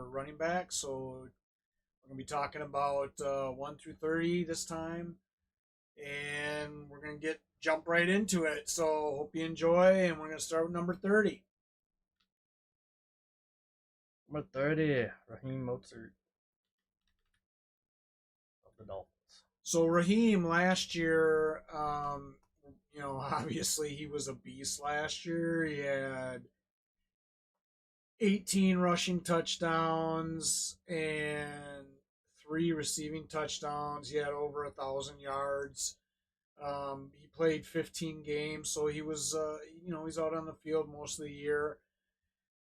running back. So we're going to be talking about 1 through 30 this time. And we're going to jump right into it. So hope you enjoy. And we're going to start with number 30. Number 30, Raheem Mostert of the Dolphins. So Raheem last year, obviously he was a beast last year. He had 18 rushing touchdowns and 3 receiving touchdowns. He had over 1,000 yards. He played 15 games, so he was, he's out on the field most of the year.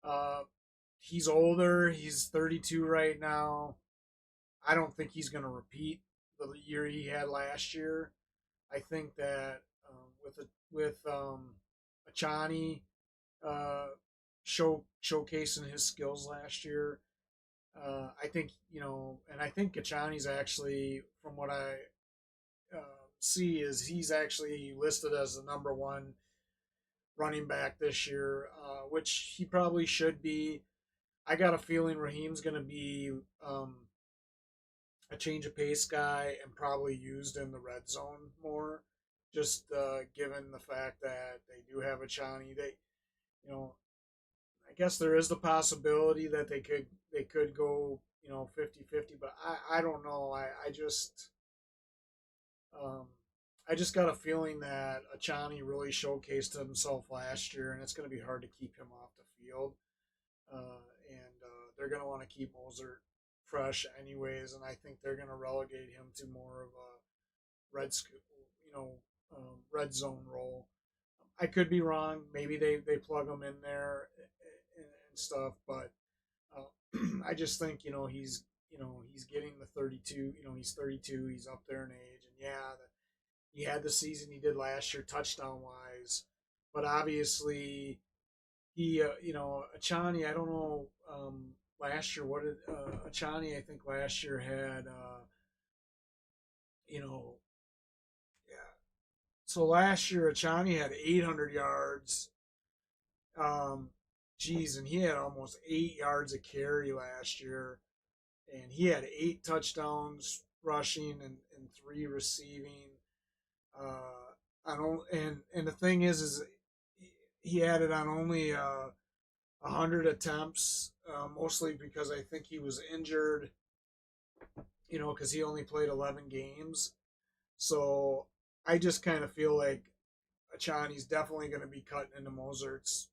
Uh, he's older. He's 32 right now. I don't think he's going to repeat the year he had last year. I think that with Achani uh, showcasing his skills last year, I think and I think Achani's actually, from what I see, is he's actually listed as the number one running back this year, which he probably should be. I got a feeling Raheem's going to be a change of pace guy and probably used in the red zone more, just given the fact that they do have a Chani. You know, I guess there is the possibility that they could go 50-50, but I don't know. Um, I just got a feeling that Achani really showcased himself last year, and it's going to be hard to keep him off the field. And they're going to want to keep Moser fresh anyways, and I think they're going to relegate him to more of a red, you know, red zone role. I could be wrong. Maybe they plug him in there and stuff, but I just think he's getting the 32. He's 32. He's up there in age, and yeah, he had the season he did last year touchdown wise, but obviously Achani. I don't know. Last year, what did Achani? I think last year had you know yeah. So last year Achani had 800 yards. Um, geez, and he had almost 8 yards a carry last year, and he had 8 touchdowns rushing and 3 receiving. And the thing is he had it on only 100 attempts, mostly because I think he was injured. Because he only played 11 games. So I just kind of feel like Achani's definitely going to be cutting into Mosert's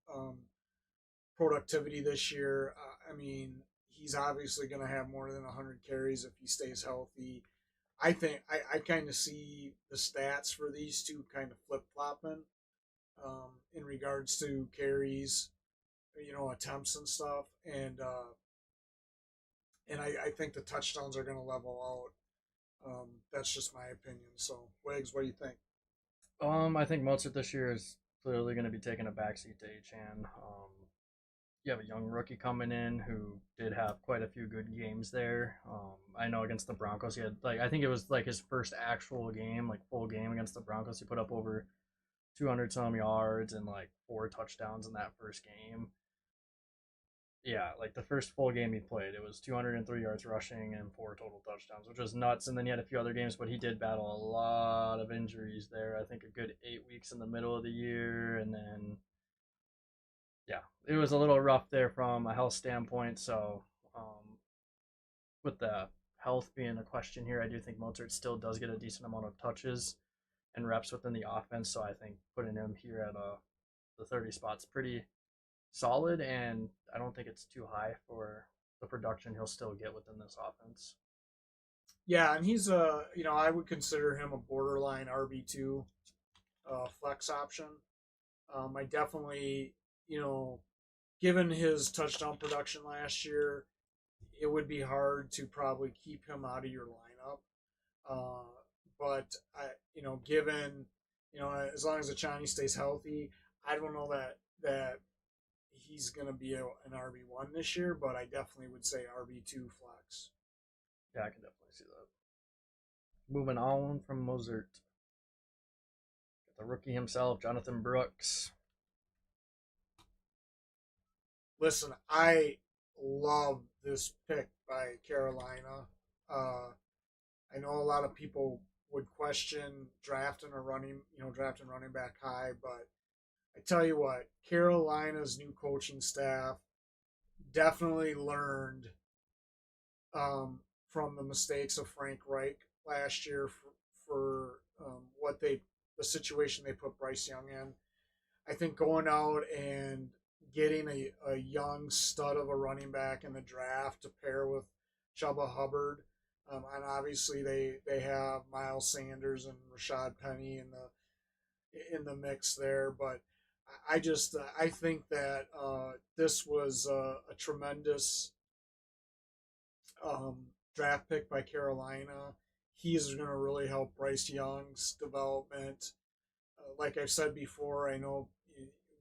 productivity this year. I mean, he's obviously going to have more than 100 carries if he stays healthy. I think I kind of see the stats for these two kind of flip flopping in regards to carries, attempts and stuff, and I think the touchdowns are going to level out. That's just my opinion. So, Wags, what do you think? I think Mostert this year is clearly going to be taking a backseat to Achan. You have a young rookie coming in who did have quite a few good games there. I know against the Broncos, he had I think it was like his first actual game, like full game against the Broncos. He put up over 200 some yards and like 4 touchdowns in that first game. Yeah, like the first full game he played, it was 203 yards rushing and 4 total touchdowns, which was nuts. And then he had a few other games, but he did battle a lot of injuries there. I think a good 8 weeks in the middle of the year, and then yeah, it was a little rough there from a health standpoint. So with the health being a question here, I do think Mozart still does get a decent amount of touches and reps within the offense. So I think putting him here at the 30 spot's pretty solid, and I don't think it's too high for the production he'll still get within this offense. Yeah, and he's I would consider him a borderline RB2 flex option. I definitely, given his touchdown production last year, it would be hard to probably keep him out of your lineup. But given as long as the Chinese stays healthy, I don't know that he's going to be an RB1 this year, but I definitely would say RB2 flex. Yeah, I can definitely see that. Moving on from Mozart, the rookie himself, Jonathan Brooks. Listen, I love this pick by Carolina. Uh, I know a lot of people would question drafting running back high, but I tell you what, Carolina's new coaching staff definitely learned um, from the mistakes of Frank Reich last year for what the situation they put Bryce Young in. I think going out and getting a young stud of a running back in the draft to pair with Chuba Hubbard, and obviously they have Miles Sanders and Rashad Penny in the mix there, but I think that this was a tremendous um, draft pick by Carolina. He's going to really help Bryce Young's development. Like I've said before, I know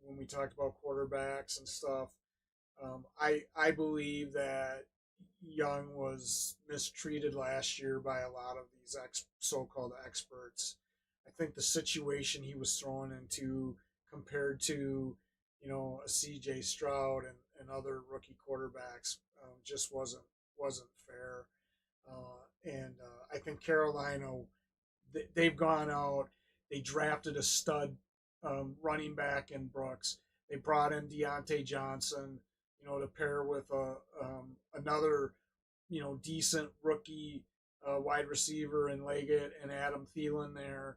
when we talked about quarterbacks and stuff, I believe that Young was mistreated last year by a lot of these so-called experts. I think the situation he was thrown into compared to a C.J. Stroud and other rookie quarterbacks just wasn't fair. And I think Carolina they've gone out. They drafted a stud running back in Brooks. They brought in Deontay Johnson, to pair with another, decent rookie wide receiver in Leggett and Adam Thielen there.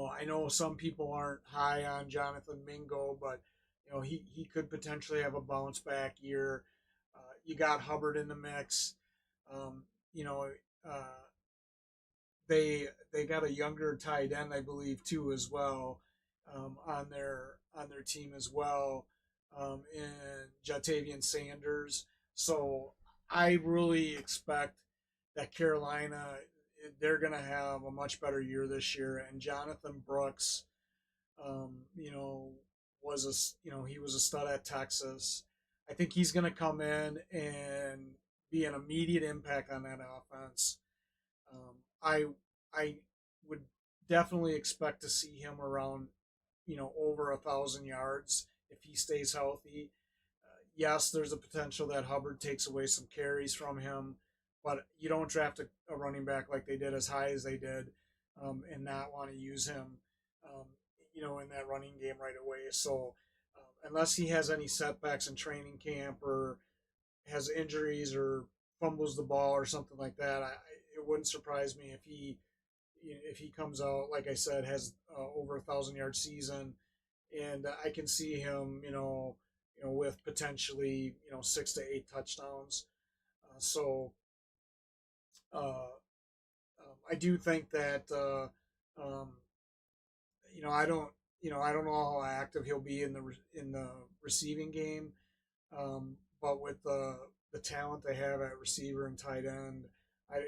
I know some people aren't high on Jonathan Mingo, but he could potentially have a bounce back year. You got Hubbard in the mix. Um, you know, uh, they got a younger tight end, I believe, too, as well, on their team as well, in Jatavian Sanders. So I really expect that Carolina they're going to have a much better year this year. And Jonathan Brooks, you know, he was a stud at Texas. I think he's going to come in and be an immediate impact on that offense. I I would definitely expect to see him around, over 1,000 yards if he stays healthy. Yes, there's a potential that Hubbard takes away some carries from him, but you don't draft a running back like they did as high as they did, and not want to use him, um, in that running game right away. So unless he has any setbacks in training camp or has injuries or fumbles the ball or something like that, it wouldn't surprise me if he comes out, like I said, has over 1,000 yard season, and I can see him, with potentially 6 to 8 touchdowns. So uh, I do think that um, I don't I don't know how active he'll be in the receiving game, but with the talent they have at receiver and tight end, I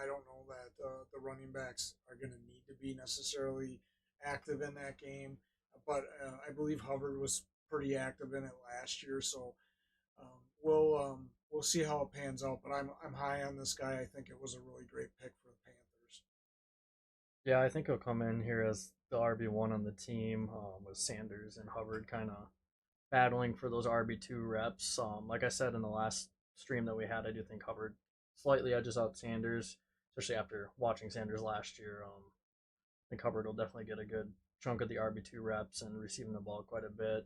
don't know that the running backs are going to need to be necessarily active in that game. But I believe Hubbard was pretty active in it last year, so we'll see how it pans out. But I'm high on this guy. I think it was a really great pick for the Panthers. Yeah, I think he'll come in here as the RB1 on the team, with Sanders and Hubbard kind of battling for those RB2 reps. Like I said in the last stream that we had, I do think Hubbard slightly edges out Sanders, especially after watching Sanders last year. I think Hubbard will definitely get a good chunk of the RB2 reps and receiving the ball quite a bit.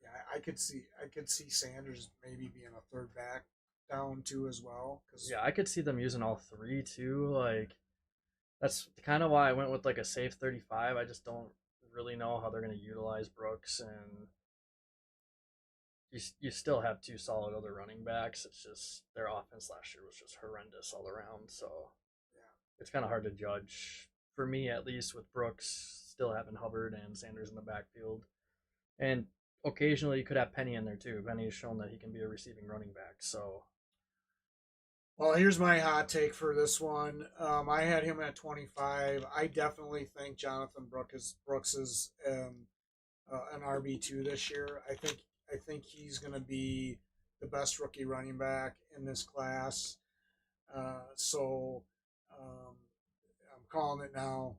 Yeah, I could see Sanders maybe being a third back down too as well because Yeah, I could see them using all three too. Like that's kind of why I went with like a safe 35. I just don't really know how they're going to utilize Brooks, and you still have two solid other running backs. It's just their offense last year was just horrendous all around. So yeah. it's kind of hard to judge for me, at least, with Brooks still having Hubbard and Sanders in the backfield. And occasionally you could have Penny in there too. Penny has shown that he can be a receiving running back. So Well, here's my hot take for this one. I had him at 25. I definitely think Jonathan Brooks is an RB2 this year. I think he's going to be the best rookie running back in this class. So um, I'm calling it now.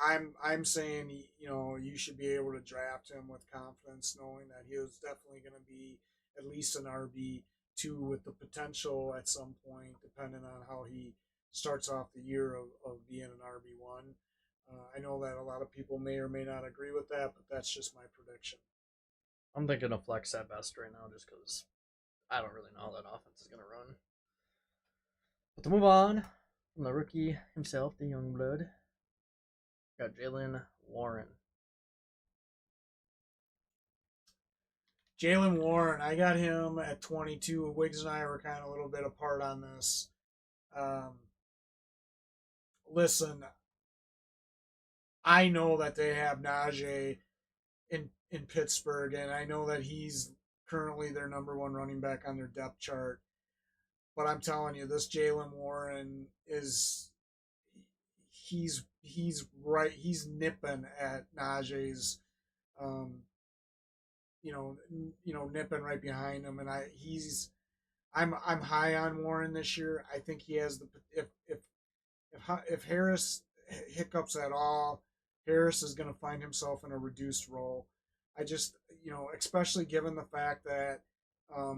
I'm saying you should be able to draft him with confidence, knowing that he was definitely going to be at least an RB2 with the potential at some point, depending on how he starts off the year of being an RB1. I know that a lot of people may or may not agree with that, but that's just my prediction. I'm thinking of flex at best right now just because I don't really know how that offense is going to run. But to move on from the rookie himself, the young blood, got Jalen Warren. Jalen Warren, I got him at 22. Wiggs and I were kind of a little bit apart on this. Um, Listen, I know that they have Najee in Pittsburgh, and I know that he's currently their number one running back on their depth chart. But I'm telling you, this Jalen Warren is he's right. He's nipping at Najee's, um, nipping right behind him, and I'm high on Warren this year. I think he has the if Harris hiccups at all, Harris is going to find himself in a reduced role. I just, especially given the fact that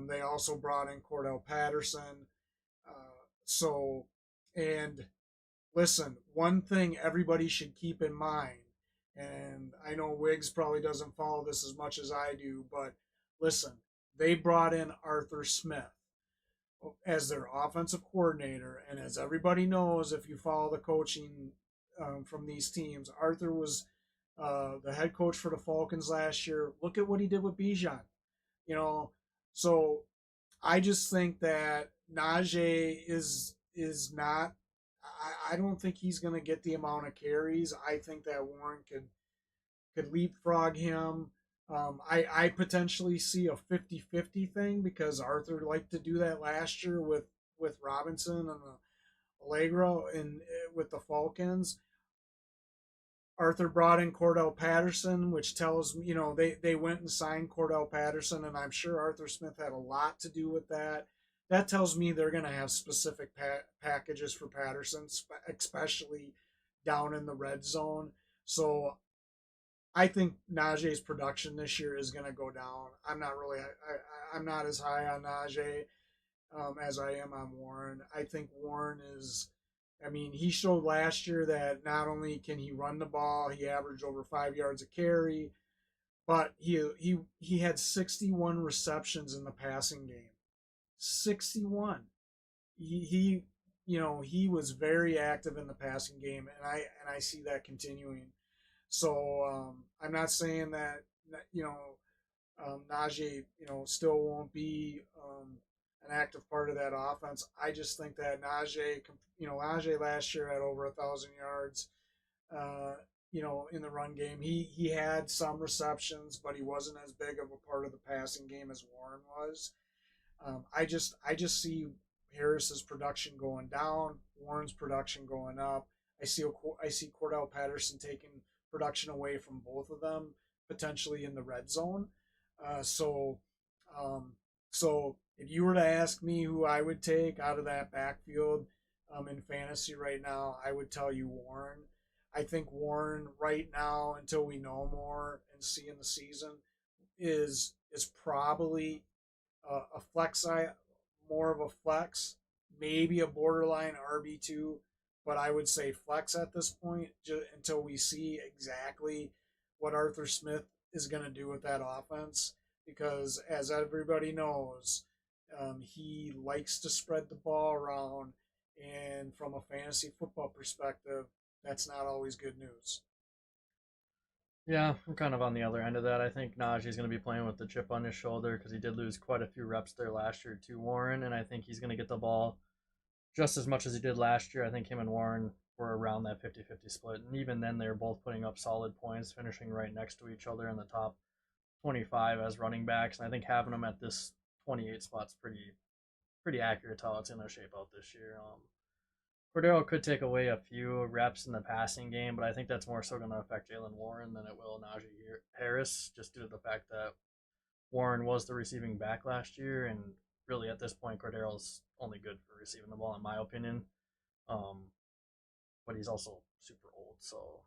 they also brought in Cordell Patterson. So, and listen, one thing everybody should keep in mind, and I know Wiggs probably doesn't follow this as much as I do, but listen, they brought in Arthur Smith as their offensive coordinator. And as everybody knows, if you follow the coaching from these teams, Arthur was the head coach for the Falcons last year. Look at what he did with Bijan. You know, so I just think that Najee is not. I don't think he's going to get the amount of carries. I think that Warren could leapfrog him. I potentially see a 50-50 thing because Arthur liked to do that last year with Robinson and Allegro and with the Falcons. Arthur brought in Cordell Patterson, which tells me, they went and signed Cordell Patterson, and I'm sure Arthur Smith had a lot to do with that. That tells me they're going to have specific packages for Patterson, especially down in the red zone. So I think Najee's production this year is going to go down. I'm not as high on Najee as I am on Warren. I think Warren is. I mean, he showed last year that not only can he run the ball, he averaged over 5 yards a carry, but he had 61 receptions in the passing game. 61. He was very active in the passing game, and I see that continuing. So I'm not saying that Najee still won't be an active part of that offense. I just think that Najee last year had over 1,000 yards. Uh, in the run game, he had some receptions, but he wasn't as big of a part of the passing game as Warren was. I just see Harris's production going down, Warren's production going up. I see Cordell Patterson taking production away from both of them potentially in the red zone. Uh, so, um, so if you were to ask me who I would take out of that backfield in fantasy right now, I would tell you Warren. I think Warren right now, until we know more and see in the season, is probably a flex more of a flex, maybe a borderline RB2, but I would say flex at this point until we see exactly what Arthur Smith is going to do with that offense. Because as everybody knows, he likes to spread the ball around, and from a fantasy football perspective, that's not always good news. Yeah, I'm kind of on the other end of that. I think Najee's going to be playing with the chip on his shoulder because he did lose quite a few reps there last year to Warren, and I think he's going to get the ball just as much as he did last year. I think him and Warren were around that 50-50 split, and even then they were both putting up solid points, finishing right next to each other in the top 25 as running backs, and I think having them at this 28 spot's pretty accurate to how it's going to shape out this year. Cordero could take away a few reps in the passing game, but I think that's more so going to affect Jalen Warren than it will Najee Harris, just due to the fact that Warren was the receiving back last year, and really at this point, Cordero's only good for receiving the ball, in my opinion. Um, but he's also super old, so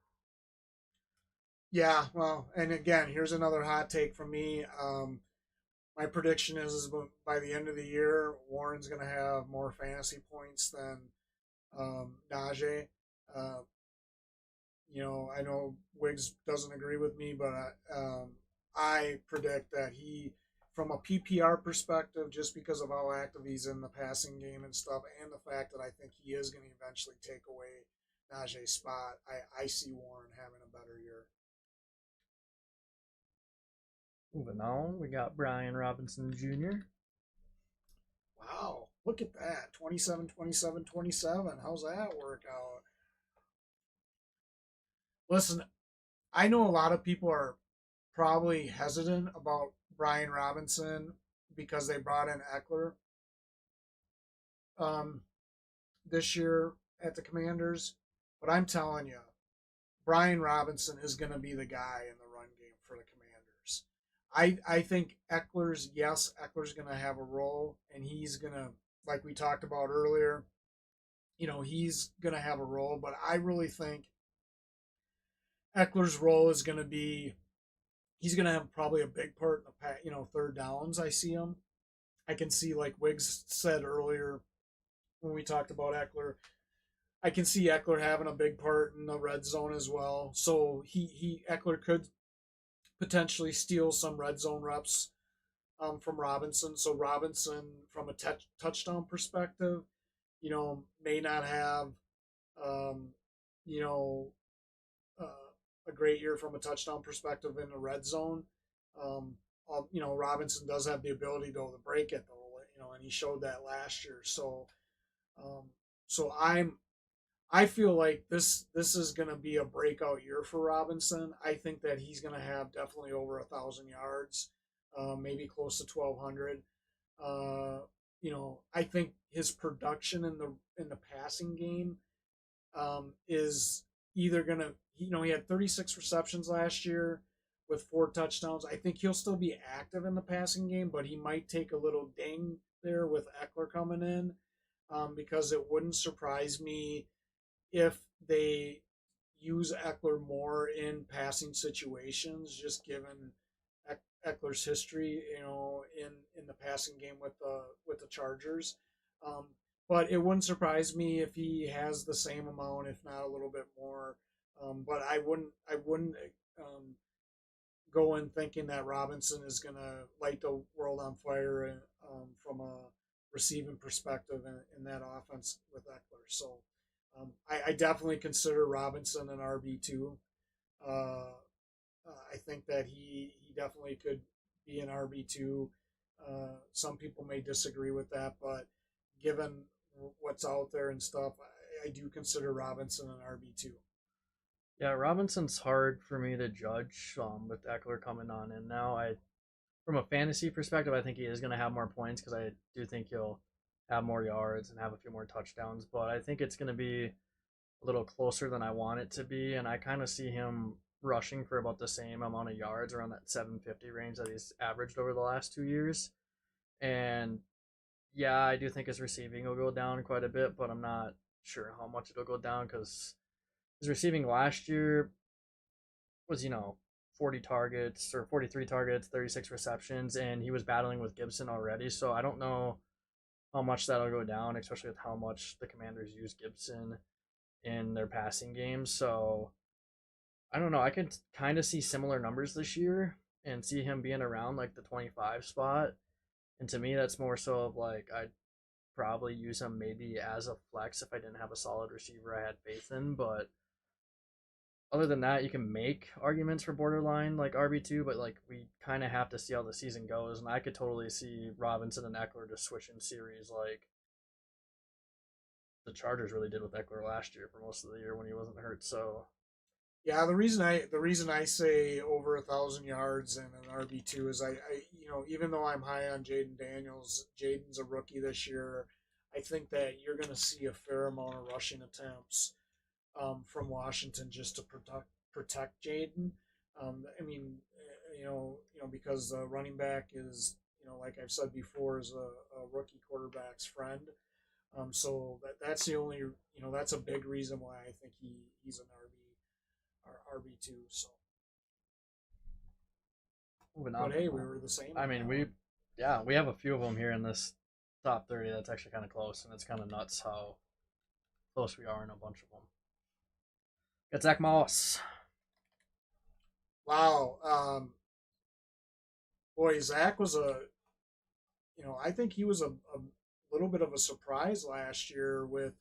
Yeah, well, and again, here's another hot take from me. My prediction is by the end of the year, Warren's going to have more fantasy points than Najee. Uh, I know Wiggs doesn't agree with me, but I predict that from a PPR perspective, just because of how active he's in the passing game and stuff, and the fact that I think he is going to eventually take away Najee's spot, I see Warren having a better year. Moving on, we got Brian Robinson Jr. Wow, look at that. 27, 27, 27. How's that work out? Listen, I know a lot of people are probably hesitant about Brian Robinson because they brought in Eckler um, this year at the Commanders. But I'm telling you, Brian Robinson is going to be the guy in the run game for the Commanders. I think Eckler's going to have a role, and he's going to, like we talked about earlier, he's going to have a role. But I really think Eckler's role is going to be he's going to have probably a big part in the third downs. I see him. I can see, like Wiggs said earlier when we talked about Eckler, I can see Eckler having a big part in the red zone as well. So he Eckler could potentially steal some red zone reps from Robinson. So Robinson, from a touchdown perspective, may not have um, you know uh, a great year from a touchdown perspective in the red zone. Um, Robinson does have the ability to break it though, and he showed that last year. Um, so I feel like this is going to be a breakout year for Robinson. I think that he's going to have definitely over 1,000 yards, maybe close to 1,200. I think his production in the passing game is either going to, he had 36 receptions last year with 4 touchdowns. I think he'll still be active in the passing game, but he might take a little ding there with Eckler coming in, because it wouldn't surprise me if they use Eckler more in passing situations, just given Eckler's history, in the passing game with the Chargers. Um, but it wouldn't surprise me if he has the same amount, if not a little bit more. But I wouldn't um, go in thinking that Robinson is going to light the world on fire, from a receiving perspective in that offense with Eckler. So I definitely consider Robinson an RB2. Uh, I think that he definitely could be an RB2. Some people may disagree with that, but given what's out there and stuff, I do consider Robinson an RB2. Yeah, Robinson's hard for me to judge with Eckler coming on in now. From a fantasy perspective, I think he is going to have more points because I do think he'll have more yards and have a few more touchdowns. But I think it's going to be a little closer than I want it to be, and I kind of see him rushing for about the same amount of yards around that 750 range that he's averaged over the last 2 years. And yeah, I do think his receiving will go down quite a bit, but I'm not sure how much it'll go down because his receiving last year was 40 targets or 43 targets, 36 receptions, and he was battling with Gibson already. So I don't know how much that'll go down, especially with how much the Commanders use Gibson in their passing game. So I don't know. I could kind of see similar numbers this year and see him being around like the 25 spot. And to me, that's more so of like I'd probably use him maybe as a flex if I didn't have a solid receiver I had faith in. But other than that, you can make arguments for borderline like RB2, but like we kind of have to see how the season goes. And I could totally see Robinson and Eckler just switching series like the Chargers really did with Eckler last year for most of the year when he wasn't hurt. So Yeah, the reason I say over 1,000 yards and an RB2 is even though I'm high on Jaden Daniels, Jaden's a rookie this year. I think that you're going to see a fair amount of rushing attempts from Washington just to protect Jaden. I mean, because the running back is, like I've said before, is a rookie quarterback's friend. That's the only, that's a big reason why I think he's an RB2. So, moving but on hey, from we that, were the same I on mean that we one. Yeah, we have a few of them here in this top 30 that's actually kind of close, and it's kind of nuts how close we are in a bunch of them. Got Zach Moss. Wow. Boy, Zach was I think he was a little bit of a surprise last year with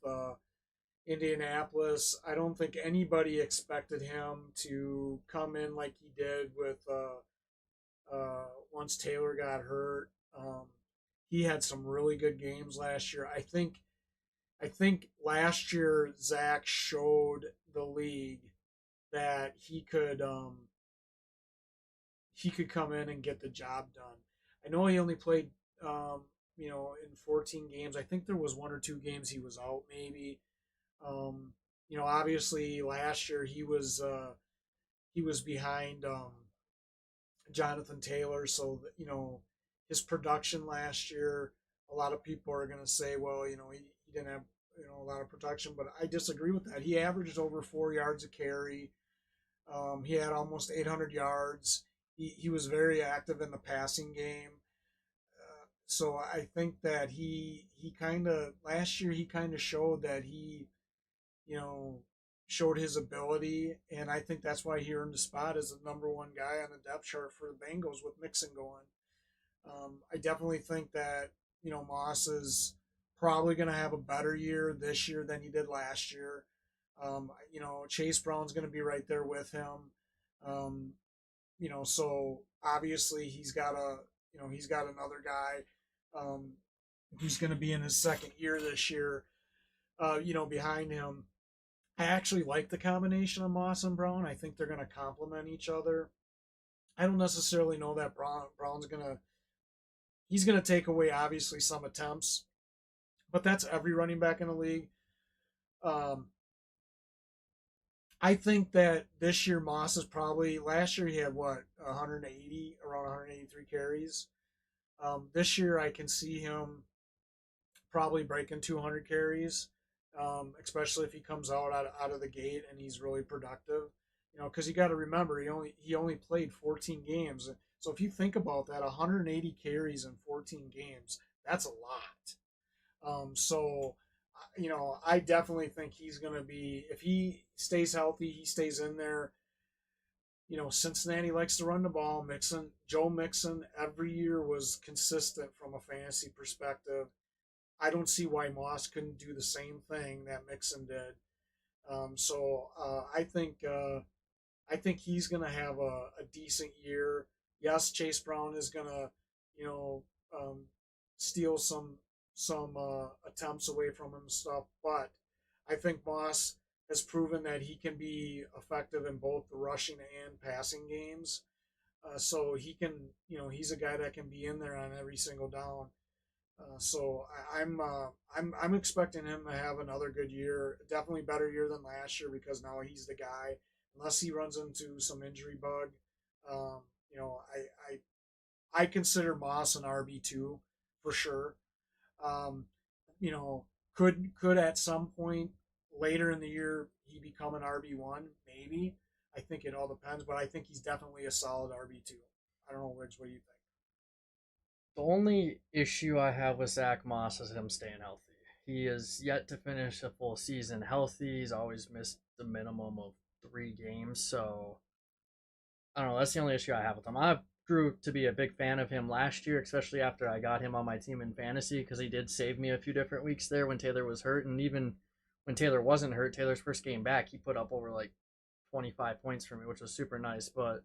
Indianapolis. I don't think anybody expected him to come in like he did with once Taylor got hurt. He had some really good games last year. I think last year Zach showed the league that he could come in and get the job done. I know he only played in 14 games. I think there was one or two games he was out maybe. Um, obviously last year he was behind Jonathan Taylor, so his production last year. A lot of people are going to say, well, he didn't have a lot of production, but I disagree with that. He averaged over 4 yards a carry. He had almost 800 yards. He was very active in the passing game. So I think that he kind of last year he kind of showed that he you know showed his ability, and I think that's why he earned a spot as the number one guy on the depth chart for the Bengals with Mixon going. I definitely think that Moss is probably going to have a better year this year than he did last year. Chase Brown's going to be right there with him. Um, so obviously he's got another guy um, who's going to be in his second year this year. Behind him. I actually like the combination of Moss and Brown. I think they're going to complement each other. I don't necessarily know that Brown's gonna he's gonna take away obviously some attempts, but that's every running back in the league. Um, I think that this year Moss is probably last year he had what 180 around 183 carries. This year I can see him probably breaking 200 carries, especially if he comes out of the gate and he's really productive. Because you got to remember he only played 14 games. So if you think about that, 180 carries in 14 games, that's a lot. I definitely think he's going to be if he stays healthy, he stays in there. Cincinnati likes to run the ball. Joe Mixon, every year was consistent from a fantasy perspective. I don't see why Moss couldn't do the same thing that Mixon did. I think he's going to have a decent year. Yes, Chase Brown is going to, you know, um, steal some attempts away from him and stuff, but I think Moss has proven that he can be effective in both the rushing and passing games. So he's a guy that can be in there on every single down. So I'm expecting him to have another good year, definitely better year than last year because now he's the guy. Unless he runs into some injury bug, um, you know, I consider Moss an RB2 for sure. Um, you know, could at some point later in the year he become an RB1? Maybe. I think it all depends, but I think he's definitely a solid RB2. I don't know, Riggs. What do you think? The only issue I have with Zach Moss is him staying healthy. He is yet to finish a full season healthy. He's always missed the minimum of 3 games. So I don't know. That's the only issue I have with him. I grew to be a big fan of him last year, especially after I got him on my team in fantasy because he did save me a few different weeks there when Taylor was hurt. And even when Taylor wasn't hurt, Taylor's first game back, he put up over like 25 points for me, which was super nice. But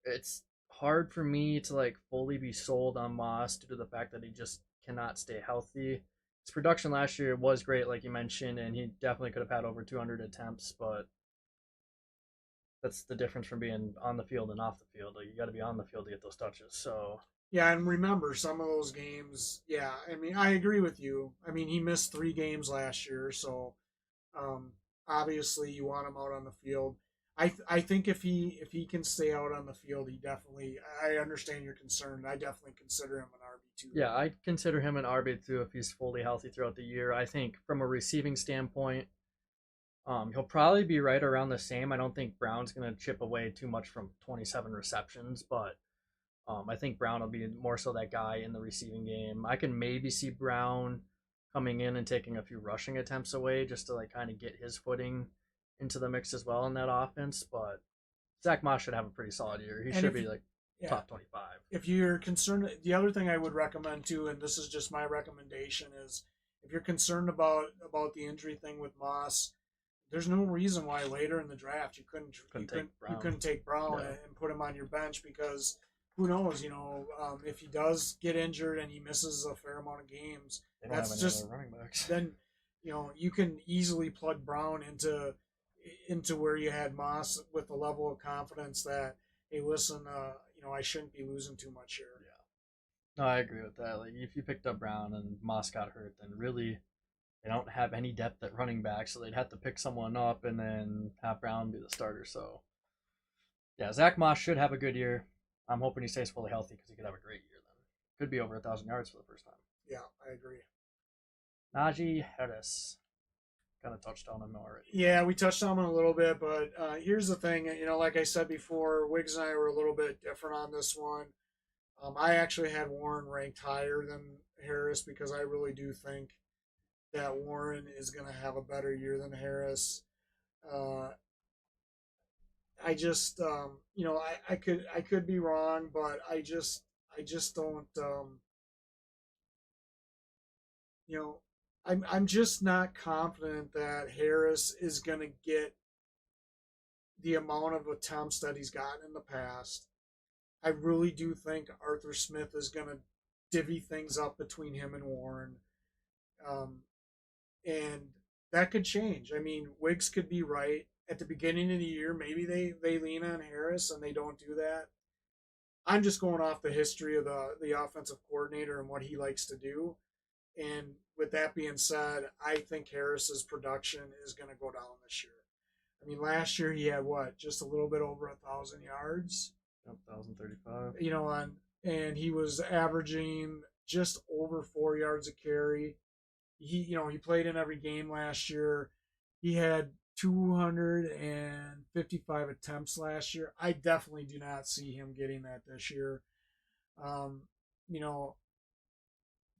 it's hard for me to like fully be sold on Moss due to the fact that he just cannot stay healthy. His production last year was great, like you mentioned, and he definitely could have had over 200 attempts, but that's the difference from being on the field and off the field. Like you got to be on the field to get those touches. So Yeah, and remember some of those games. Yeah, I mean, I agree with you. I mean, he missed 3 games last year, so um, obviously you want him out on the field. I think if he can stay out on the field, he definitely. I understand your concern. I definitely consider him an RB2 yeah, though. I consider him an RB2 if he's fully healthy throughout the year. I think from a receiving standpoint, he'll probably be right around the same. I don't think Brown's going to chip away too much from 27 receptions, but I think Brown will be more so that guy in the receiving game. I can maybe see Brown coming in and taking a few rushing attempts away just to like kind of get his footing into the mix as well in that offense. But Zach Moss should have a pretty solid year. He And should if be like yeah, top 25. if you're concerned, the other thing I would recommend too, and this is just my recommendation, is if you're concerned about the injury thing with Moss, there's no reason why later in the draft Couldn't take you Brown. couldn't take Brown Yeah, and put him on your bench because who knows, if he does get injured and he misses a fair amount of games, they don't have that's any other just running backs. then you can easily plug Brown into where you had Moss with a level of confidence that hey, listen, I shouldn't be losing too much here. Yeah, no, I agree with that. Like if you picked up Brown and Moss got hurt, then really they don't have any depth at running back, so they'd have to pick someone up and then have Brown be the starter. So yeah, Zach Moss should have a good year. I'm hoping he stays fully healthy because he could have a great year then. Could be over 1,000 yards for the first time. Yeah, I agree. Najee Harris kind of touched on him already. Yeah, we touched on it a little bit, but here's the thing. Like I said before, Wiggs and I were a little bit different on this one. I actually had Warren ranked higher than Harris because I really do think that Warren is going to have a better year than Harris. Uh, I just, I could be wrong, but I just don't, you know, I'm just not confident that Harris is going to get the amount of attempts that he's gotten in the past. I really do think Arthur Smith is going to divvy things up between him and Warren. Um, and that could change. I mean, Wiggs could be right. At the beginning of the year, maybe they lean on Harris and they don't do that. I'm just going off the history of the offensive coordinator and what he likes to do. And with that being said, I think Harris's production is going to go down this year. I mean, last year he had what, just a little bit over 1,000 yards. Yep, 1,035. And he was averaging just over 4 yards a carry. He played in every game last year. He had 255 attempts last year. I definitely do not see him getting that this year. Um, you know,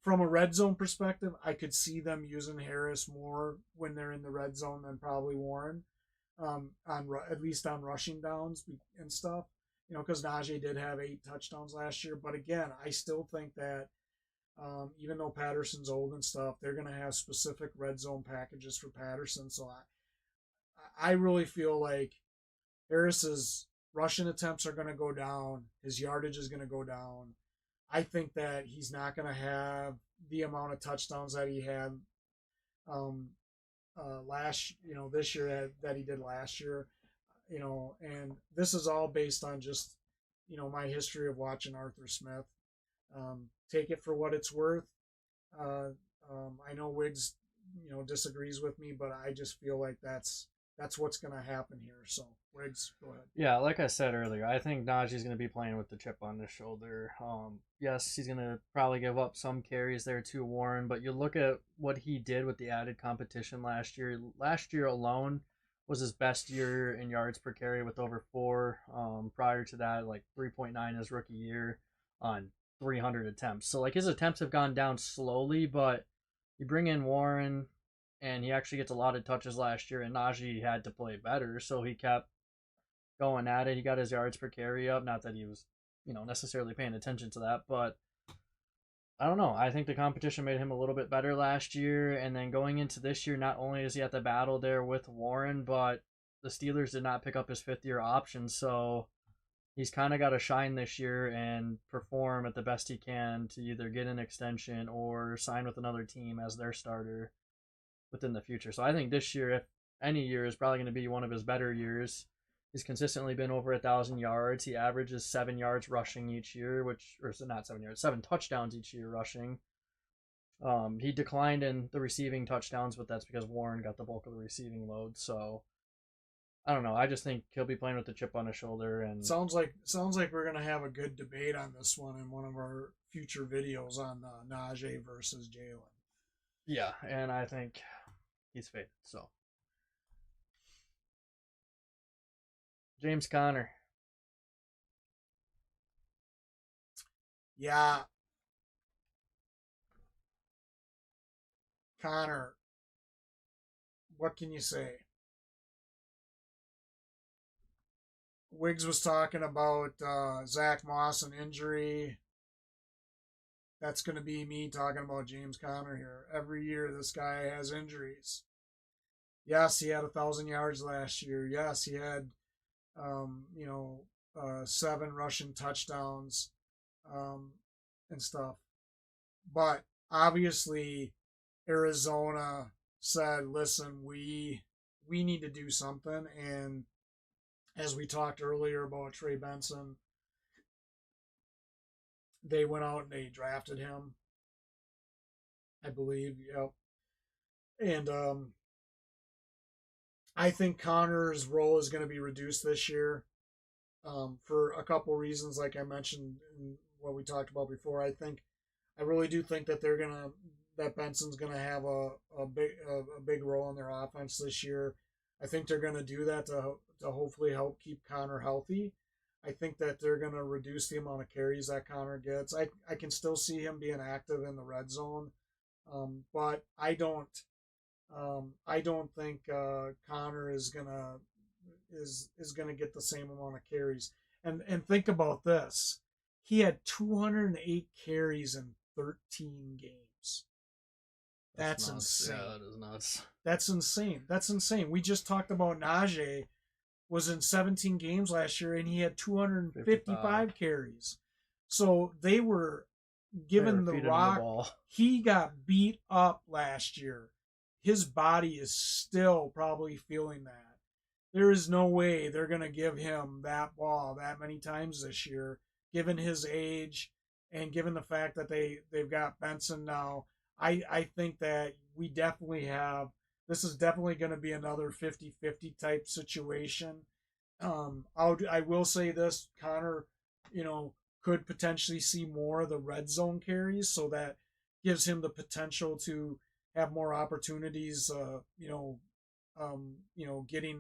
from a red zone perspective, I could see them using Harris more when they're in the red zone than probably Warren, at least on rushing downs and stuff. Because Najee did have 8 touchdowns last year, but again, I still think that even though Patterson's old and stuff, they're going to have specific red zone packages for Patterson. So I really feel like Harris's rushing attempts are going to go down. His yardage is going to go down. I think that he's not going to have the amount of touchdowns that he had um, this year that he did last year. And this is all based on just, my history of watching Arthur Smith. Take it for what it's worth. Uh, I know Wiggs, disagrees with me, but I just feel like that's what's going to happen here. So Wiggs, go ahead. Yeah, like I said earlier, I think Najee's going to be playing with the chip on his shoulder. Yes, he's going to probably give up some carries there to Warren, but you look at what he did with the added competition last year. Last year alone was his best year in yards per carry with over 4. Prior to that, like 3.9 his rookie year on 300 attempts. So like his attempts have gone down slowly, but you bring in Warren and he actually gets a lot of touches last year, and Najee had to play better, so he kept going at it. He got his yards per carry up. Not that he was, necessarily paying attention to that, but I don't know. I think the competition made him a little bit better last year, and then going into this year, not only is he at the battle there with Warren, but the Steelers did not pick up his 5th-year option, so he's kind of got to shine this year and perform at the best he can to either get an extension or sign with another team as their starter within the future. So I think this year, if any year, is probably going to be one of his better years. He's consistently been over 1,000 yards. He averages 7 yards rushing each year, or not 7 yards, 7 touchdowns each year rushing. He declined in the receiving touchdowns, but that's because Warren got the bulk of the receiving load. So I don't know. I just think he'll be playing with the chip on his shoulder. And Sounds like we're gonna have a good debate on this one in one of our future videos on Najee versus Jalen. yeah, and I think he's faded. So James Conner. Yeah, Connor, what can you say? Wiggs was talking about Zach Moss and injury. That's going to be me talking about James Conner here. Every year, this guy has injuries. Yes, he had 1,000 yards last year. Yes, he had, you know, 7 rushing touchdowns um, and stuff. But obviously, Arizona said, "Listen, we need to do something." And as we talked earlier about Trey Benson, they went out and they drafted him, I believe. Yep. And I think Connor's role is going to be reduced this year for a couple reasons, like I mentioned in what we talked about before. I really do think that that Benson's gonna have a big role in their offense this year. I think they're gonna do that to hopefully help keep Connor healthy. I think that they're gonna reduce the amount of carries that Connor gets. I can still see him being active in the red zone, but I don't think Connor is gonna get the same amount of carries. And think about this: he had 208 carries in 13 games. That's That's nuts. Yeah, insane. that is nuts. That's insane. That's insane. We just talked about Najee was in 17 games last year and he had 55. 255 carries. So they were They were given the feeding him the rock. ball. He got beat up last year. His body is still probably feeling that. There is no way they're going to give him that ball that many times this year, given his age and given the fact that they've got Benson now. I think that we definitely have this is definitely going to be another 50-50 type situation. I will say this: Connor, you know, could potentially see more of the red zone carries, so that gives him the potential to have more opportunities. Getting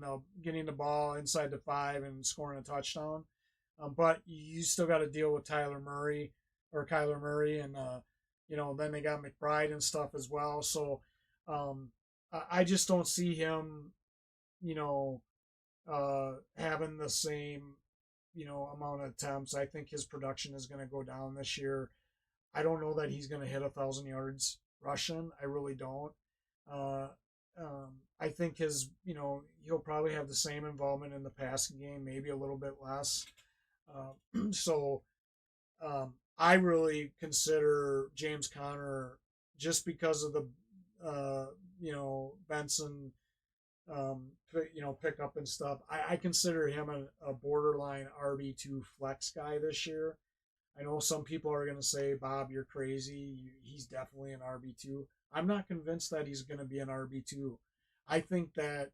the ball inside the 5 and scoring a touchdown. But you still got to deal with Tyler Murray or Kyler Murray, and then they got McBride and stuff as well. So um, I just don't see him, you know, having the same, amount of attempts. I think his production is going to go down this year. I don't know that he's going to hit 1,000 yards rushing. I really don't. Uh, I think he'll probably have the same involvement in the passing game, maybe a little bit less. So I really consider James Conner just because of the Benson pick up and stuff. I consider him a borderline RB2 flex guy this year. I know some people are going to say, Bob, you're crazy. He's definitely an RB2. I'm not convinced that he's going to be an RB2. I think that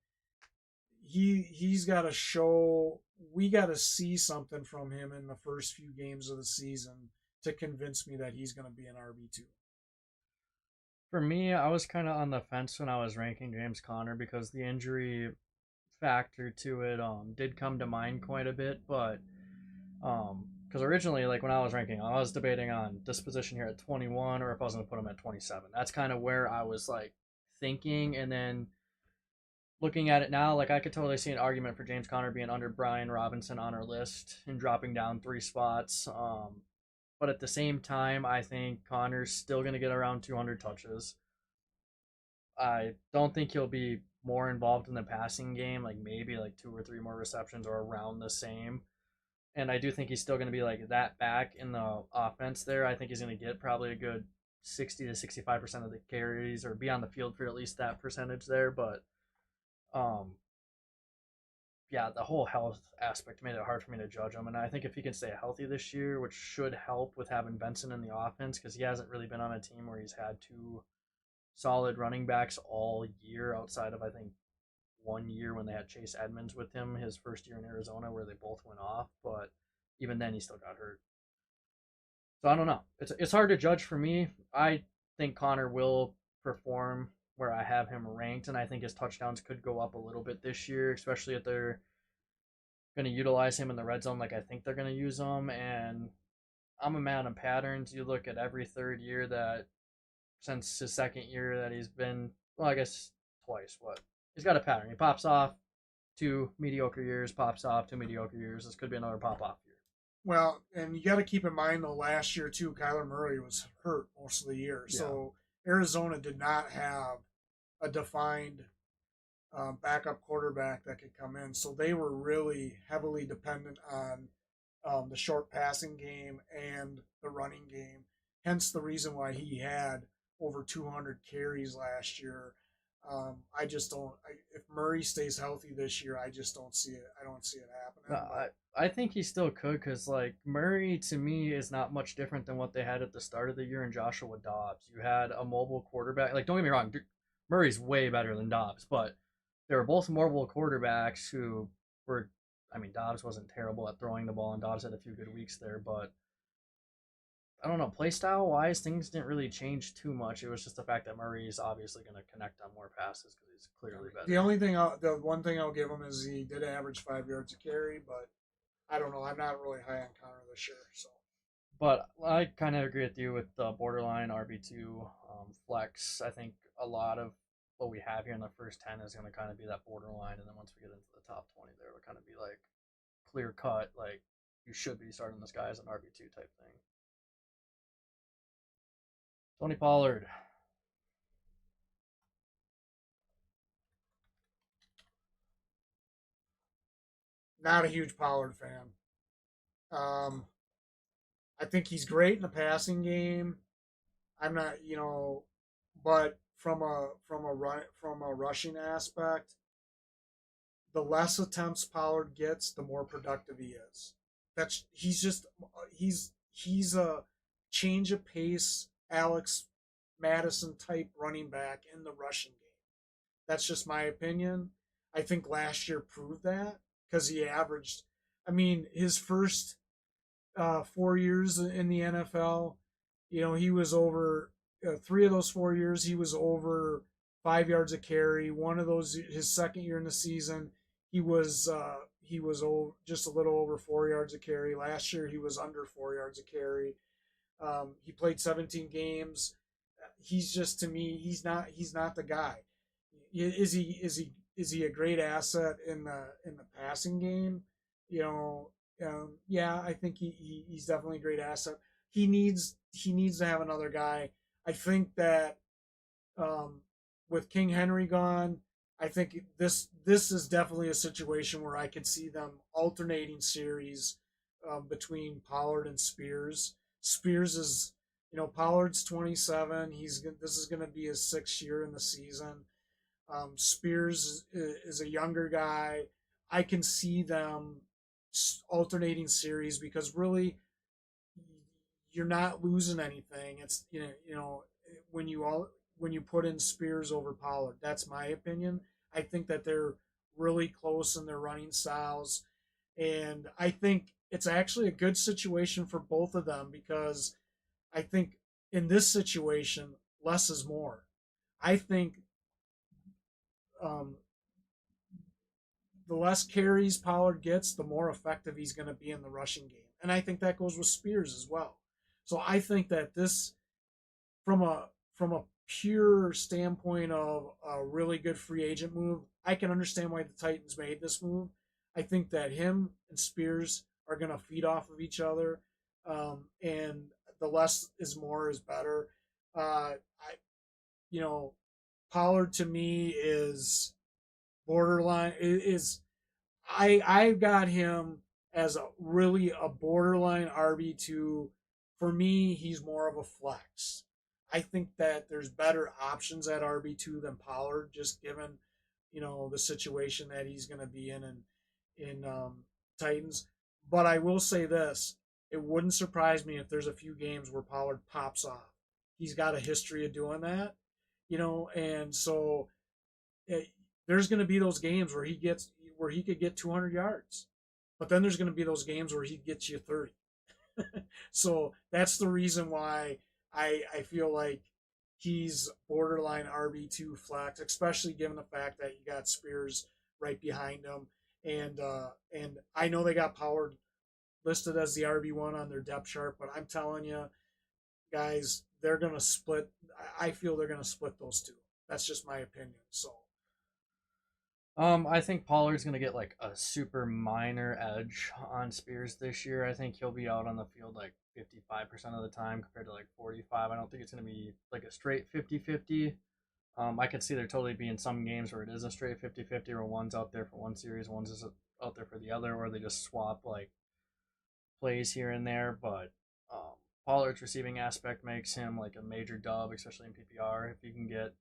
he's got to show, we got to see something from him in the first few games of the season to convince me that he's going to be an RB2. For me, I was kind of on the fence when I was ranking James Conner because the injury factor to it did come to mind quite a bit, but because originally, like when I was ranking, I was debating on this position here at 21 or if I was going to put him at 27. That's kind of where I was like thinking, and then looking at it now, like I could totally see an argument for James Conner being under Brian Robinson on our list and dropping down 3 spots. But at the same time, I think Conner's still going to get around 200 touches. I don't think he'll be more involved in the passing game, like maybe like 2 or 3 more receptions or around the same. And I do think he's still going to be like that back in the offense there. I think he's going to get probably a good 60 to 65% of the carries or be on the field for at least that percentage there. But um, yeah, the whole health aspect made it hard for me to judge him. And I think if he can stay healthy this year, which should help with having Benson in the offense, because he hasn't really been on a team where he's had 2 solid running backs all year outside of, I think, 1 year when they had Chase Edmonds with him his first year in Arizona where they both went off. But even then, he still got hurt. So I don't know. It's hard to judge for me. I think Connor will perform where I have him ranked, and I think his touchdowns could go up a little bit this year, especially if they're going to utilize him in the red zone like I think they're going to use him. And I'm a man of patterns. You look at every third year that since his second year that he's been, well, I guess twice. What he's got a pattern. He pops off 2 mediocre years, pops off 2 mediocre years. This could be another pop off year. Well, and you got to keep in mind though, last year too, Kyler Murray was hurt most of the year, Yeah. so Arizona did not have a defined backup quarterback that could come in. So they were really heavily dependent on the short passing game and the running game. Hence the reason why he had over 200 carries last year. I just don't. If Murray stays healthy this year, I just don't see it. I don't see it No, happening. But I think he still could because like Murray to me is not much different than what they had at the start of the year in Joshua Dobbs. You had a mobile quarterback. Like don't get me wrong, Murray's way better than Dobbs, but they were both mobile quarterbacks who were. I mean, Dobbs wasn't terrible at throwing the ball, and Dobbs had a few good weeks there, but I don't know. Play style wise, things didn't really change too much. It was just the fact that Murray is obviously going to connect on more passes because he's clearly the better. only thing, the one thing I'll give him is he did average 5 yards a carry. But I don't know. I'm not really high on Connor this year. So But I kind of agree with you with the borderline RB2 flex. I think a lot of what we have here in the first 10 is going to kind of be that borderline. And then once we get into the top 20, there will kind of be like clear cut, like you should be starting this guy as an RB2 type thing. Tony Pollard. not a huge Pollard fan. Um, I think he's great in the passing game. I'm not, but from a rushing aspect, the less attempts Pollard gets, the more productive he is. That's he's a change of pace Alex Madison type running back in the rushing game. That's just my opinion. I think last year proved that because he averaged. I mean, his first 4 years in the NFL, he was over 3 of those 4 years. He was over 5 yards a carry. One of those, his second year in the season, he was just a little over 4 yards a carry. Last year, he was under 4 yards a carry. He played 17 games. He's just to me, he's not the guy. Is he a great asset in the passing game? You know, yeah, I think he's definitely a great asset. He needs to have another guy. I think that um, with King Henry gone, I think this is definitely a situation where I could see them alternating series between Pollard and Spears. Spears is, Pollard's 27. This is going to be his 6th year in the season. Spears is a younger guy. I can see them alternating series because really you're not losing anything. It's when you put in Spears over Pollard. That's my opinion. I think that they're really close in their running styles, and I think it's actually a good situation for both of them because I think in this situation less is more. I think um, the less carries Pollard gets, the more effective he's going to be in the rushing game, and I think that goes with Spears as well. So I think that this from a pure standpoint of a really good free agent move, I can understand why the Titans made this move. I think that him and Spears are going to feed off of each other, and the less is more is better. I, you know, Pollard to me is borderline. Is I've got him as a borderline RB2. For me, he's more of a flex. I think that there's better options at RB2 than Pollard, just given the situation that he's going to be in Titans. But I will say this: it wouldn't surprise me if there's a few games where Pollard pops off. He's got a history of doing that, and so it, there's going to be those games where he could get 200 yards, but then there's going to be those games where he gets you 30. So that's the reason why I feel like he's borderline RB2 flex, especially given the fact that you got Spears right behind him, and I know they got listed as the RB1 on their depth chart, but I'm telling you, guys, they're going to split. I feel they're going to split those two. That's just my opinion. So, I think Pollard's gonna get like a super minor edge on Spears this year. I think he'll be out on the field like 55% of the time compared to like 45. I don't think it's gonna be like a straight 50-50. I could see there totally being some games where it is a straight 50-50, where one's out there for one series, one's out there for the other, or they just swap like plays here and there. But um, Pollard's receiving aspect makes him like a major dub, especially in PPR. If you can get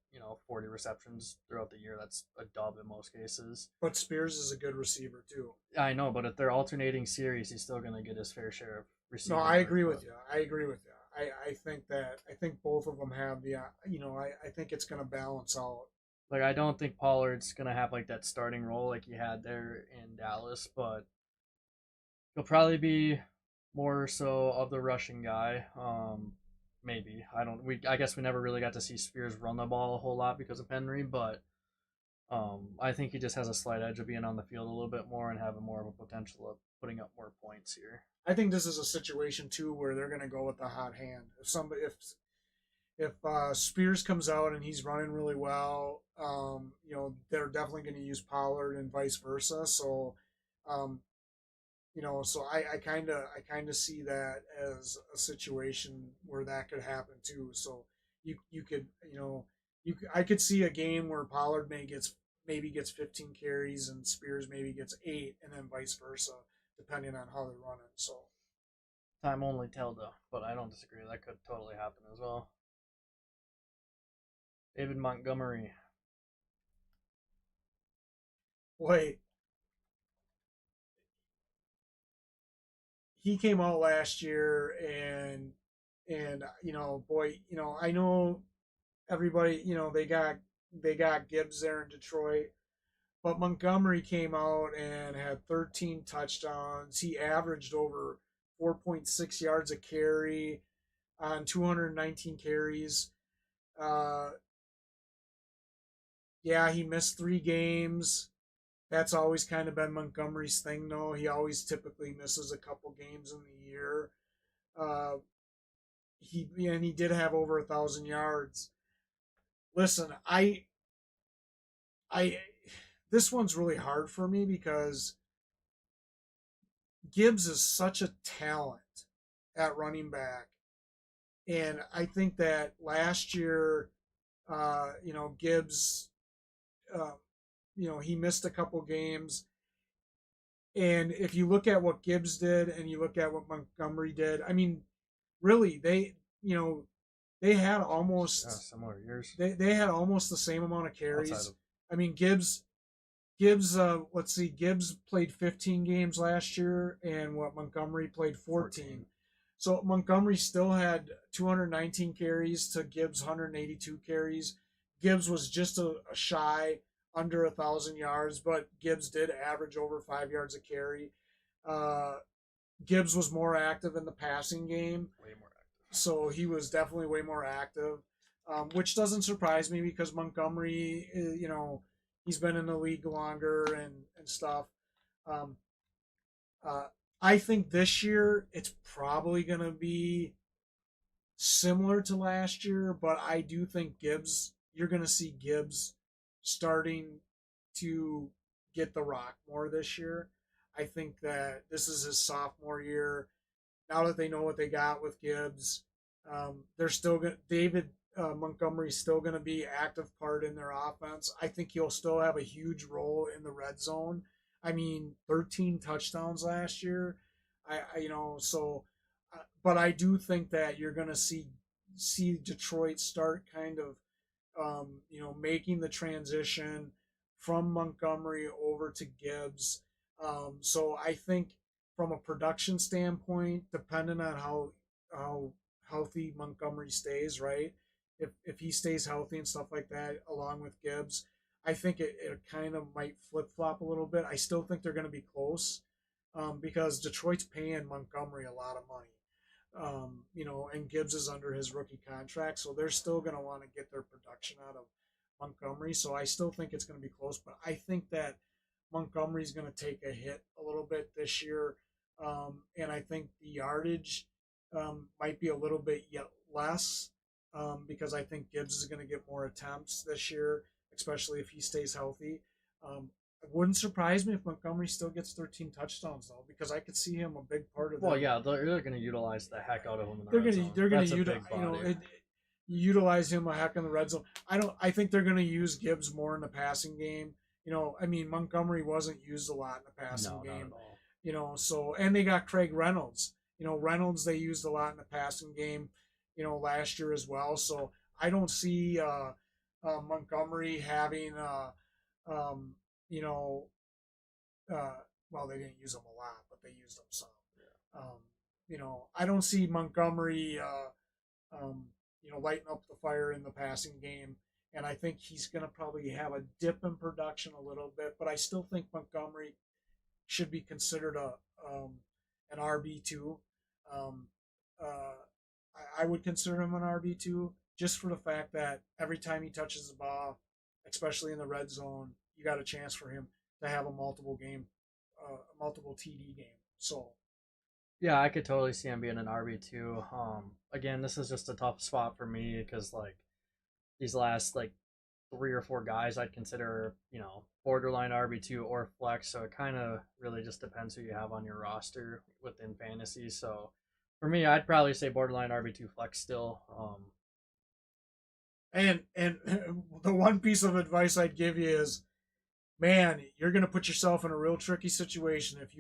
40 receptions throughout the year, that's a dub in most cases. but Spears is a good receiver too. I know, but if they're alternating series, he's still going to get his fair share of No, receiving I work. agree But with you. I agree with you. I think both of them have the I think it's going to balance out. like, I don't think Pollard's going to have like that starting role like he had there in Dallas, but he'll probably be more so of the rushing guy. Maybe I don't. I guess we never really got to see Spears run the ball a whole lot because of Henry, but I think he just has a slight edge of being on the field a little bit more and having more of a potential of putting up more points here. I think this is a situation too where they're going to go with the hot hand. If Spears comes out and he's running really well, they're definitely going to use Pollard and vice versa. So, um, so I kind of see that as a situation where that could happen too. So you could I could see a game where Pollard maybe gets 15 carries and Spears maybe gets 8, and then vice versa, depending on how they're running. So Time only tell though, but I don't disagree. That could totally happen as well. David Montgomery. boy, he came out last year and boy, I know everybody, they got Gibbs there in Detroit, but Montgomery came out and had 13 touchdowns. He averaged over 4.6 yards a carry on 219 carries. Uh, yeah, he missed 3 games. That's always kind of been Montgomery's thing, though. He always typically misses a couple games in the year. Uh, he did have over 1,000 yards. Listen, I this one's really hard for me because Gibbs is such a talent at running back, and I think that last year, Gibbs, uh, he missed a couple games, and if you look at what Gibbs did and you look at what Montgomery did, I mean, really, they had almost Similar years they had almost the same amount of outside carries. of I mean, Gibbs, let's see, Gibbs played 15 games last year, and what Montgomery played 14. 14. So Montgomery still had 219 carries to Gibbs' 182 carries. Gibbs was just a shy under 1,000 yards, but Gibbs did average over 5 yards a carry. Uh, Gibbs was more active in the passing game, Way more active. so he was definitely way more active, which doesn't surprise me because Montgomery, he's been in the league longer and stuff. Um, uh, I think this year it's probably going to be similar to last year, but I do think you're going to see Gibbs starting to get the rock more this year. I think that this is his sophomore year. Now that they know what they got with Gibbs, they're still going. David Montgomery's still going to be active part in their offense. I think he'll still have a huge role in the red zone. I mean, 13 touchdowns last year. But I do think that you're going to see Detroit start kind of making the transition from Montgomery over to Gibbs. So I think from a production standpoint, depending on how healthy Montgomery stays, right? If he stays healthy and stuff like that, along with Gibbs, I think it kind of might flip flop a little bit. I still think they're going to be close, because Detroit's paying Montgomery a lot of money. And Gibbs is under his rookie contract, so they're still going to want to get their production out of Montgomery. So I still think it's going to be close, but I think that Montgomery's going to take a hit a little bit this year. and I think the yardage might be a little bit yet less because I think Gibbs is going to get more attempts this year, especially if he stays healthy. It wouldn't surprise me if Montgomery still gets 13 touchdowns though, because I could see him a big part of Well, them. yeah, they're going to utilize the heck out of him in the They're red gonna zone. they're gonna That's a big body. utilize him a heck in the red zone. I think they're gonna use Gibbs more in the passing game. I mean Montgomery wasn't used a lot in the passing No, not at game. all. So and they got Craig Reynolds. Reynolds they used a lot in the passing game. Last year as well. So I don't see Montgomery having um, you know uh, well they didn't use him a lot, but they used him some. I don't see Montgomery lighting up the fire in the passing game. And I think he's going to probably have a dip in production a little bit, but I still think Montgomery should be considered an RB2. Um, I would consider him an RB2 just for the fact that every time he touches the ball, especially in the red zone, you got a chance for him to have multiple TD game. So Yeah, I could totally see him being an RB2. Again, this is just a tough spot for me because like these last like 3 or 4 guys I'd consider, borderline RB2 or flex. So it kind of really just depends who you have on your roster within fantasy. So for me, I'd probably say borderline RB2 flex still. and the one piece of advice I'd give you is, man, you're going to put yourself in a real tricky situation if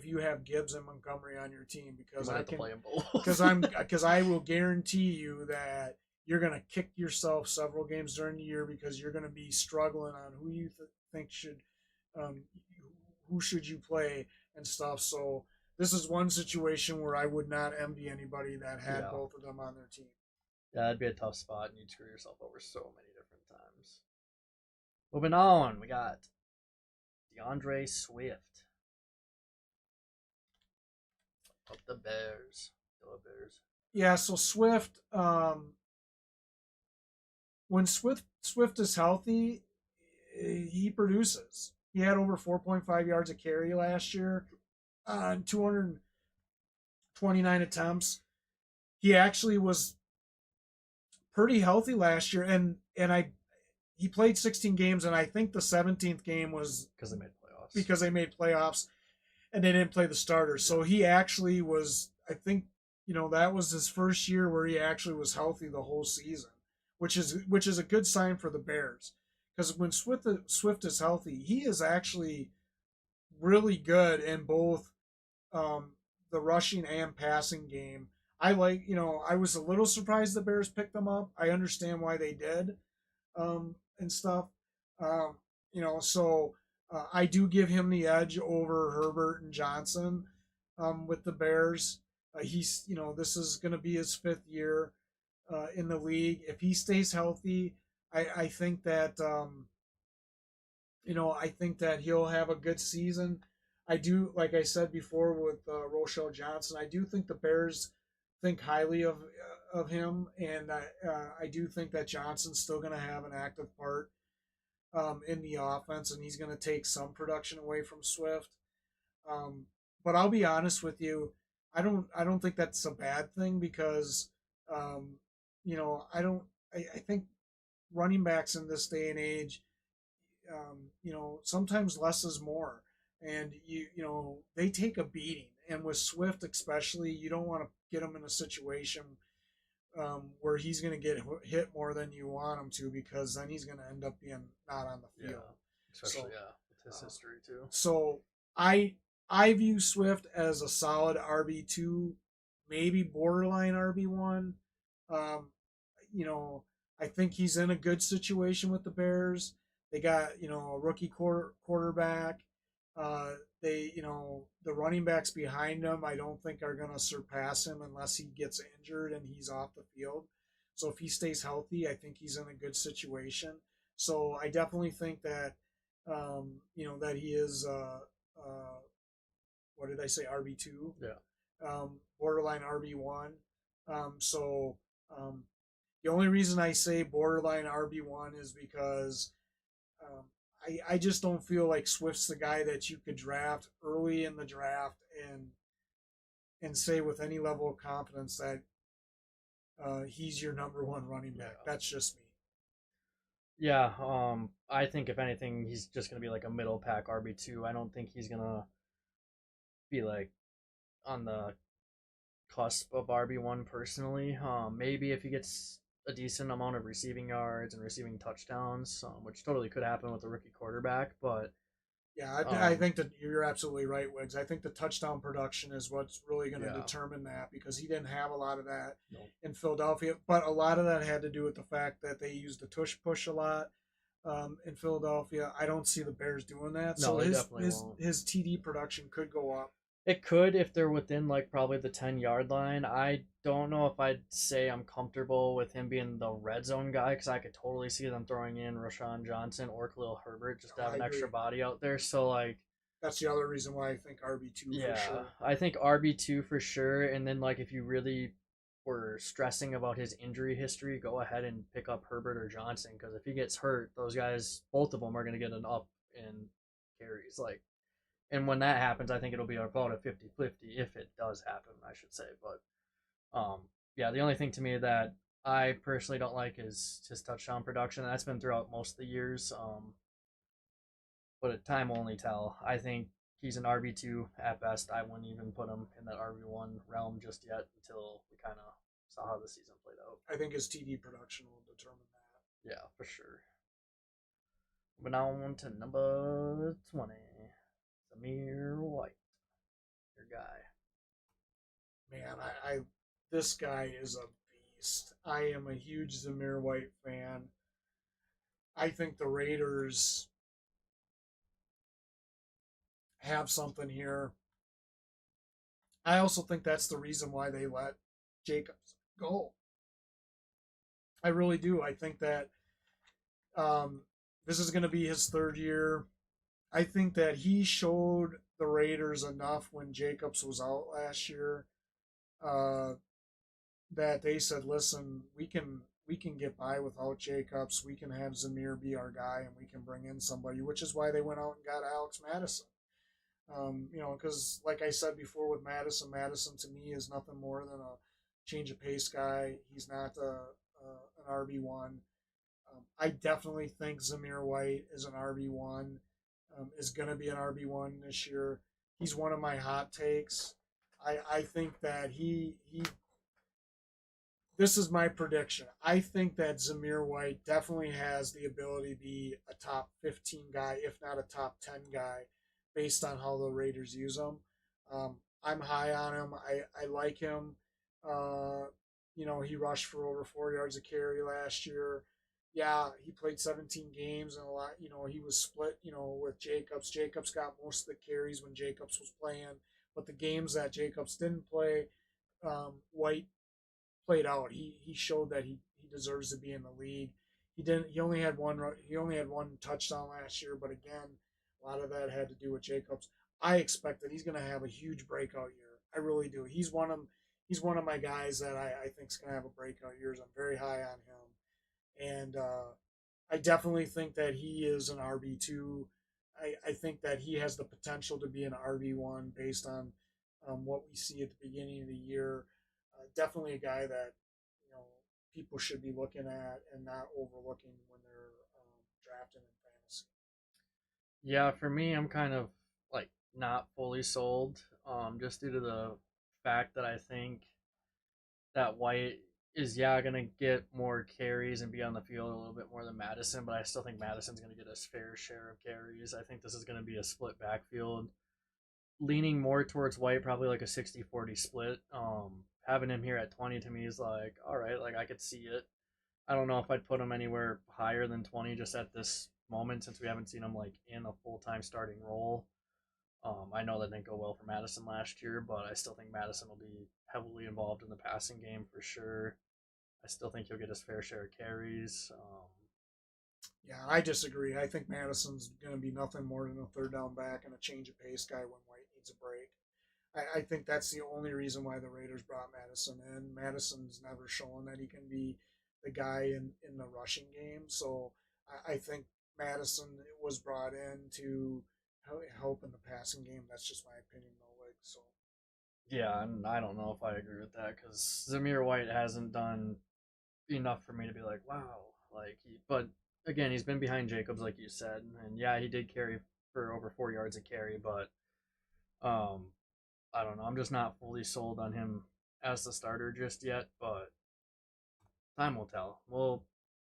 you have Gibbs and Montgomery on your team You because might I have to can play them both. because I will guarantee you that you're going to kick yourself several games during the year because you're going to be struggling on who you think should um, who should you play and stuff. So this is one situation where I would not envy anybody that had Yeah. both of them on their team. Yeah, that'd be a tough spot, and you'd screw yourself over so many different times. Moving on, we got DeAndre Swift of the Bears. Go Bears. Yeah, so Swift, when Swift is healthy, he produces. He had over 4.5 yards a carry last year on 229 attempts. He actually was pretty healthy last year, and he played 16 games, and I think the 17th game was Because they made playoffs. because they made playoffs and they didn't play the starters. So he actually was. I think that was his first year where he actually was healthy the whole season, which is a good sign for the Bears because when Swift is healthy, he is actually really good in both um, the rushing and passing game. I was a little surprised the Bears picked them up. I understand why they did and stuff. Um, so I do give him the edge over Herbert and Johnson with the Bears. This is going to be his 5th year in the league. If he stays healthy, I think that I think that he'll have a good season. I do, like I said before with Rochelle Johnson, I do think the Bears think highly of him, and I do think that Johnson's still going to have an active part in the offense, and he's going to take some production away from Swift. Um, but I'll be honest with you, I don't think that's a bad thing because um, I don't I think running backs in this day and age sometimes less is more, and they take a beating, and with Swift especially, you don't want to get him in a situation where he's going to get hit more than you want him to because then he's going to end up being not on the field. Especially So, with his history too. so I view Swift as a solid RB2, maybe borderline RB1. Um, I think he's in a good situation with the Bears. They got a rookie quarterback. Uh, the running backs behind him. I don't think are going to surpass him unless he gets injured and he's off the field. So if he stays healthy, I think he's in a good situation. So I definitely think that that he is what did I say, RB2? Yeah. Borderline RB1. So the only reason I say borderline RB1 is because um, I just don't feel like Swift's the guy that you could draft early in the draft and and say with any level of confidence that he's your number one running back. Yeah. That's just me. Yeah, I think if anything, he's just gonna be like a middle pack RB2. I don't think he's gonna be like on the cusp of RB1 personally. Maybe if he gets a decent amount of receiving yards and receiving touchdowns, which totally could happen with a rookie quarterback. But Yeah, I um, think that you're absolutely right, Wiggs. I think the touchdown production is what's really going to yeah, determine that because he didn't have a lot of that no, in Philadelphia. But a lot of that had to do with the fact that they used the tush push a lot in Philadelphia. I don't see the Bears doing that, no, so they his definitely his won't. his TD production could go up. It could if they're within like probably the 10 yard line. I don't know if I'd say I'm comfortable with him being the red zone guy because I could totally see them throwing in Rashawn Johnson or Khalil Herbert just to No, have I an extra agree. body out there. So like, That's the other reason why I think RB2 for yeah, sure. I think RB2 for sure. And then like if you really were stressing about his injury history, go ahead and pick up Herbert or Johnson because if he gets hurt, those guys, both of them are going to get an up in carries. Like, and when that happens, I think it'll be about a 50-50 if it does happen, I should say. But yeah, the only thing to me that I personally don't like is his touchdown production. That's been throughout most of the years. But time will only tell. I think he's an RB2 at best. I wouldn't even put him in that RB1 realm just yet until we kind of saw how the season played out. I think his TD production will determine that. Yeah, for sure. But now on to number 20, Zamir White, your guy. Man, I this guy is a beast. I am a huge Zamir White fan. I think the Raiders have something here. I also think that's the reason why they let Jacobs go. I really do. I think that um, this is going to be his third year. I think that he showed the Raiders enough when Jacobs was out last year uh, that they said, "Listen, we can get by without Jacobs. We can have Zamir be our guy, and we can bring in somebody." Which is why they went out and got Alex Madison. Because like I said before with Madison, Madison to me is nothing more than a change of pace guy. He's not an RB1. I definitely think Zamir White is an RB1. Is going to be an RB1 this year. He's one of my hot takes. I think that he this is my prediction. I think that Zamir White definitely has the ability to be a top 15 guy, if not a top 10 guy, based on how the Raiders use him. I'm high on him. I like him. Uh, he rushed for over 4 yards a carry last year. Yeah, he played 17 games and a lot. He was split. With Jacobs. Jacobs got most of the carries when Jacobs was playing, but the games that Jacobs didn't play, White played out. He showed that he deserves to be in the league. He didn't. He only had one touchdown last year, but again, a lot of that had to do with Jacobs. I expect that he's going to have a huge breakout year. I really do. He's one of my guys that I think is going to have a breakout year. I'm very high on him, and I definitely think that he is an RB2. I think that he has the potential to be an RB1 based on what we see at the beginning of the year. Definitely a guy that you know people should be looking at and not overlooking when they're drafting in fantasy. Yeah, for me, I'm kind of like not fully sold, just due to the fact that I think that White is gonna get more carries and be on the field a little bit more than Madison, but I still think Madison's gonna get his fair share of carries. I think this is gonna be a split backfield, leaning more towards White, probably like a 60-40 split. Having him here at 20 to me is like, all right, like I could see it. I don't know if I'd put him anywhere higher than 20 just at this moment since we haven't seen him like in a full time starting role. I know that didn't go well for Madison last year, but I still think Madison will be heavily involved in the passing game for sure. I still think he'll get his fair share of carries. Yeah, I disagree. I think Madison's going to be nothing more than a third down back and a change of pace guy when White needs a break. I think that's the only reason why the Raiders brought Madison in. Madison's never shown that he can be the guy in the rushing game. So I think Madison was brought in to help in the passing game. That's just my opinion, though. So Yeah, and I don't know if I agree with that because Zamir White hasn't done enough for me to be like, wow, like. But again, he's been behind Jacobs, like you said, and yeah, he did carry for over 4 yards a carry, but um, I don't know. I'm just not fully sold on him as the starter just yet, but time will tell. We'll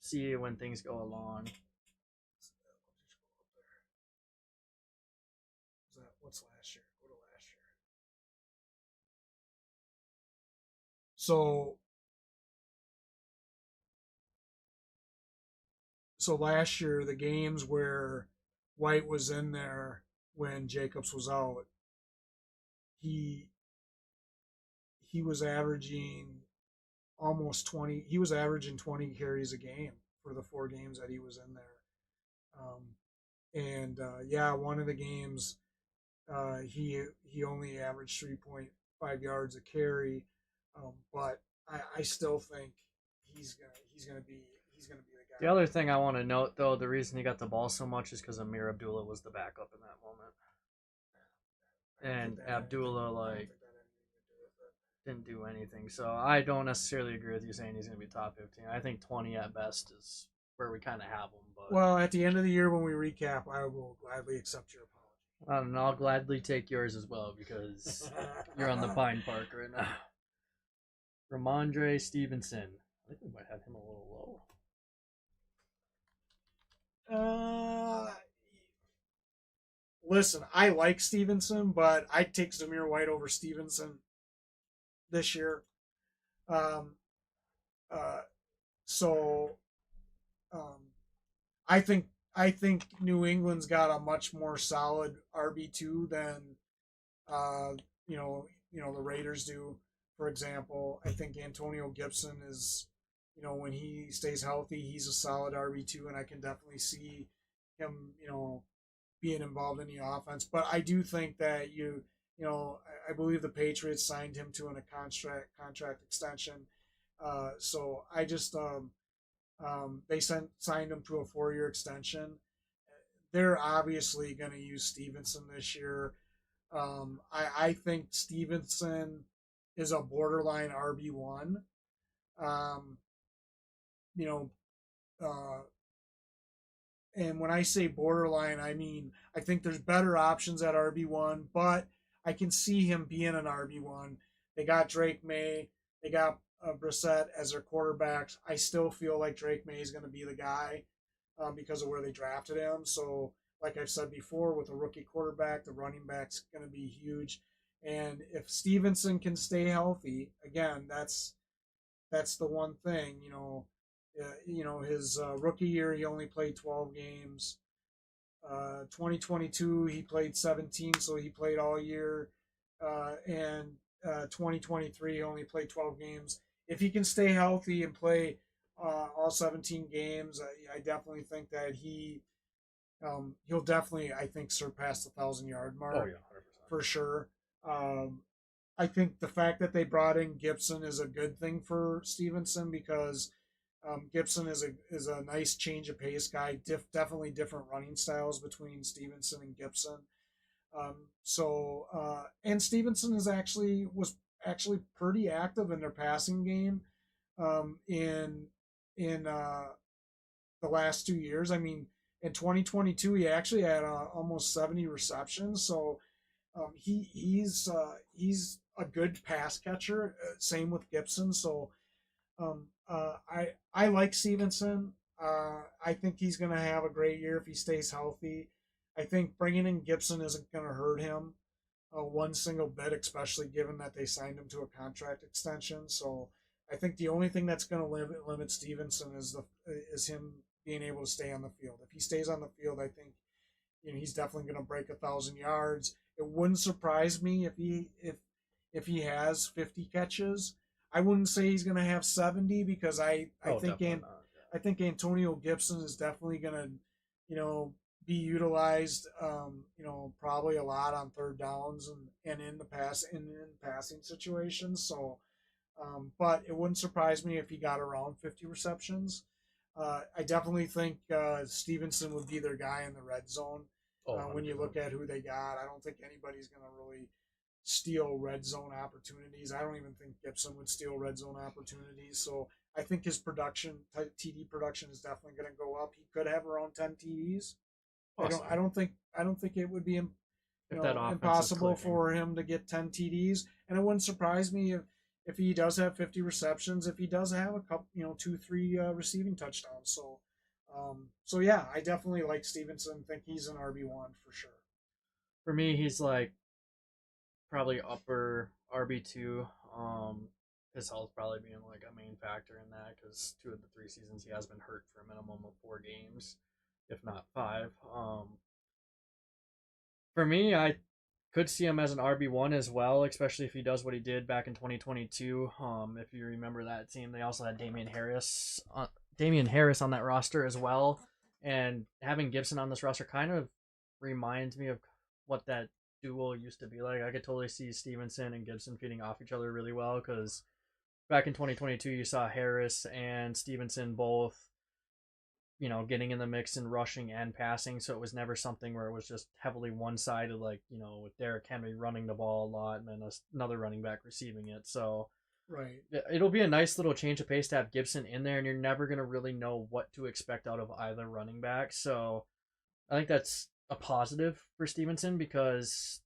see when things go along. What's last year? Go to last year. So last year the games where White was in there when Jacobs was out, he he was averaging almost 20. He was averaging 20 carries a game for the 4 games that he was in there. And yeah, one of the games he only averaged 3.5 yards a carry, but I still think he's gonna be the The guy. other thing I want to note, though, the reason he got the ball so much is because Amir Abdullah was the backup in that moment, I don't think and that had anything. Abdullah I don't like think that had anything to do with it. didn't do anything. So I don't necessarily agree with you saying he's going to be top 15. I think 20 at best is where we kind of have him, but Well, at the end of the year when we recap, I will gladly accept your and I'll gladly take yours as well because you're on the apology. Pine Park right now. Ramondre Stevenson. I think we might have him a little uh, Listen, I like Stevenson, but I'd take Zamir White over Stevenson this year. Um, uh, so um, I think New England's got a much more solid RB2 than uh, the Raiders do. For example, I think Antonio Gibson is, when he stays healthy, he's a solid RB2, and I can definitely see him, being involved in the offense. But I do think that I believe the Patriots signed him to a contract extension. So I just they signed him to a 4-year extension. They're obviously going to use Stevenson this year. I think Stevenson is a borderline RB1. Um, you know, uh, and when I say borderline, I mean I think there's better options at RB1, but I can see him being an RB1. They got Drake May, they got Brissett as their quarterbacks. I still feel like Drake May is going to be the guy because of where they drafted him. So, like I've said before, with a rookie quarterback, the running back's going to be huge. And if Stevenson can stay healthy, again, that's the one thing. His rookie year he only played 12 games. 2022 he played 17, so he played all year. And 2023 he only played 12 games. If he can stay healthy and play all 17 games, I definitely think that he'll definitely, I think, surpass the 1,000 yard low. Oh mark yeah, 100%. for sure. Um, I think the fact that they brought in Gibson is a good thing for Stevenson because Gibson is a nice change of pace guy. Definitely different running styles between Stevenson and Gibson. And Stevenson was actually pretty active in their passing game in the last 2 years. I mean, in 2022 he actually had almost 70 receptions. So he's a good pass catcher. Same with Gibson. So I like Stevenson. I think he's going to have a great year if he stays healthy. I think bringing in Gibson isn't going to hurt him one single bit, especially given that they signed him to a contract extension. So I think the only thing that's going to limit Stevenson is him being able to stay on the field. If he stays on the field, I think he's definitely going to break 1,000 yards. It wouldn't surprise me if he has 50 catches. I wouldn't say he's going to have 70 because Oh, definitely not. I think Antonio Gibson is definitely going to be utilized probably a lot on third downs and in passing situations. So but it wouldn't surprise me if he got around 50 receptions. I definitely think Stevenson would be their guy in the red zone Oh, when you 100%. look at who they got. I don't think anybody's going to really steal red zone opportunities. I don't even think Gibson would steal red zone opportunities. So I think his TD production is definitely going to go up. He could have around 10 TDs. Possibly. I don't think it would be If that offense is impossible clicking. for him to get 10 TDs, and it wouldn't surprise me if he does have 50 receptions, if he does have a couple, 2, 3 receiving touchdowns. So yeah, I definitely like Stevenson. Think he's an RB1 for sure. For me, he's like probably upper RB2. His health probably being like a main factor in that because 2 of the 3 seasons he has been hurt for a minimum of 4 games, if not 5. For me, I could see him as an RB1 as well, especially if he does what he did back in 2022. If you remember that team, they also had Damian Harris on that roster as well, and having Gibson on this roster kind of reminds me of what that duo used to be like. I could totally see Stevenson and Gibson feeding off each other really well because back in 2022, you saw Harris and Stevenson both, getting in the mix and rushing and passing. So it was never something where it was just heavily one sided, like, with Derrick Henry running the ball a lot and then another running back receiving it. So Right. it'll be a nice little change of pace to have Gibson in there, and you're never going to really know what to expect out of either running back. So I think that's a positive for Stevenson because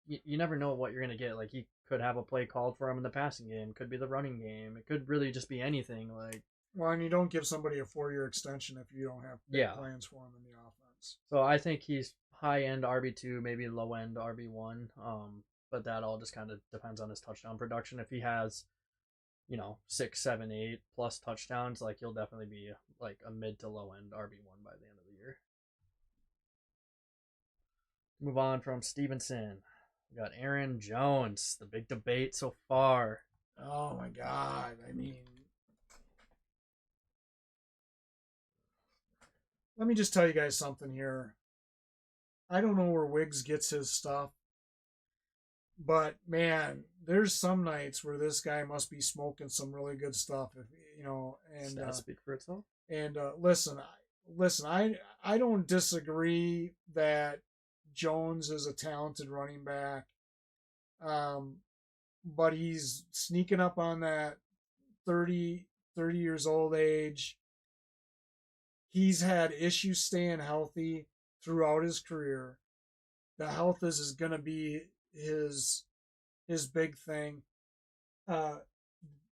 you never know what you're going to get. Like, he could have a play called for him in the passing game, could be the running game, it could really just be anything. Like, Well, and you don't give somebody a 4-year extension if you don't have big yeah. plans for him in the offense. So I think he's high end RB2, maybe low end RB1. But that all just kind of depends on his touchdown production. If he has, 6, 7, 8 plus touchdowns, like, he'll definitely be like a mid to low end RB1 by the end of the year. Move on from Stevenson. We got Aaron Jones, the big debate so far. Oh my God! I mean, let me just tell you guys something here. I don't know where Wiggs gets his stuff, but man, there's some nights where this guy must be smoking some really good stuff. If and Stats speak for itself. and listen, I don't disagree that Jones is a talented running back, um, but he's sneaking up on that 30 years old age. He's had issues staying healthy throughout his career. The health is going to be his big thing. Uh,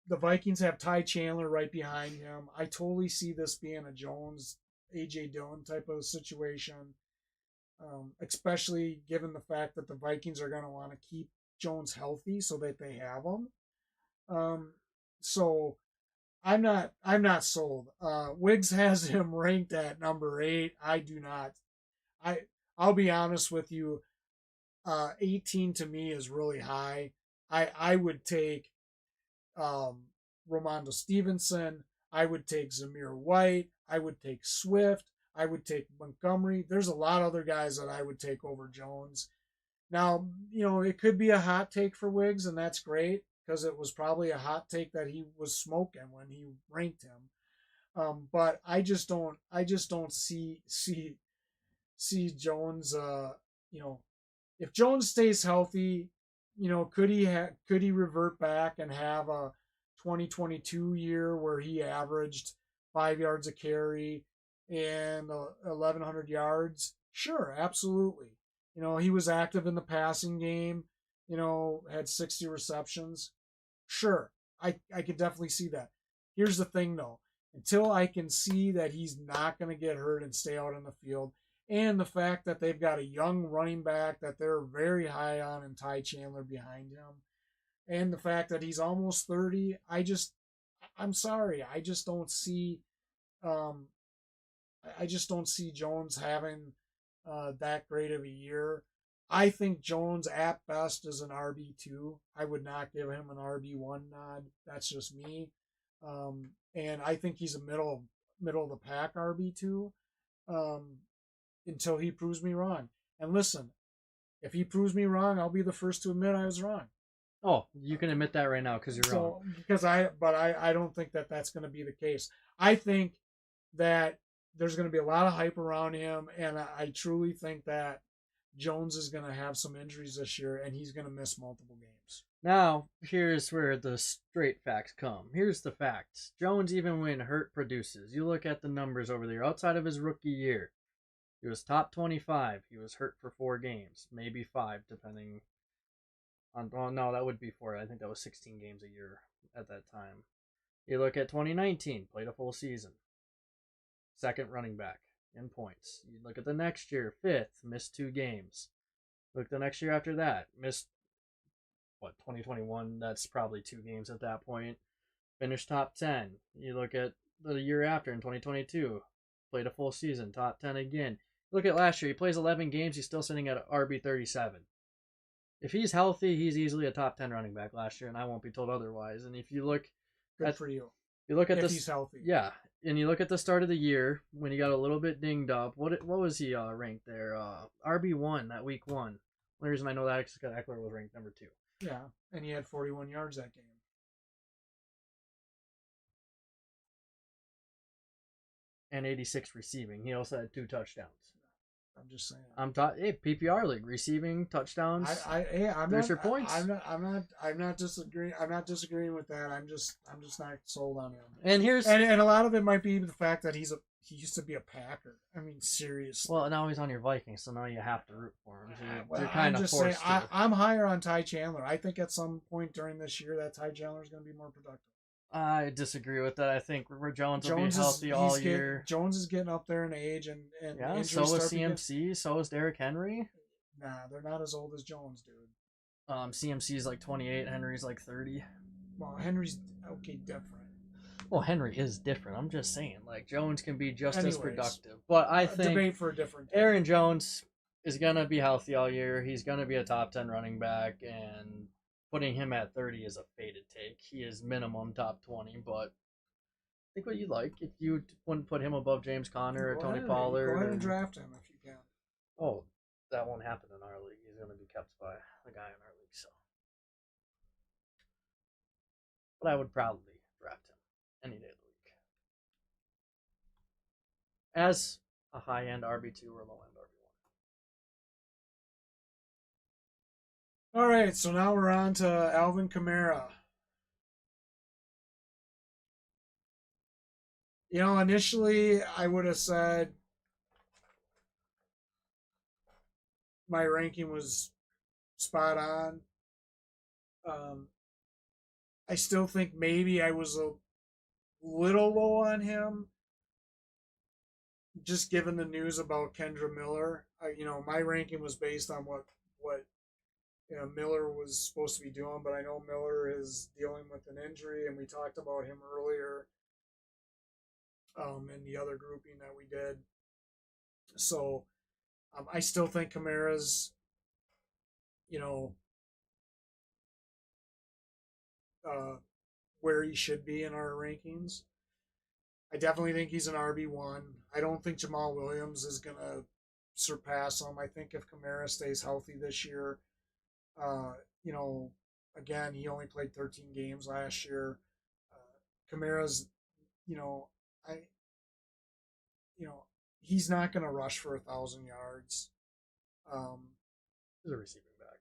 the Vikings have Ty Chandler right behind him. I totally see this being a Jones, AJ Dillon type of situation, especially given the fact that the Vikings are going to want to keep Jones healthy so that they have him. So I'm not sold. Wiggs has him ranked at number 8. I do not. I'll be honest with you. 18 to me is really high. I would take Ramondre Stevenson. I would take Zamir White. I would take Swift. I would take Montgomery. There's a lot of other guys that I would take over Jones. Now, it could be a hot take for Wiggs, and that's great because it was probably a hot take that he was smoking when he ranked him. But I just don't see Jones. If Jones stays healthy, could he revert back and have a 2022 year where he averaged 5 yards a carry and 1,100 yards? Sure, absolutely. He was active in the passing game. Had 60 receptions. Sure, I could definitely see that. Here's the thing, though. Until I can see that he's not going to get hurt and stay out on the field, and the fact that they've got a young running back that they're very high on and Ty Chandler behind him, and the fact that he's almost 30, I'm sorry, um, I just don't see Jones having that great of a year. I think Jones at best is an RB2. I would not give him an RB1 nod. That's just me. And I think he's a middle of the pack RB2 until he proves me wrong. And listen, if he proves me wrong, I'll be the first to admit I was wrong. Oh, you can admit that right now because you're wrong. Because I don't think that that's going to be the case. I think that there's going to be a lot of hype around him, and I truly think that Jones is going to have some injuries this year, and he's going to miss multiple games. Now, here's where the straight facts come. Here's the facts. Jones, even when hurt, produces. You look at the numbers over there. Outside of his rookie year, he was top 25. He was hurt for 4 games, maybe 5, depending on. Oh, no, that would be 4. I think that was 16 games a year at that time. You look at 2019, played a full season. Second running back in points. You look at the next year, 5th, missed 2 games. Look the next year after that, missed 2021. That's probably 2 games at that point. Finished top 10. You look at the year after in 2022, played a full season, top 10 again. Look at last year, he plays 11 games. He's still sitting at RB 37. If he's healthy, he's easily a top 10 running back last year, and I won't be told otherwise. And if you look Good for you. You look at if this, he's healthy. Yeah, and you look at the start of the year when he got a little bit dinged up. What was he ranked there? RB1 that week 1. The reason I know that is because Eckler was ranked number 2. Yeah, and he had 41 yards that game. And 86 receiving. He also had 2 touchdowns. I'm just saying. Hey, PPR league receiving touchdowns. There's your points. I'm not disagreeing. I'm not disagreeing with that. I'm just not sold on him. And a lot of it might be the fact that he used to be a Packer. I mean, seriously. Well, now he's on your Vikings, so now you have to root for him. So you're kind of forced to. I'm higher on Ty Chandler. I think at some point during this year that Ty Chandler is going to be more productive. I disagree with that. I think Jones will be healthy all year. Jones is getting up there in age, and yeah, so is CMC, so is Derrick Henry. Nah, they're not as old as Jones, dude. CMC is like 28, Henry's like 30. Well, Henry's okay, different. Well, Henry is different. I'm just saying, like Jones can be just as productive, but I think debate for a different game. Aaron Jones is gonna be healthy all year. He's gonna be a top 10 running back, and putting him at 30 is a faded take. He is minimum top 20, but think what you like. If you wouldn't put him above James Conner or Tony Pollard. Go ahead and draft him if you can. Oh, that won't happen in our league. He's going to be kept by a guy in our league. So, but I would proudly draft him any day of the week as a high-end RB2 or low-end RB1. All right, so now we're on to Alvin Kamara. You know, initially I would have said my ranking was spot on. I still think maybe I was a little low on him, just given the news about Kendra Miller. My ranking was based on what Miller was supposed to be doing, but I know Miller is dealing with an injury, and we talked about him earlier in the other grouping that we did. So I still think Kamara's, where he should be in our rankings. I definitely think he's an RB1. I don't think Jamal Williams is going to surpass him. I think if Kamara stays healthy this year, again, he only played 13 games last year. Kamara's, he's not going to rush for 1,000 yards. He's a receiving back.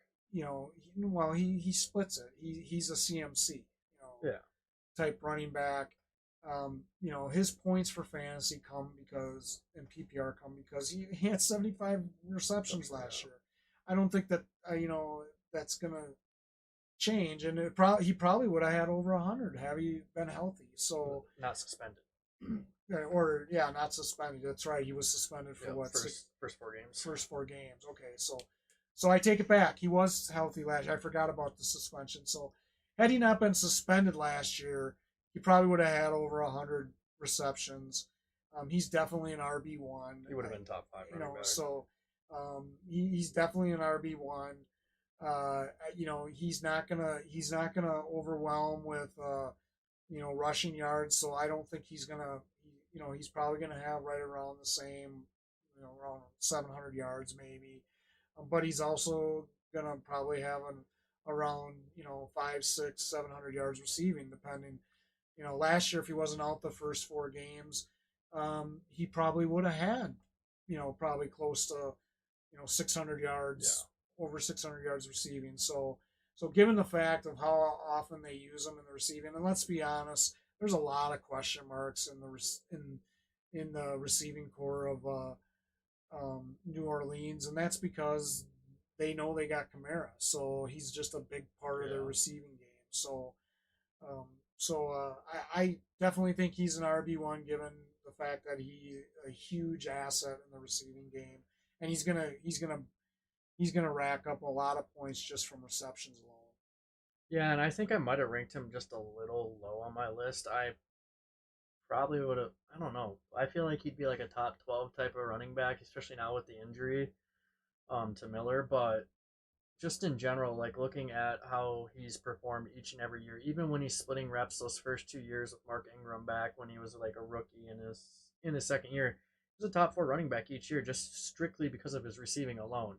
He splits it. He's a CMC, type running back. His points for fantasy come because, and PPR come because he had 75 receptions last year. I don't think that, that's going to change. And he probably would have had over 100 had he been healthy. So not suspended. Not suspended. That's right. He was suspended for first 4 games. First 4 games. Okay, so I take it back. He was healthy last year. I forgot about the suspension. So had he not been suspended last year, he probably would have had over 100 receptions. He's definitely an RB1. He would have been top 5 running back. So he's definitely an RB1. He's not gonna overwhelm with rushing yards. So I don't think he's gonna. He's probably gonna have right around the same, around 700 yards maybe. But he's also gonna probably have around 5, 6, 700 yards receiving, depending. Last year if he wasn't out the first 4 games, he probably would have had, probably close to 600 Yeah. yards, over 600 yards receiving. So given the fact of how often they use him in the receiving, and let's be honest, there's a lot of question marks in the receiving core of New Orleans, and that's because they know they got Kamara, so he's just a big part of their Yeah. receiving game. Um, I definitely think he's an RB1 given the fact that he's a huge asset in the receiving game, and he's gonna rack up a lot of points just from receptions alone. Yeah, and I think I might have ranked him just a little low on my list. I probably would have. I don't know. I feel like he'd be like a top 12 type of running back, especially now with the injury to Miller. But just in general, like looking at how he's performed each and every year, even when he's splitting reps those first 2 years with Mark Ingram back when he was like a rookie in his second year, he's a top four running back each year, just strictly because of his receiving alone.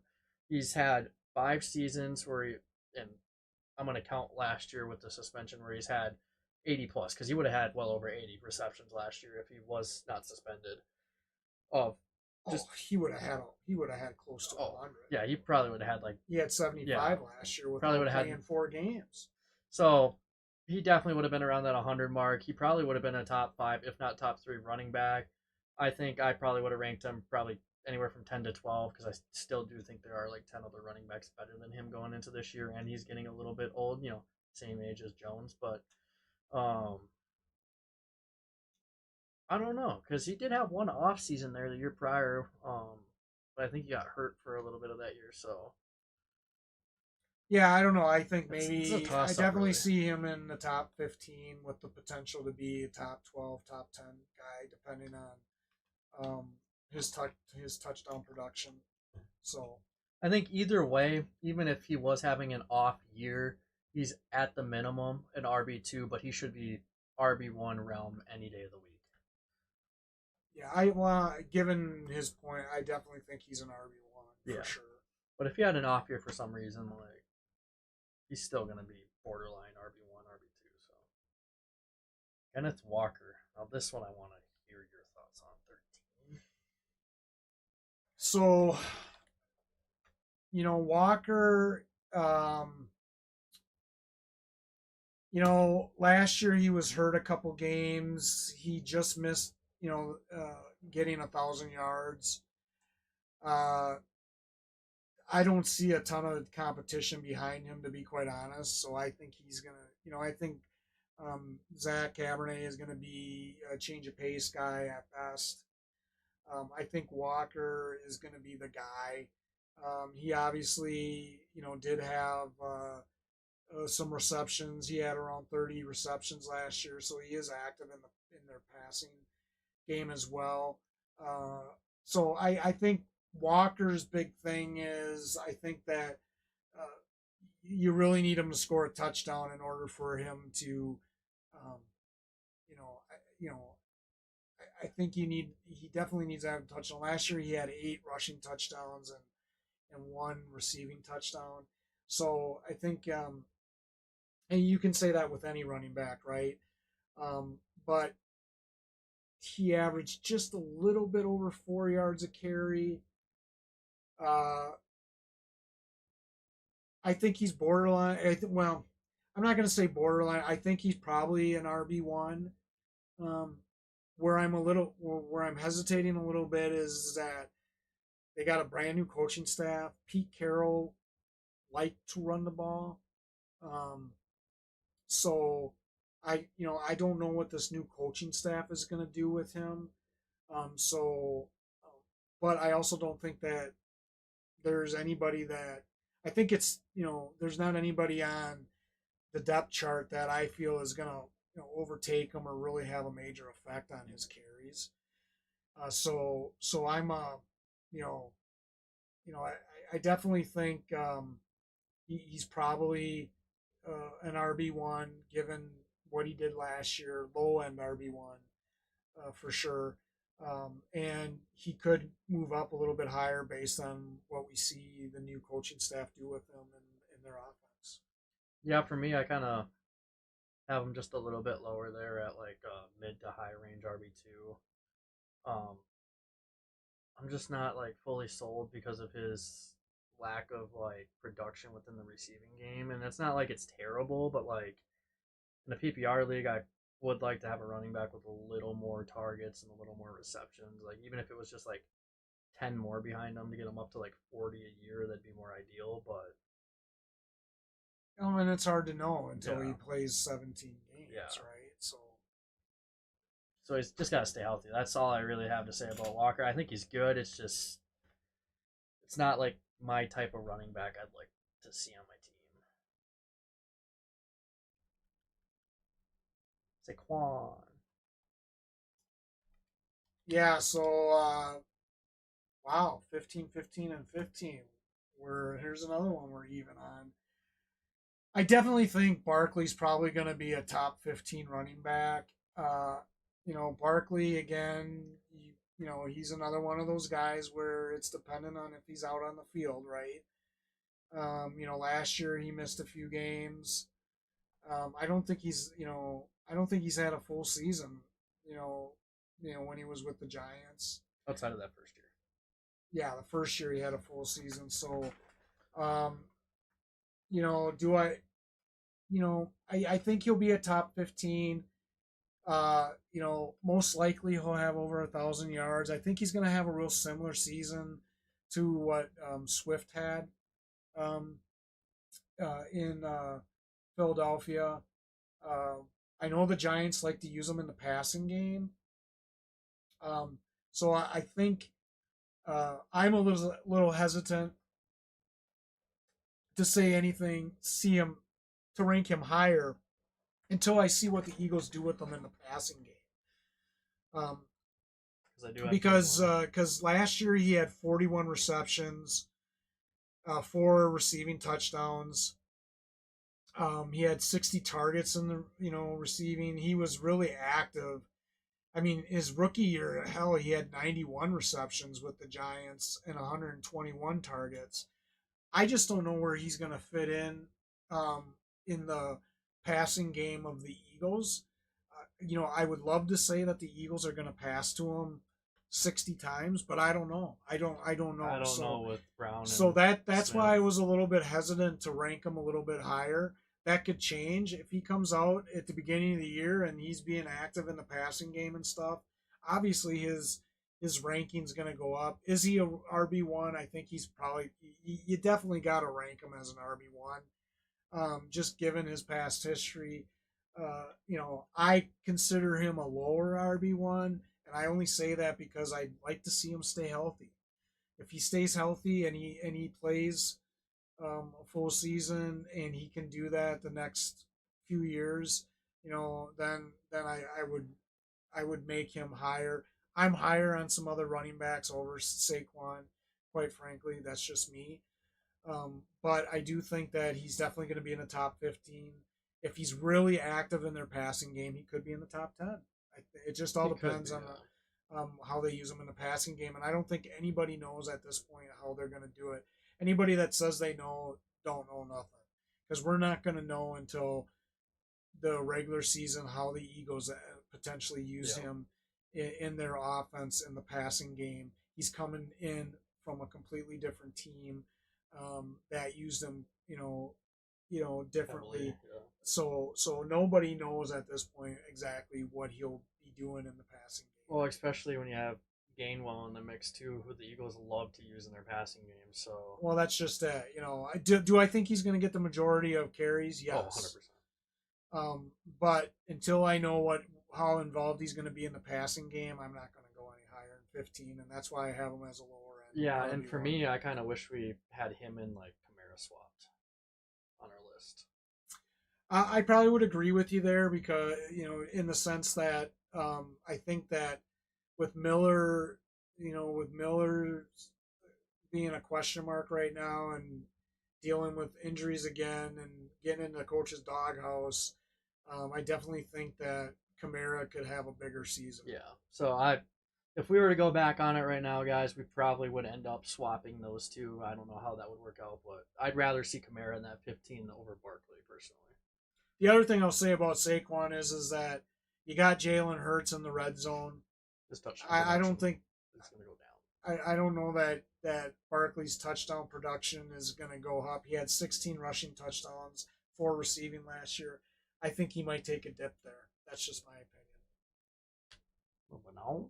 He's had 5 seasons where and I'm gonna count last year with the suspension where he's had 80 plus because he would have had well over 80 receptions last year if he was not suspended. Of Oh, just he would have had close to oh 100. yeah, he probably would have had like He had yeah 75 last year probably would without have had playing 4 games. so he definitely would have been around that 100 mark. He probably would have been a top five, if not top three, running back. I think I probably would have ranked him probably anywhere from 10 to 12 because I still do think there are like 10 other running backs better than him going into this year, and he's getting a little bit old, same age as Jones. But um, I don't know because he did have one off season there the year prior, but I think he got hurt for a little bit of that year. So Yeah, I don't know. I think it's a maybe I toss up, definitely really. see him in the top 15 with the potential to be a top 12, top 10 guy, depending on his touchdown production. So I think either way, even if he was having an off year, he's at the minimum an RB2, but he should be RB1 realm any day of the week. yeah, given his point, I definitely think he's an RB1 for Yeah. sure. But if he had an off year for some reason, like he's still gonna be borderline RB1, RB2. So Kenneth Walker. Now this one I want to hear your thoughts on 13. So Walker. Last year he was hurt a couple games. He just missed, getting 1,000 yards. Uh, I don't see a ton of competition behind him, to be quite honest. So I think he's gonna, I think Zach Cabernet is gonna be a change of pace guy at best. I think Walker is gonna be the guy. He obviously, did have some receptions. He had around 30 receptions last year, so he is active in their passing game as well. Uh, so I think Walker's big thing is I think that uh, you really need him to score a touchdown in order for him to, um, you know, I, you know. I think he definitely needs to have a touchdown. Last year he had 8 rushing touchdowns and one receiving touchdown. So I think and you can say that with any running back, right? But he averaged just a little bit over 4 yards a carry. Uh, I think he's borderline. Well, I'm not going to say borderline. I think he's probably an RB1. Um, where I'm hesitating a little bit is that they got a brand new coaching staff. Pete Carroll liked to run the ball. Um, so I don't know what this new coaching staff is going to do with him. So, but I also don't think that there's anybody that I think it's there's not anybody on the depth chart that I feel is going to overtake him or really have a major effect on his carries. So I'm you know I definitely think he's probably an RB1 given what he did last year, low end RB1 for sure. And he could move up a little bit higher based on what we see the new coaching staff do with him and their offense. Yeah, for me, I kind of have him just a little bit lower there at like mid to high range RB2. Um, I'm just not like fully sold because of his lack of like production within the receiving game, and it's not like it's terrible, but like in a PPR league, I would like to have a running back with a little more targets and a little more receptions. Like even if it was just like 10 more behind him to get him up to like 40 a year, that'd be more ideal. But And it's hard to know until he yeah, plays 17 yeah. games, right? So So he's just got to stay healthy. That's all I really have to say about Walker. I think he's good. It's just it's not like my type of running back I'd like to see on my team. Saquon. yeah, so wow, 15, 15, and 15. Here's another one we're even on. I definitely think Barkley's probably going to be a top 15 running back. Uh, Barkley again. He's another one of those guys where it's dependent on if he's out on the field, right? Last year he missed a few games. I don't think I don't think he's had a full season. You know, when he was with the Giants. Outside of that first year. Yeah, the first year he had a full season. So, um, do I? I think he'll be a top 15. Most likely he'll have over 1,000 yards. I think he's going to have a real similar season to what Swift had um, in Philadelphia. Uh, I know the Giants like to use him in the passing game. So I think I'm a little hesitant to say anything, see him, to rank him higher until I see what the Eagles do with him in the passing game. Because I do have Because last year he had 41 receptions, 4 receiving touchdowns. He had 60 targets in the receiving. He was really active. I mean, his rookie year, hell, he had 91 receptions with the Giants and 121 targets. I just don't know where he's going to fit um, in the passing game of the Eagles. I would love to say that the Eagles are going to pass to him 60 times, but I don't know. I don't know. I don't know So with Brown so and that's Smith. why I was a little bit hesitant to rank him a little bit higher. That could change if he comes out at the beginning of the year and he's being active in the passing game and stuff. Obviously, his ranking's going to go up. Is he a RB1? I think he's probably. You definitely got to rank him as an RB1, just given his past history. I consider him a lower RB1, and I only say that because I'd like to see him stay healthy. If he stays healthy and he plays a full season and he can do that the next few years, then I would make him higher. I'm higher on some other running backs over Saquon. Quite frankly, that's just me. But I do think that he's definitely going to be in the top 15. If he's really active in their passing game, he could be in the top 10. It just all He could depends be. on how they use him in the passing game. And I don't think anybody knows at this point how they're going to do it. Anybody that says they know don't know nothing. Because we're not going to know until the regular season how the Eagles potentially use Yeah. him in their offense in the passing game. He's coming in from a completely different team that used him, Heavily. differently. Yeah. So nobody knows at this point exactly what he'll be doing in the passing game. Well, especially when you have Gainwell in the mix too, who the Eagles love to use in their passing game. So, Well, that's just it. Do I think he's going to get the majority of carries? oh, 100%. Yes. But until I know how involved he's going to be in the passing game, I'm not going to go any higher than 15, and that's why I have him as a lower end. Yeah, and for RB1. me, I kind of wish we had him in like Kamara swapped on our list. I probably would agree with you there because in the sense that I think that with Miller, with Miller being a question mark right now and dealing with injuries again and getting into the coach's doghouse, I definitely think that Kamara could have a bigger season. Yeah. So if we were to go back on it right now, guys, we probably would end up swapping those two. I don't know how that would work out, but I'd rather see Kamara in that 15 over Barkley personally. The other thing I'll say about Saquon is that you got Jalen Hurts in the red zone. His touchdown I production don't think is going to go down. I don't know that Barkley's touchdown production is going to go up. He had 16 rushing touchdowns, 4 receiving last year. I think he might take a dip there. That's just my opinion. Moving on.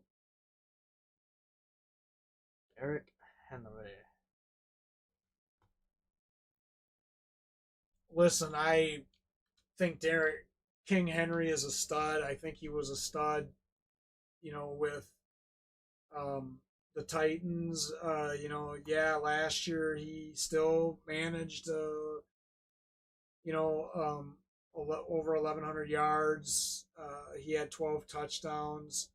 Derrick Henry. Listen, I think Derek King Henry is a stud. I think he was a stud, with um, the Titans. Yeah, last year he still managed, over 1,100 yards. He had 12 touchdowns.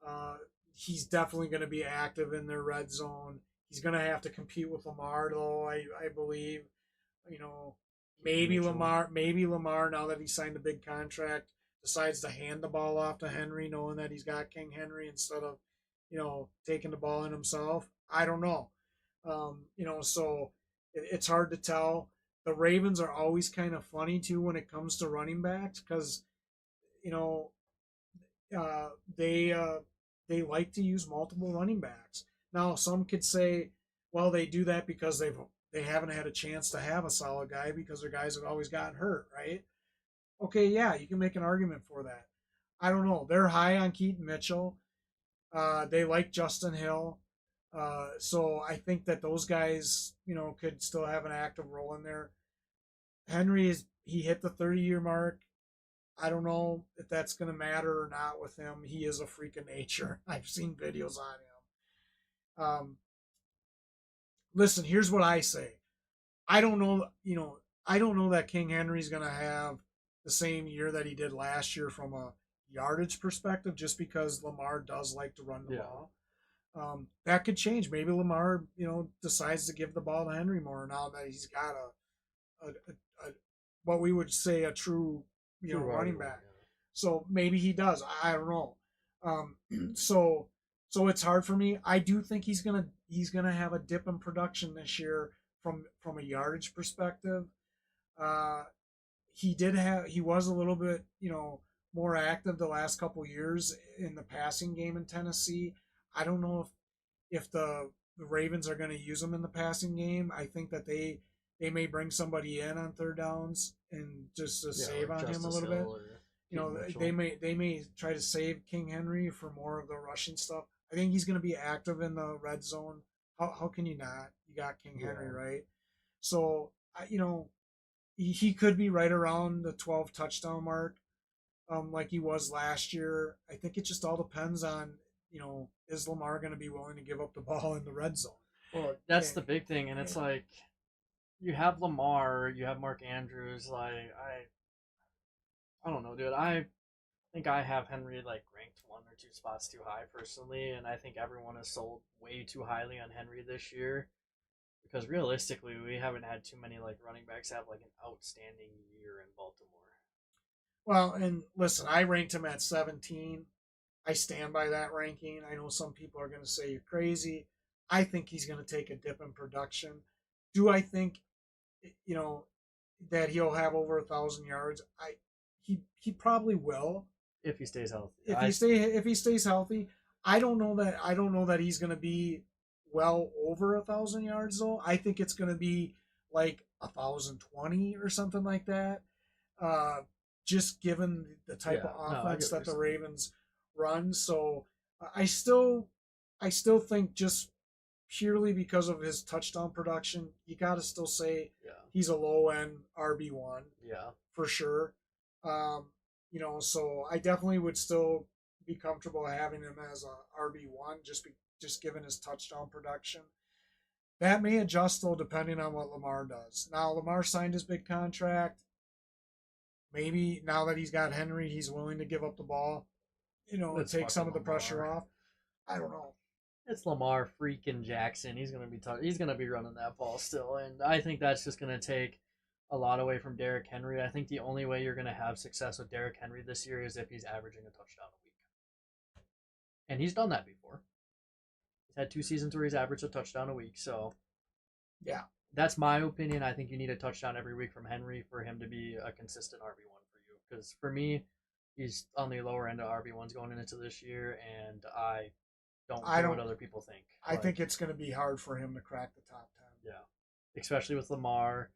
Uh, he's definitely going to be active in their red zone. He's going to have to compete with Lamar, though. I believe, you know, Mitchell. Maybe Lamar, now that he signed a big contract, decides to hand the ball off to Henry, knowing that he's got King Henry instead of, taking the ball in himself. I don't know. So it's hard to tell. The Ravens are always kind of funny too when it comes to running backs because you know uh, they uh, they like to use multiple running backs. Now, some could say, well, they do that because they haven't had a chance to have a solid guy because their guys have always gotten hurt, right? Okay, yeah, you can make an argument for that. I don't know. They're high on Keaton Mitchell. They like Justin Hill. So I think that those guys, could still have an active role in there. He hit the 30-year mark. I don't know if that's going to matter or not with him. He is a freak of nature. I've seen videos on him. Listen, here's what I say. I don't know, I don't know that King Henry's going to have the same year that he did last year from a yardage perspective, just because Lamar does like to run the Yeah. ball. That could change. Maybe Lamar, decides to give the ball to Henry more now that he's got a what we would say a true, True running RB1. back. So maybe he does. I don't know. Um, so so it's hard for me. I do think he's gonna have a dip in production this year from a yardage perspective. Uh, he was a little bit more active the last couple years in the passing game in Tennessee. I don't know if the Ravens are going to use him in the passing game. I think that they may bring somebody in on third downs and just to Yeah, save like on him a Justice little bit. Hill or Keaton They Mitchell. may try to save King Henry for more of the rushing stuff. I think he's going to be active in the red zone. How can you not? You got King Henry, Yeah. right? So he could be right around the 12 touchdown mark, like he was last year. I think it just all depends on, is Lamar going to be willing to give up the ball in the red zone? Well, that's And, the big thing, and it's like you have Lamar, you have Mark Andrews. Like I don't know, dude. I think I have Henry like ranked one or two spots too high personally, and I think everyone is sold way too highly on Henry this year because realistically, we haven't had too many like running backs have like an outstanding year in Baltimore. well, and listen, I ranked him at 17. I stand by that ranking. I know some people are going to say you're crazy. I think he's going to take a dip in production. Do I think, you know, that he'll have over 1,000 yards? He probably will If he stays healthy. if he stays healthy. I don't know that he's going to be well over 1,000 yards though. I think it's going to be like 1,020 or something like that. Uh, just given the type Yeah, of no, I get offense what that you're the saying. Ravens run. So I still think just purely because of his touchdown production, you got to still say Yeah, he's a low end RB1 yeah. for sure. Um, so I definitely would still be comfortable having him as a RB1 just given his touchdown production. That may adjust though depending on what Lamar does. Now Lamar signed his big contract. Maybe now that he's got Henry, he's willing to give up the ball, and It's take some fucking of the pressure Lamar. off. I don't know. It's Lamar freaking Jackson. He's gonna be running that ball still, and I think that's just gonna take a lot away from Derrick Henry. I think the only way you're gonna have success with Derrick Henry this year is if he's averaging a touchdown a week, and he's done that before. He's had 2 seasons where he's averaged a touchdown a week, so Yeah. that's my opinion. I think you need a touchdown every week from Henry for him to be a consistent RB1 for you. Because for me, he's on the lower end of RB1s going into this year, and I don't I care what don't. other people think. I think Like, it's going to be hard for him to crack the top 10. yeah, especially with Lamar.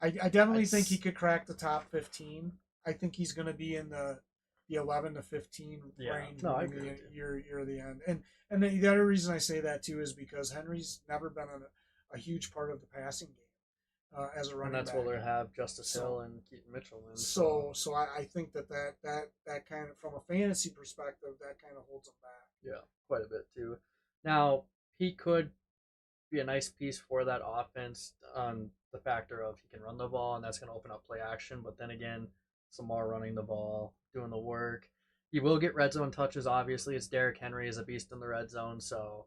I definitely think he It's could crack the top 15. I think he's going to be in the 11 to 15 yeah. range No, I when agree with you. you're the end. And the other reason I say that too is because Henry's never been a huge part of the passing game as a And running that's what back. they have Justice So Hill and Keaton Mitchell in. So so I think that kind of from a fantasy perspective that kind of holds him back. yeah, quite a bit too. Now he could be a nice piece for that offense on the factor of he can run the ball and that's going to open up play action. But then again, some more running the ball, doing the work. He will get red zone touches. Obviously, it's Derrick Henry is a beast in the red zone, so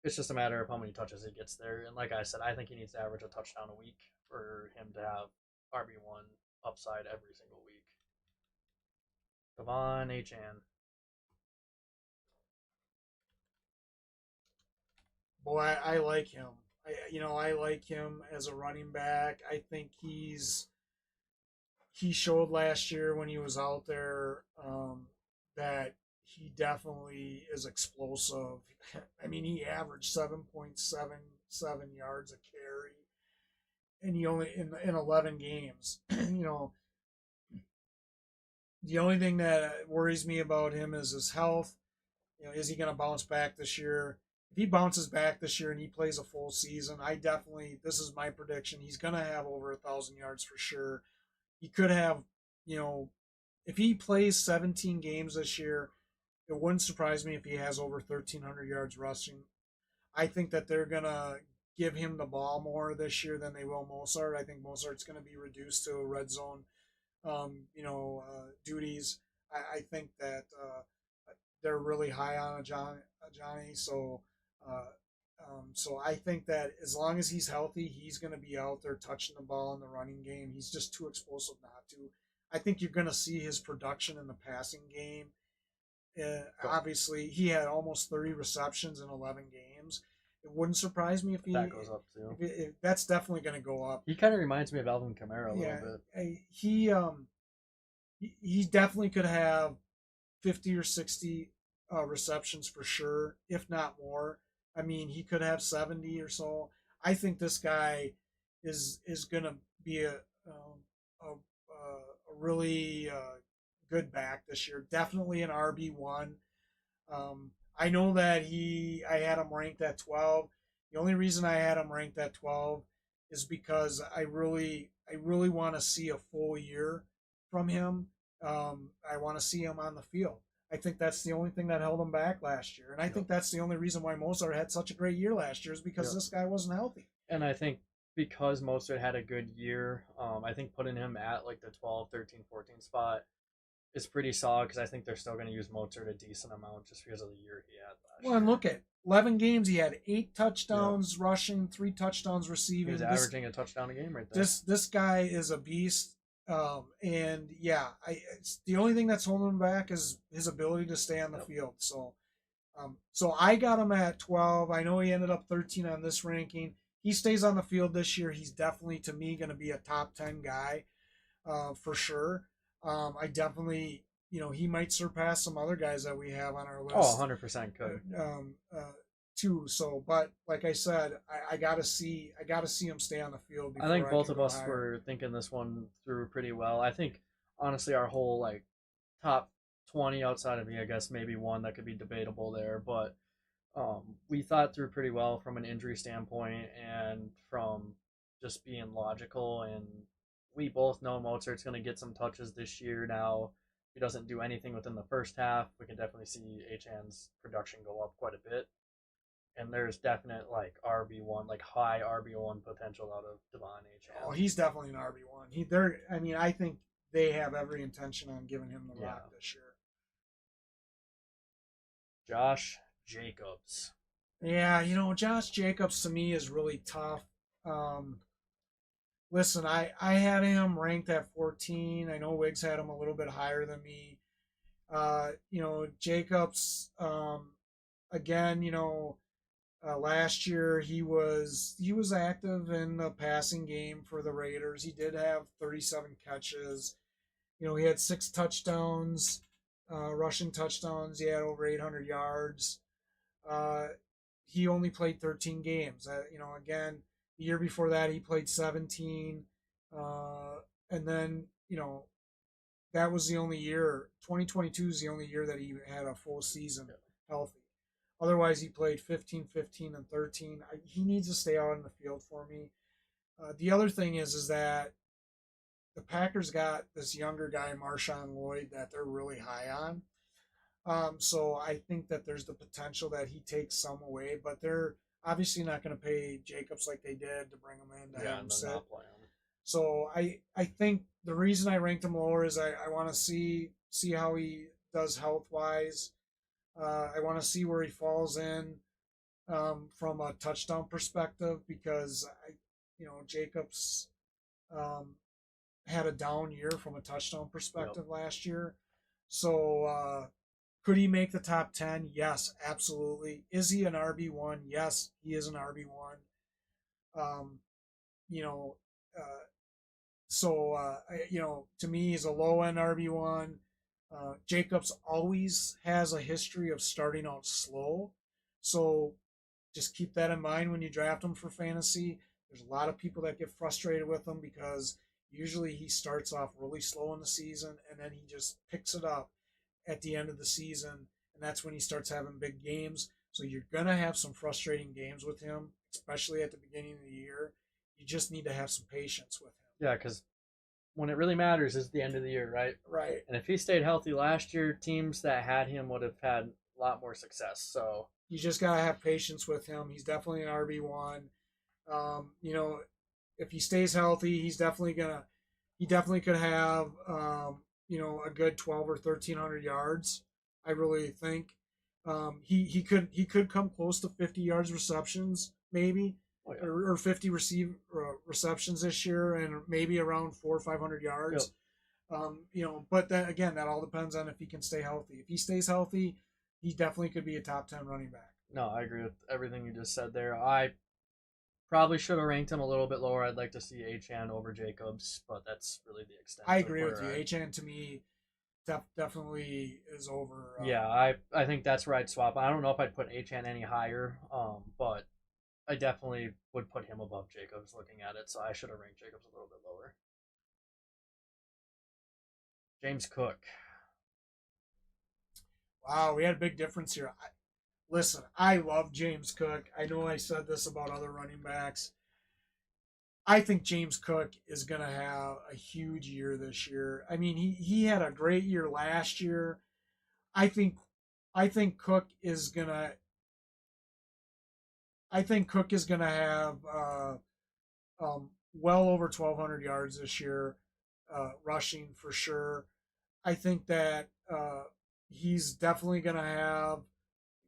it's just a matter of how many touches he gets there. And like I said, I think he needs to average a touchdown a week for him to have RB1 upside every single week. Devon Achan. Boy, I like him. I like him as a running back. I think he showed last year when he was out there that he definitely is explosive. I mean, he averaged 7.77 yards a carry, and he only in 11 games. The only thing that worries me about him is his health. Is he going to bounce back this year? If he bounces back this year and he plays a full season, this is my prediction. He's going to have over 1,000 yards for sure. He could have, you know, if he plays 17 games this year, it wouldn't surprise me if he has over 1,300 yards rushing. I think that they're going to give him the ball more this year than they will Mozart. I think Mozart's going to be reduced to red zone, duties. I think that they're really high on Johnny. Uh, so I think that as long as he's healthy, he's going to be out there touching the ball in the running game. He's just too explosive not to. I think you're going to see his production in the passing game. Obviously, he had almost 30 receptions in 11 games. It wouldn't surprise me if That goes up too. if that's definitely going to go up. He kind of reminds me of Alvin Kamara a Yeah, little he definitely could have 50 or 60 receptions for sure, if not more. I mean, he could have 70 or so. I think this guy is going to be a really good back this year. Definitely an RB1. I know that I had him ranked at 12. The only reason I had him ranked at 12 is because I really want to see a full year from him. I want to see him on the field. I think that's the only thing that held him back last year, and I think that's the only reason why Mozart had such a great year last year is because this guy wasn't healthy. And I think because Mostert had a good year, I think putting him at like the 12, 13, 14 spot is pretty solid because I think they're still going to use Mozart a decent amount just because of the year he had last Well, year. and look at 11 games. He had 8 touchdowns rushing, 3 touchdowns receiving. He's averaging a touchdown a game right there. This guy is a beast. And yeah, it's the only thing that's holding him back is his ability to stay on the field. So I got him at 12. I know he ended up 13 on this ranking. He stays on the field this year. He's definitely, to me, going to be a top 10 guy for sure. I definitely, he might surpass some other guys that we have on our list. Oh, 100% could. Too. So, but like I said, I gotta see him stay on the field. I think both of us were thinking this one through pretty well. I think honestly, our whole like top 20 outside of me, I guess maybe one that could be debatable there, but we thought through pretty well from an injury standpoint and from just being logical. And we both know Mozart's going to get some touches this year. Now, if he doesn't do anything within the first half, we can definitely see Achan's production go up quite a bit. And there's definite like RB1, like high RB1 potential out of Devon Achan. Oh, he's definitely an RB1. I mean, I think they have every intention on giving him the rock this year. Josh Jacobs. Yeah, Josh Jacobs to me is really tough. Listen, I had him ranked at 14. I know Wiggs had him a little bit higher than me. Jacobs, again, last year he was active in the passing game for the Raiders. He did have 37 catches. He had 6 touchdowns, rushing touchdowns. He had over 800 yards. Uh, he only played 13 games. Again, the year before that he played 17, and then that was the only year. 2022 is the only year that he had a full season healthy. Otherwise, he played 15, 15, and 13. He needs to stay out in the field for me. The other thing is that the Packers got this younger guy, Marshawn Lloyd, that they're really high on. So I think that there's the potential that he takes some away, but they're obviously not going to pay Jacobs like they did to bring him in to have him sit. So I think the reason I ranked him lower is I want to see how he does health wise. I want to see where he falls in from a touchdown perspective because Jacobs um, had a down year from a touchdown perspective last year. So could he make the top 10? Yes, absolutely. Is he an RB1? Yes, he is an RB1. Um, you know, uh, to me, he's a low end RB1. Jacobs always has a history of starting out slow. So just keep that in mind when you draft him for fantasy. There's a lot of people that get frustrated with him because usually he starts off really slow in the season and then he just picks it up at the end of the season, and that's when he starts having big games. So you're gonna have some frustrating games with him, especially at the beginning of the year. You just need to have some patience with him. Yeah, because when it really matters is the end of the year, right? Right. And if he stayed healthy last year, teams that had him would have had a lot more success. So you just gotta have patience with him. He's definitely an RB1. Um, you know, if he stays healthy, he definitely could have a good 12 or 1300 yards. I really think he could come close to 50 yards receptions maybe. oh, yeah. Or 50 receptions this year and maybe around 400 or 500 yards. But that again, that all depends on if he can stay healthy. If he stays healthy, he definitely could be a top 10 running back. No, I agree with everything you just said there. I probably should have ranked him a little bit lower. I'd like to see Achane over Jacobs, but that's really the extent. I agree with you. Achane to me definitely is over. Yeah, I think that's where I'd swap. I don't know if I'd put Achane any higher, but I definitely would put him above Jacobs looking at it, so I should have ranked Jacobs a little bit lower. James Cook. Wow, we had a big difference here. Listen, I love James Cook. I know I said this about other running backs. I think James Cook is going to have a huge year this year. I mean, he had a great year last year. I think I think Cook is going to I think Cook is going to have well over 1,200 yards this year, rushing for sure. I think that he's definitely going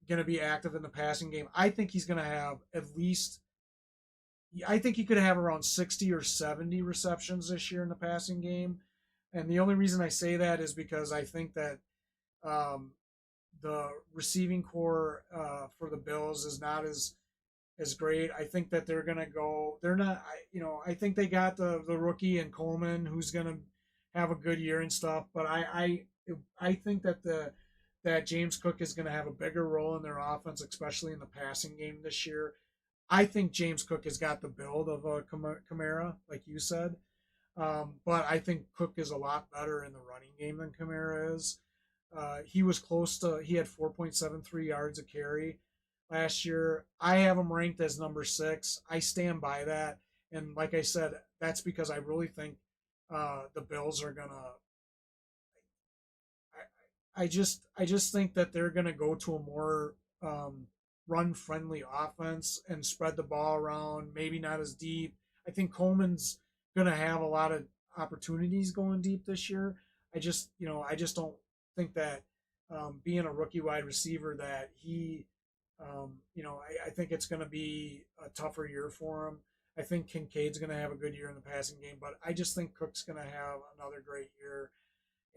to be active in the passing game. I think he's going to have at least. I think he could have around 60 or 70 receptions this year in the passing game. And the only reason I say that is because I think that um, the receiving core for the Bills is not as great. I think that they're gonna go. They're not. I think they got the rookie and Coleman, who's gonna have a good year and stuff. But I think that that James Cook is gonna have a bigger role in their offense, especially in the passing game this year. I think James Cook has got the build of a Kamara, like you said. But I think Cook is a lot better in the running game than Kamara is. He was close to. He had 4.73 yards a carry last year. I have him ranked as number 6. I stand by that, and like I said, that's because I really think the Bills are gonna. I just think that they're gonna go to a more run friendly offense and spread the ball around. Maybe not as deep. I think Coleman's gonna have a lot of opportunities going deep this year. I just don't think that being a rookie wide receiver that I think it's going to be a tougher year for him. I think Kincaid's going to have a good year in the passing game, but I just think Cook's going to have another great year,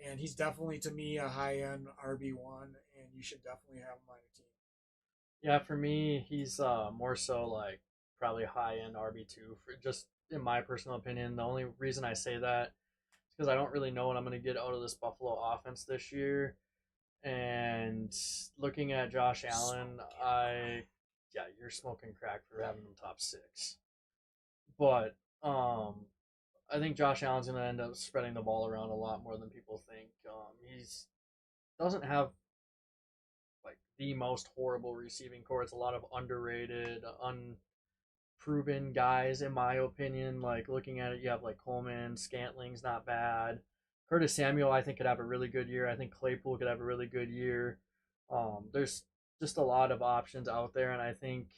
and he's definitely to me a high end RB1, and you should definitely have him on your team. Yeah, for me, he's more so like probably high end RB2 for just in my personal opinion. The only reason I say that is because I don't really know what I'm going to get out of this Buffalo offense this year. And looking at Josh Allen, yeah, you're smoking crack for having him top six. But I think Josh Allen's going to end up spreading the ball around a lot more than people think. He's doesn't have like the most horrible receiving core. It's a lot of underrated, unproven guys, in my opinion. Like looking at it, you have like Coleman, Scantling's not bad. Curtis Samuel, I think, could have a really good year. I think Claypool could have a really good year. There's just a lot of options out there, and I think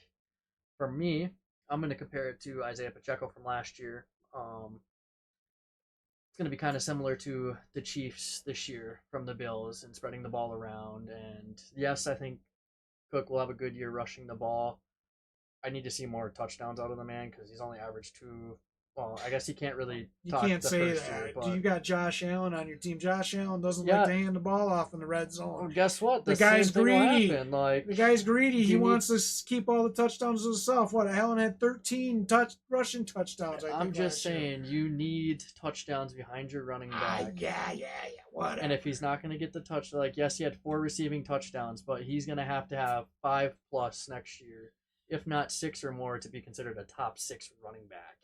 for me, I'm going to compare it to Isaiah Pacheco from last year. It's going to be kind of similar to the Chiefs this year from the Bills and spreading the ball around. And yes, I think Cook will have a good year rushing the ball. I need to see more touchdowns out of the man because he's only averaged two. Well, I guess he can't really You talk can't the say first year, that. Do you but got Josh Allen on your team? Josh Allen doesn't like yeah. to hand the ball off in the red zone. Well, guess what? The The same guy's thing will greedy. happen. Like The guy's greedy. He you need. wants to keep all the touchdowns to himself. What? Allen had 13 rushing touchdowns, I I'm think, just last year. saying you need touchdowns behind your running back. Yeah. Whatever. And if he's not going to get the touch, like yes, he had 4 receiving touchdowns, but he's going to have 5+ next year, if not 6 or more, to be considered a top 6 running back.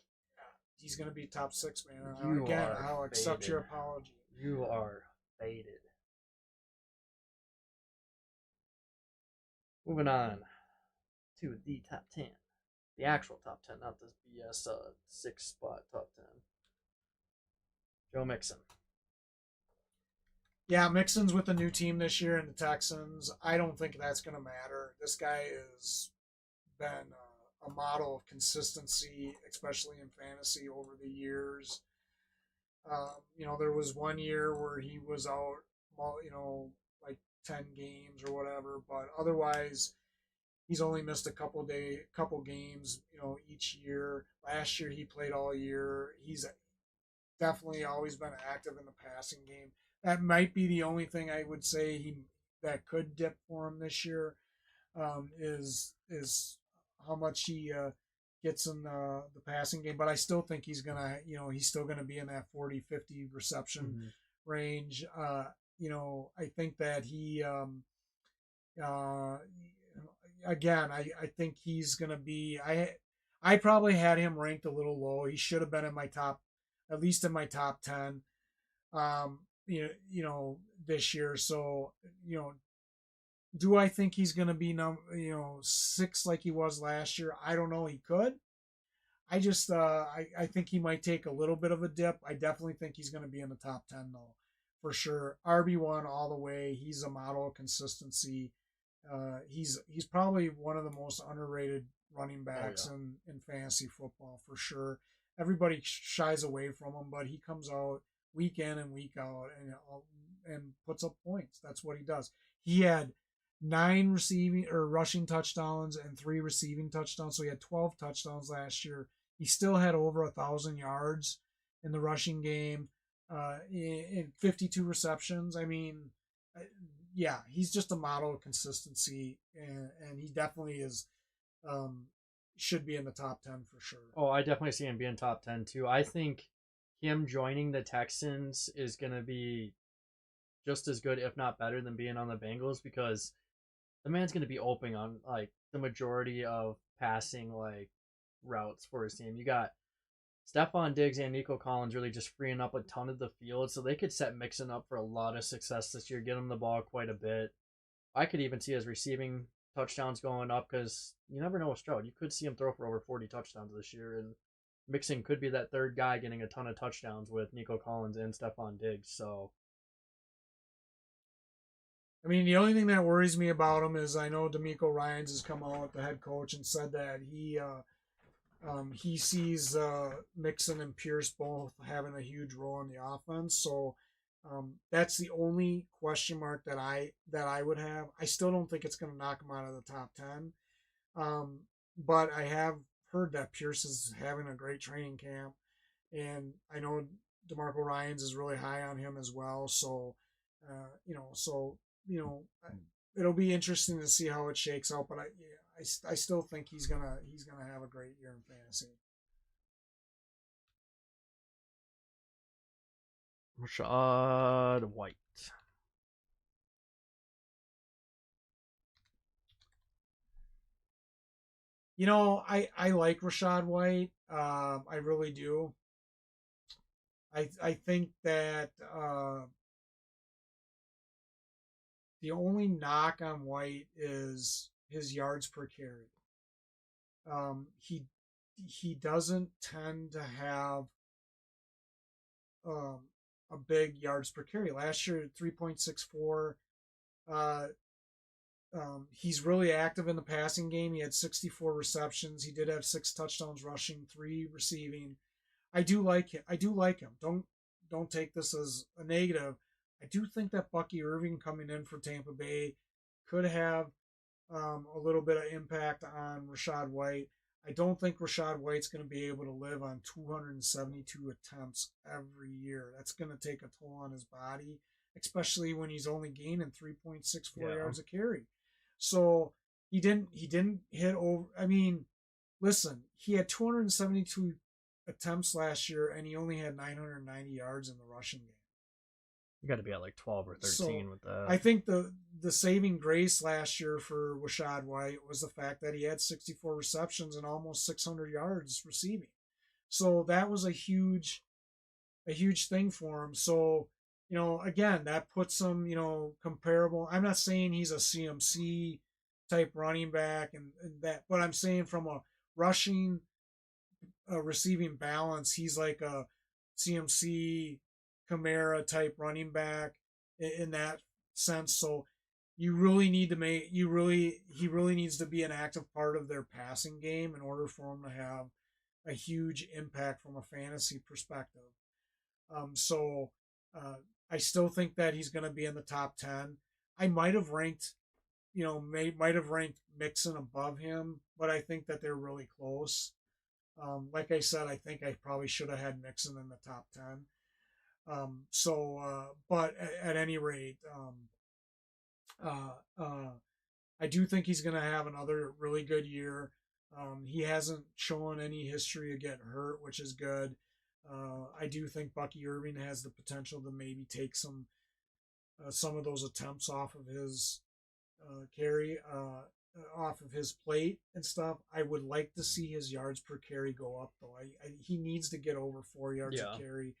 He's going to be top 6, man. You Again, are I'll accept faded. your apology. You are faded. Moving on to the top 10. The actual top 10, not this BS 6 spot top 10. Joe Mixon. Yeah, Mixon's with a new team this year in the Texans. I don't think that's going to matter. This guy has been a model of consistency, especially in fantasy over the years. There was one year where he was out, like 10 games or whatever, but otherwise, he's only missed a couple games, each year. Last year he played all year. He's definitely always been active in the passing game. That might be the only thing I would say he that could dip for him this year, is how much he gets in the passing game. But I still think he's still gonna be in that 40-50 reception range. I think that he uh, again, I think he's gonna be. I probably had him ranked a little low. He should have been in my top, at least in my top 10. Um, this year. So do I think he's gonna be 6 like he was last year? I don't know. He could. I just I think he might take a little bit of a dip. I definitely think he's going to be in the top 10 though, for sure. RB1 all the way. He's a model of consistency. He's probably one of the most underrated running backs in fantasy football for sure. Everybody shies away from him, but he comes out week in and week out and puts up points. That's what he does. He had 9 receiving or rushing touchdowns and 3 receiving touchdowns, so he had 12 touchdowns last year. He still had over 1,000 yards in the rushing game, in 52 receptions. I mean, yeah, he's just a model of consistency, and he definitely is. Should be in the top 10 for sure. Oh, I definitely see him being top 10 too. I think him joining the Texans is going to be just as good, if not better, than being on the Bengals, because the man's going to be open on like the majority of passing like routes for his team. You got Stephon Diggs and Nico Collins really just freeing up a ton of the field, so they could set Mixon up for a lot of success this year, get him the ball quite a bit. I could even see his receiving touchdowns going up because you never know with Stroud. You could see him throw for over 40 touchdowns this year, and Mixon could be that third guy getting a ton of touchdowns with Nico Collins and Stephon Diggs. So, I mean, the only thing that worries me about him is I know D'Amico Ryans has come out, the head coach, and said that he sees Mixon and Pierce both having a huge role in the offense. So that's the only question mark that I would have. I still don't think it's going to knock him out of the top 10. But I have heard that Pierce is having a great training camp, and I know DeMarco Ryans is really high on him as well. So, it'll be interesting to see how it shakes out. But I still think he's gonna have a great year in fantasy. Rashad White. I like Rashad White. I really do. I think that the only knock on White is his yards per carry. He doesn't tend to have um, a big yards per carry. Last year, 3.64. Uh, he's really active in the passing game. He had 64 receptions. He did have 6 touchdowns rushing, 3 receiving. I do like him. I do like him. Don't take this as a negative. I do think that Bucky Irving coming in for Tampa Bay could have a little bit of impact on Rashad White. I don't think Rashad White's going to be able to live on 272 attempts every year. That's going to take a toll on his body, especially when he's only gaining 3.64 Yeah, yards a carry. So he didn't hit over. I mean, listen, he had 272 attempts last year, and he only had 990 yards in the rushing game. you got to be at like 12 or So 13 with that. I think the saving grace last year for Rashad White was the fact that he had 64 receptions and almost 600 yards receiving. So that was a huge thing for him. So again, that puts him comparable. I'm not saying he's a CMC type running back and that, but I'm saying from a rushing receiving balance, he's like a CMC Camara type running back in that sense. So you really need to make he really needs to be an active part of their passing game in order for him to have a huge impact from a fantasy perspective. So I still think that he's going to be in the top 10. I might have ranked, might have ranked Mixon above him, but I think that they're really close. Like I said, I think I probably should have had Mixon in the top 10. But at any rate, uh, uh, I do think he's going to have another really good year. He hasn't shown any history of getting hurt, which is good. I do think Bucky Irving has the potential to maybe take some of those attempts off of his carry off of his plate and stuff. I would like to see his yards per carry go up though. He needs to get over 4 yards a Yeah, carry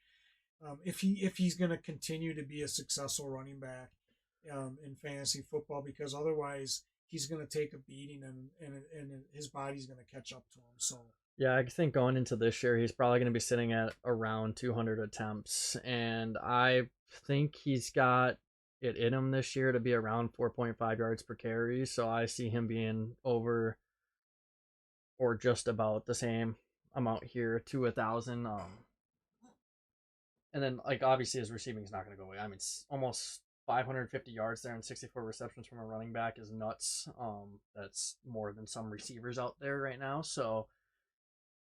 if he's going to continue to be a successful running back in fantasy football because otherwise he's going to take a beating and his body's going to catch up to him. So yeah. I think going into this year, he's probably going to be sitting at around 200 attempts, and I think he's got it in him this year to be around 4.5 yards per carry. So I see him being over or just about the same amount here to 1,000. And then like obviously his receiving is not going to go away. I mean, it's almost 550 yards there and 64 receptions from a running back is nuts. That's more than some receivers out there right now. So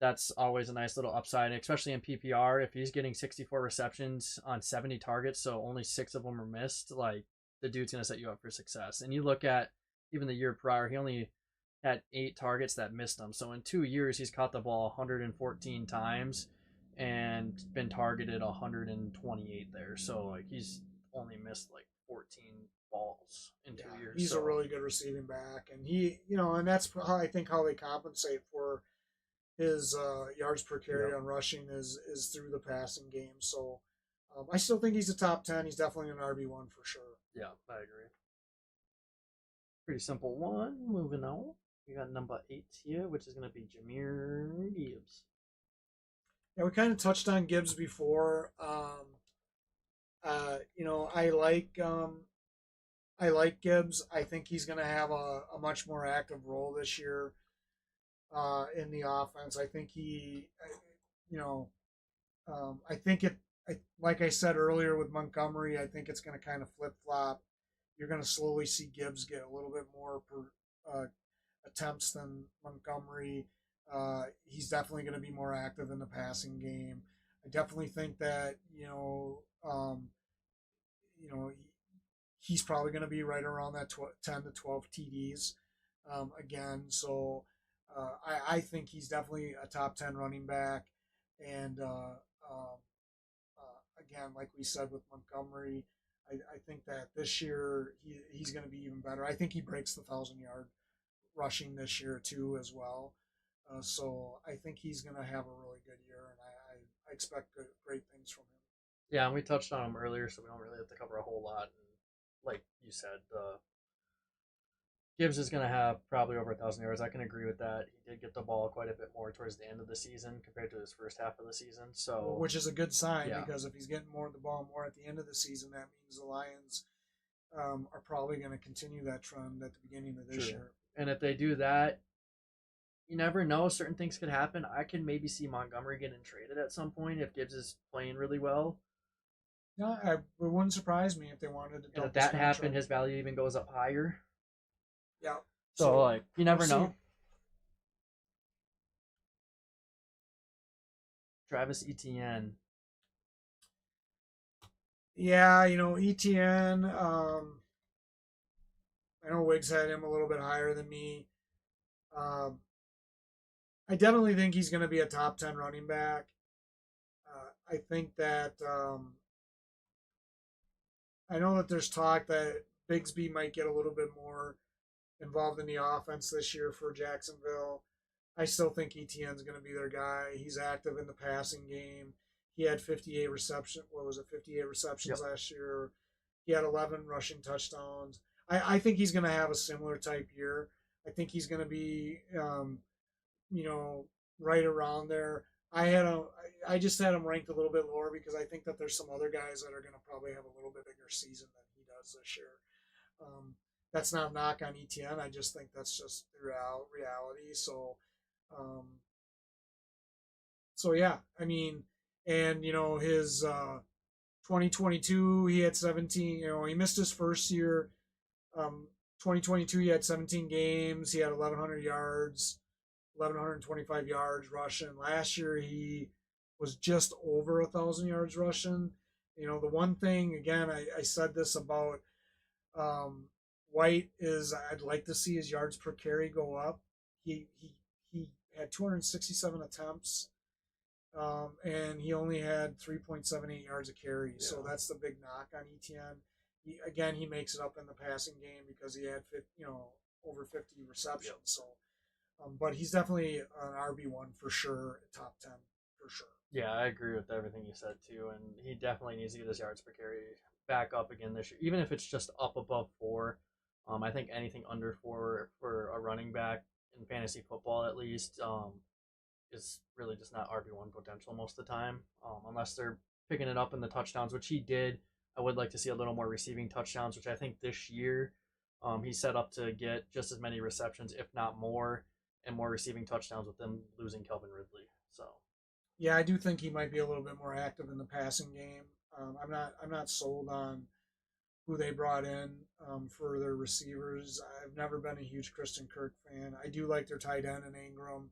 that's always a nice little upside, especially in PPR. If he's getting 64 receptions on 70 targets, so only 6 of them are missed, like the dude's gonna set you up for success. And you look at even the year prior, he only had 8 targets that missed him. So in 2 years, he's caught the ball 114 times and been targeted 128 there. So like he's only missed like 14 balls in yeah, 2 years. he's a So really good receiving back, and and that's how I think how they compensate for his yards per carry yep, on rushing is through the passing game. So I still think he's a top 10. He's definitely an RB1 for sure. yeah, I agree. Pretty simple one. Moving on. We got number 8 here, which is going to be Jameer Gibbs. Yeah, we kind of touched on Gibbs before. I like Gibbs. I think he's going to have a much more active role this year in the offense. I think you know, I think like I said earlier with Montgomery, I think it's going to kind of flip flop. You're going to slowly see Gibbs get a little bit more attempts than Montgomery. He's definitely going to be more active in the passing game. I definitely think that you know he's probably going to be right around that 10 to 12 TDs again. So I think he's definitely a top 10 running back. And again, like we said with Montgomery, I think that this year he's going to be even better. I think he breaks the 1,000 yard rushing this year too as well. So I think he's going to have a really good year, and I expect great things from him. Yeah, and we touched on him earlier, so we don't really have to cover a whole lot. And like you said, Gibbs is going to have probably over 1,000 yards. I can agree with that. He did get the ball quite a bit more towards the end of the season compared to his first half of the season. So Which is a good sign yeah, because if he's getting more of the ball more at the end of the season, that means the Lions are probably going to continue that trend at the beginning of this true. year. And if they do that, you never know. Certain things could happen. I can maybe see Montgomery getting traded at some point if Gibbs is playing really well. No, it wouldn't surprise me if they wanted to And if dump his that happened, contract. his value even goes up higher. Yeah. So, So like, you never we'll know. Travis Etienne. Yeah, ETN. I know Wiggs had him a little bit higher than me. Um, I definitely think he's going to be a top 10 running back. I think that I know that there's talk that Bigsby might get a little bit more involved in the offense this year for Jacksonville. I still think ETN's going to be their guy. He's active in the passing game. He had 58 reception. What was it? 58 receptions Yep. last year. He had 11 rushing touchdowns. I think he's going to have a similar type year. I think he's going to be, you know, right around there. I just had him ranked a little bit lower because I think that there's some other guys that are going to probably have a little bit bigger season than he does this year. Um, that's not a knock on ETN. I just think that's just the reality. Um, so yeah, I mean, and his 2022 he had 17. He missed his first year. 2022 he had 17 games. He had 1,100 yards, 1,125 yards rushing. Last year he was just over 1,000 yards rushing. The one thing again, I said this about um, White is I'd like to see his yards per carry go up. He had 267 attempts, and he only had 3.78 yards a carry. Yeah. So that's the big knock on ETN. Again, he makes it up in the passing game because he had over 50 receptions. Yep. So, but he's definitely an RB1 for sure, top 10 for sure. Yeah, I agree with everything you said too, and he definitely needs to get his yards per carry back up again this year, even if it's just up above 4. I think anything under 4 for a running back in fantasy football, at least, is really just not RB1 potential most of the time, unless they're picking it up in the touchdowns, which he did. I would like to see a little more receiving touchdowns, which I think this year he's set up to get just as many receptions, if not more, and more receiving touchdowns with them losing Calvin Ridley. So yeah, I do think he might be a little bit more active in the passing game. I'm not sold on who they brought in for their receivers. I've never been a huge Christian Kirk fan. I do like their tight end in Ingram.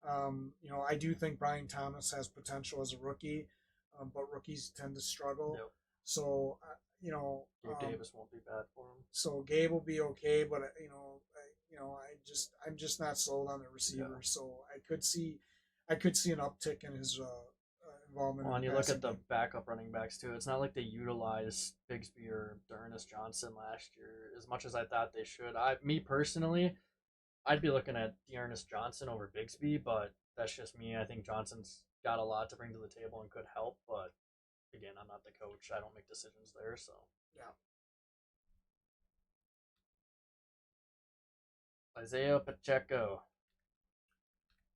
I do think Brian Thomas has potential as a rookie, but rookies tend to struggle. Yep. So, Gabe Davis won't be bad for him. So Gabe will be okay, but I'm just not sold on the receiver. Yeah. So I could see an uptick in his involvement. Well, and you look at the backup running backs too. It's not like they utilized Bigsby or Ernest Johnson last year as much as I thought they should. Me personally, I'd be looking at Ernest Johnson over Bigsby, but that's just me. I think Johnson's got a lot to bring to the table and could help, but again, I'm not the coach. I don't make decisions there, so yeah. Isaiah Pacheco.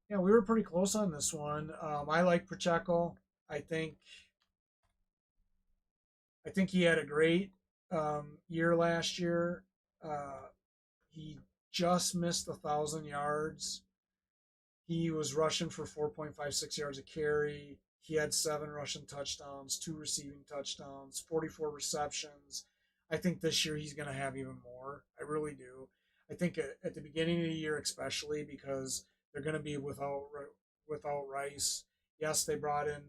Yeah, we were pretty close on this one. I like Pacheco. I think he had a great year last year. He just missed 1,000 yards. He was rushing for 4.56 yards a carry. He had 7 rushing touchdowns, 2 receiving touchdowns, 44 receptions. I think this year he's going to have even more. I really do. I think at the beginning of the year, especially because they're going to be without Rice. Yes, they brought in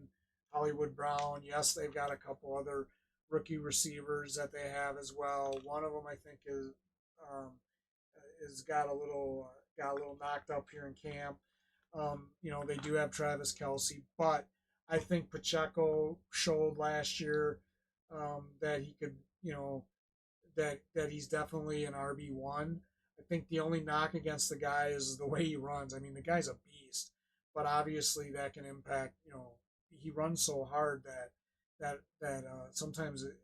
Hollywood Brown. Yes, they've got a couple other rookie receivers that they have as well. One of them, I think, is got a little knocked up here in camp. They do have Travis Kelce, but I think Pacheco showed last year that he could, that he's definitely an RB1. I think the only knock against the guy is the way he runs. I mean, the guy's a beast, but obviously that can impact. He runs so hard that sometimes it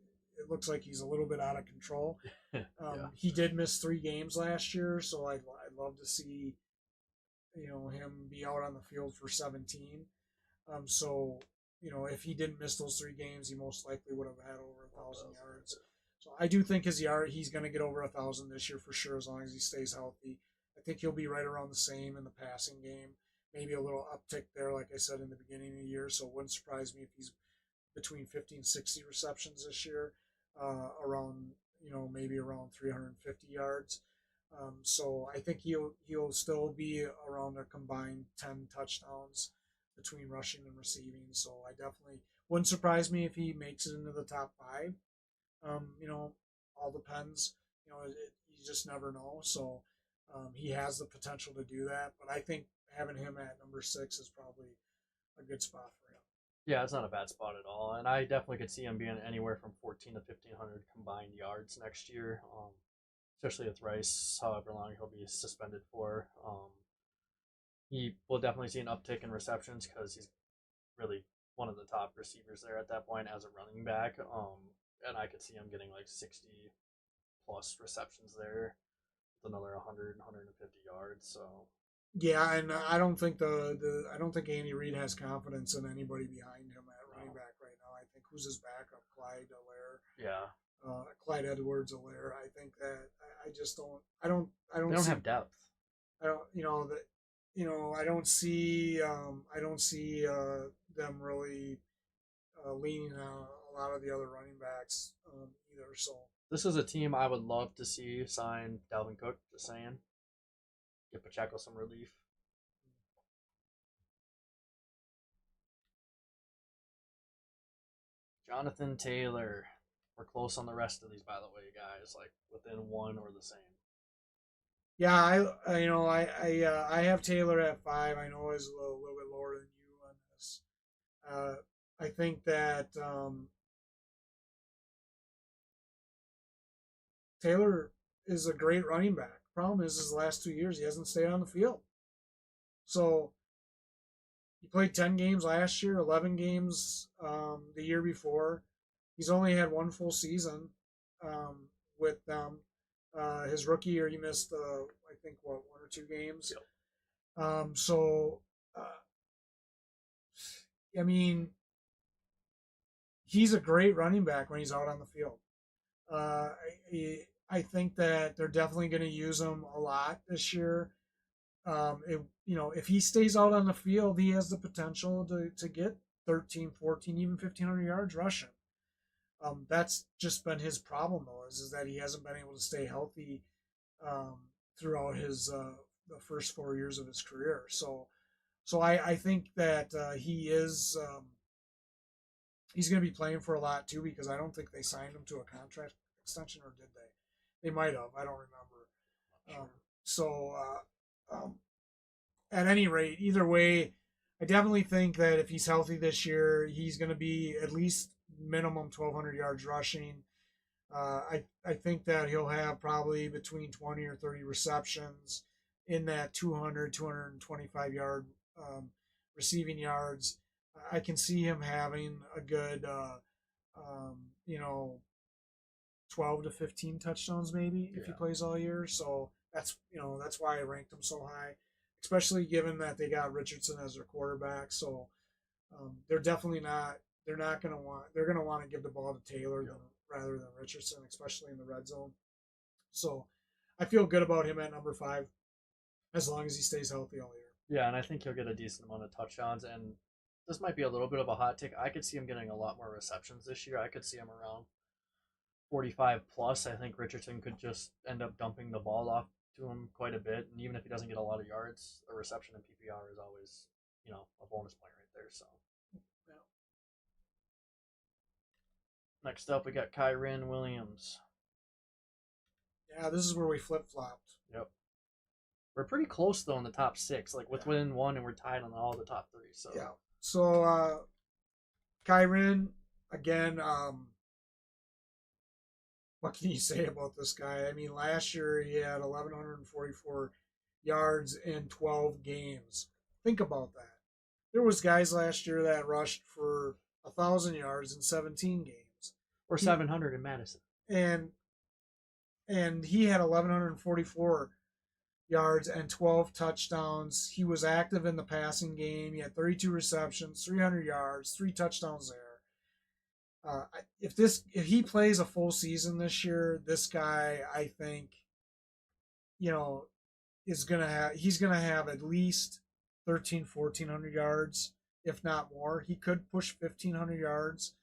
looks like he's a little bit out of control. Yeah. He did miss 3 games last year, so I'd love to see him be out on the field for 17. So if he didn't miss those 3 games, he most likely would have had over 1,000 yards. So I do think he's going to get over 1,000 this year for sure, as long as he stays healthy. I think he'll be right around the same in the passing game, maybe a little uptick there, like I said in the beginning of the year. So it wouldn't surprise me if he's between 50 and 60 receptions this year, around maybe around 350 yards. So I think he'll still be around a combined 10 touchdowns between rushing and receiving. So I definitely wouldn't surprise me if he makes it into the top 5. All depends. You just never know. So he has the potential to do that. But I think having him at number 6 is probably a good spot for him. Yeah, it's not a bad spot at all, and I definitely could see him being anywhere from 14 to 1,500 combined yards next year. Especially with Rice, however long he'll be suspended for. He will definitely see an uptick in receptions because he's really one of the top receivers there at that point as a running back. And I could see him getting like 60 plus receptions there with another 100, 150 yards. So Yeah, and I don't think I don't think Andy Reid has confidence in anybody behind him at running no. back right now. I think who's his backup, Yeah, Clyde Edwards-Helaire. I think that I just don't. I they don't don't see. have depth. I don't. That. I don't see. I don't see them really leaning on a lot of the other running backs either. So This is a team I would love to see sign Dalvin Cook. Just saying, get Pacheco some relief. Jonathan Taylor. We're close on the rest of these, by the way, guys. Like within one or the same. yeah, I have Taylor at 5. I know he's little bit lower than you on this. Uh, I think that Taylor is a great running back. Problem is, his last 2 years he hasn't stayed on the field. So he played 10 games last year, 11 games the year before. He's only had one full season with them. His rookie year, he missed, I think, 1 or 2 games. Yep. So, I mean, he's a great running back when he's out on the field. Uh, I think that they're definitely going to use him a lot this year. If he stays out on the field, he has the potential to get 13, 14, even 1,500 yards rushing. That's just been his problem, though, is that he hasn't been able to stay healthy um, throughout the first 4 years of his career. So I think that he's going to be playing for a lot too, because I don't think they signed him to a contract extension, or did they? They might have. I don't remember. Sure. So at any rate, either way, I definitely think that if he's healthy this year, he's going to be at least minimum 1,200 yards rushing. I think that he'll have probably between 20 or 30 receptions in that 200, 225 yard receiving yards. I can see him having a good, um, you know, 12 to 15 touchdowns maybe if he Yeah. plays all year. So that's why I ranked him so high, especially given that they got Richardson as their quarterback. So they're definitely not. They're not going to want. They're going to want to give the ball to Taylor rather than Richardson, especially in the red zone. So I feel good about him at number 5 as long as he stays healthy all year. Yeah, and I think he'll get a decent amount of touchdowns. And this might be a little bit of a hot take. I could see him getting a lot more receptions this year. I could see him around 45 plus. I think Richardson could just end up dumping the ball off to him quite a bit. And even if he doesn't get a lot of yards, a reception in PPR is always, a bonus point right there. So Yeah. next up, we got Kyren Williams. Yeah, this is where we flip flopped. Yep. We're pretty close though in the top 6, like within one, and we're tied on all the top 3. So yeah. So Kyren again. what can you say about this guy? I mean, last year he had 1,144 yards in 12 games. Think about that. There was guys last year that rushed for 1,000 yards in 17 games. Or He 700 in Madison. and and he had 1,144 yards and 12 touchdowns. He was active in the passing game. He had 32 receptions, 300 yards, 3 touchdowns there. If he plays a full season this year, this guy I think you know is gonna have he's gonna have at least 13, 1,400 yards, if not more. He could push 1,500 yards.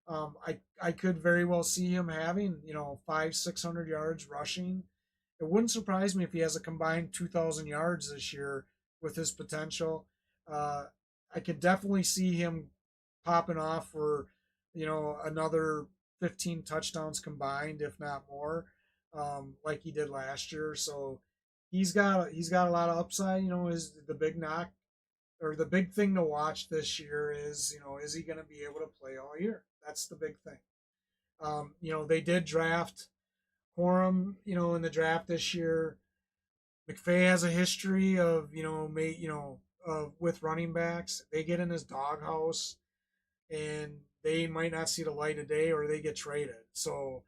I could very well see him having 500, 600 yards rushing. It wouldn't surprise me if he has a combined 2,000 yards this year with his potential. Uh, I could definitely see him popping off for another 15 touchdowns combined, if not more, like he did last year. So he's got a lot of upside. Is the big knock or the big thing to watch this year is he going to be able to play all year? That's the big thing. They did draft Corum, in the draft this year. McVay has a history of, with running backs. They get in his doghouse and they might not see the light of day or they get traded. So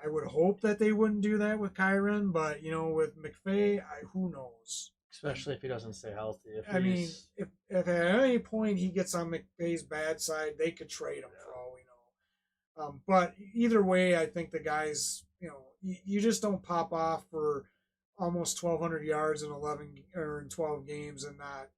I would hope that they wouldn't do that with Kyron, but with McVay, who knows? Especially if he doesn't stay healthy. If I mean, he's if at any point he gets on McVay's bad side, they could trade him yeah. for all we know. But either way, I think the guys, you just don't pop off for almost 1,200 yards in 11 or in 12 games and not.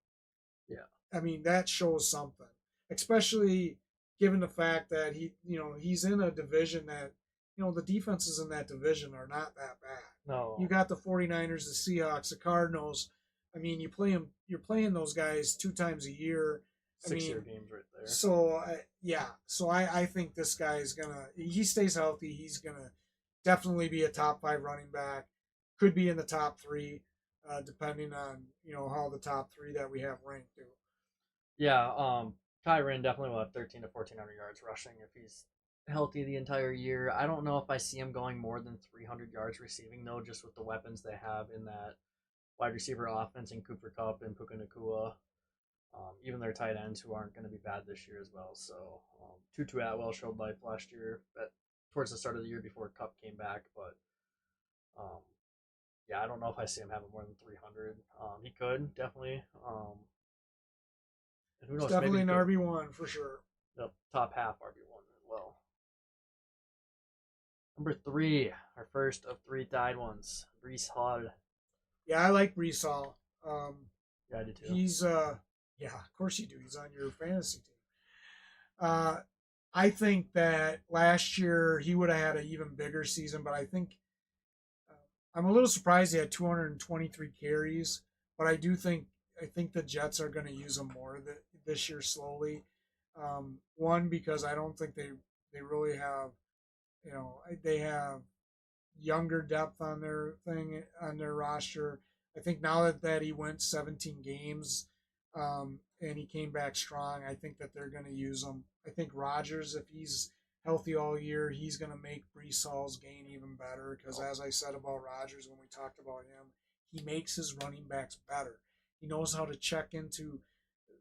Yeah. I mean, that shows something, especially given the fact that he's in a division that, the defenses in that division are not that bad. You No. got the 49ers, the Seahawks, the Cardinals. I mean, you're playing those guys 2 times a year. I 6 year mean, games right there. so yeah, so I think this guy is gonna. He stays healthy. He's gonna definitely be a top 5 running back. Could be in the top 3, depending on how the top 3 that we have ranked do. Yeah, Kyron definitely will have 13 to 1,400 yards rushing if he's healthy the entire year. I don't know if I see him going more than 300 yards receiving though, just with the weapons they have in that wide receiver offense in Cooper Kupp and Puka Nakua. Even their tight ends who aren't going to be bad this year as well. So Tutu Atwell showed life last year towards the start of the year before Kupp came back, but um, yeah, I don't know if I see him having more than 300. He could definitely. And who He's knows? Maybe definitely he an could RB1 for sure. the top half RB1 as well. Number 3, our first of 3 tied ones, Brees Hall. Yeah, I like Brees Hall. Yeah, I do too. He's yeah, of course you do. He's on your fantasy team. Uh, I think that last year he would have had an even bigger season, but I think uh, I'm a little surprised he had 223 carries. But I think the Jets are going to use him more this year slowly. One because I don't think they really have they have younger depth on their roster. I think now that he went 17 games and he came back strong, I think that they're going to use him. I think Rodgers, if he's healthy all year, he's going to make Brees Hall's game even better because, as I said about Rodgers when we talked about him, he makes his running backs better. He knows how to check into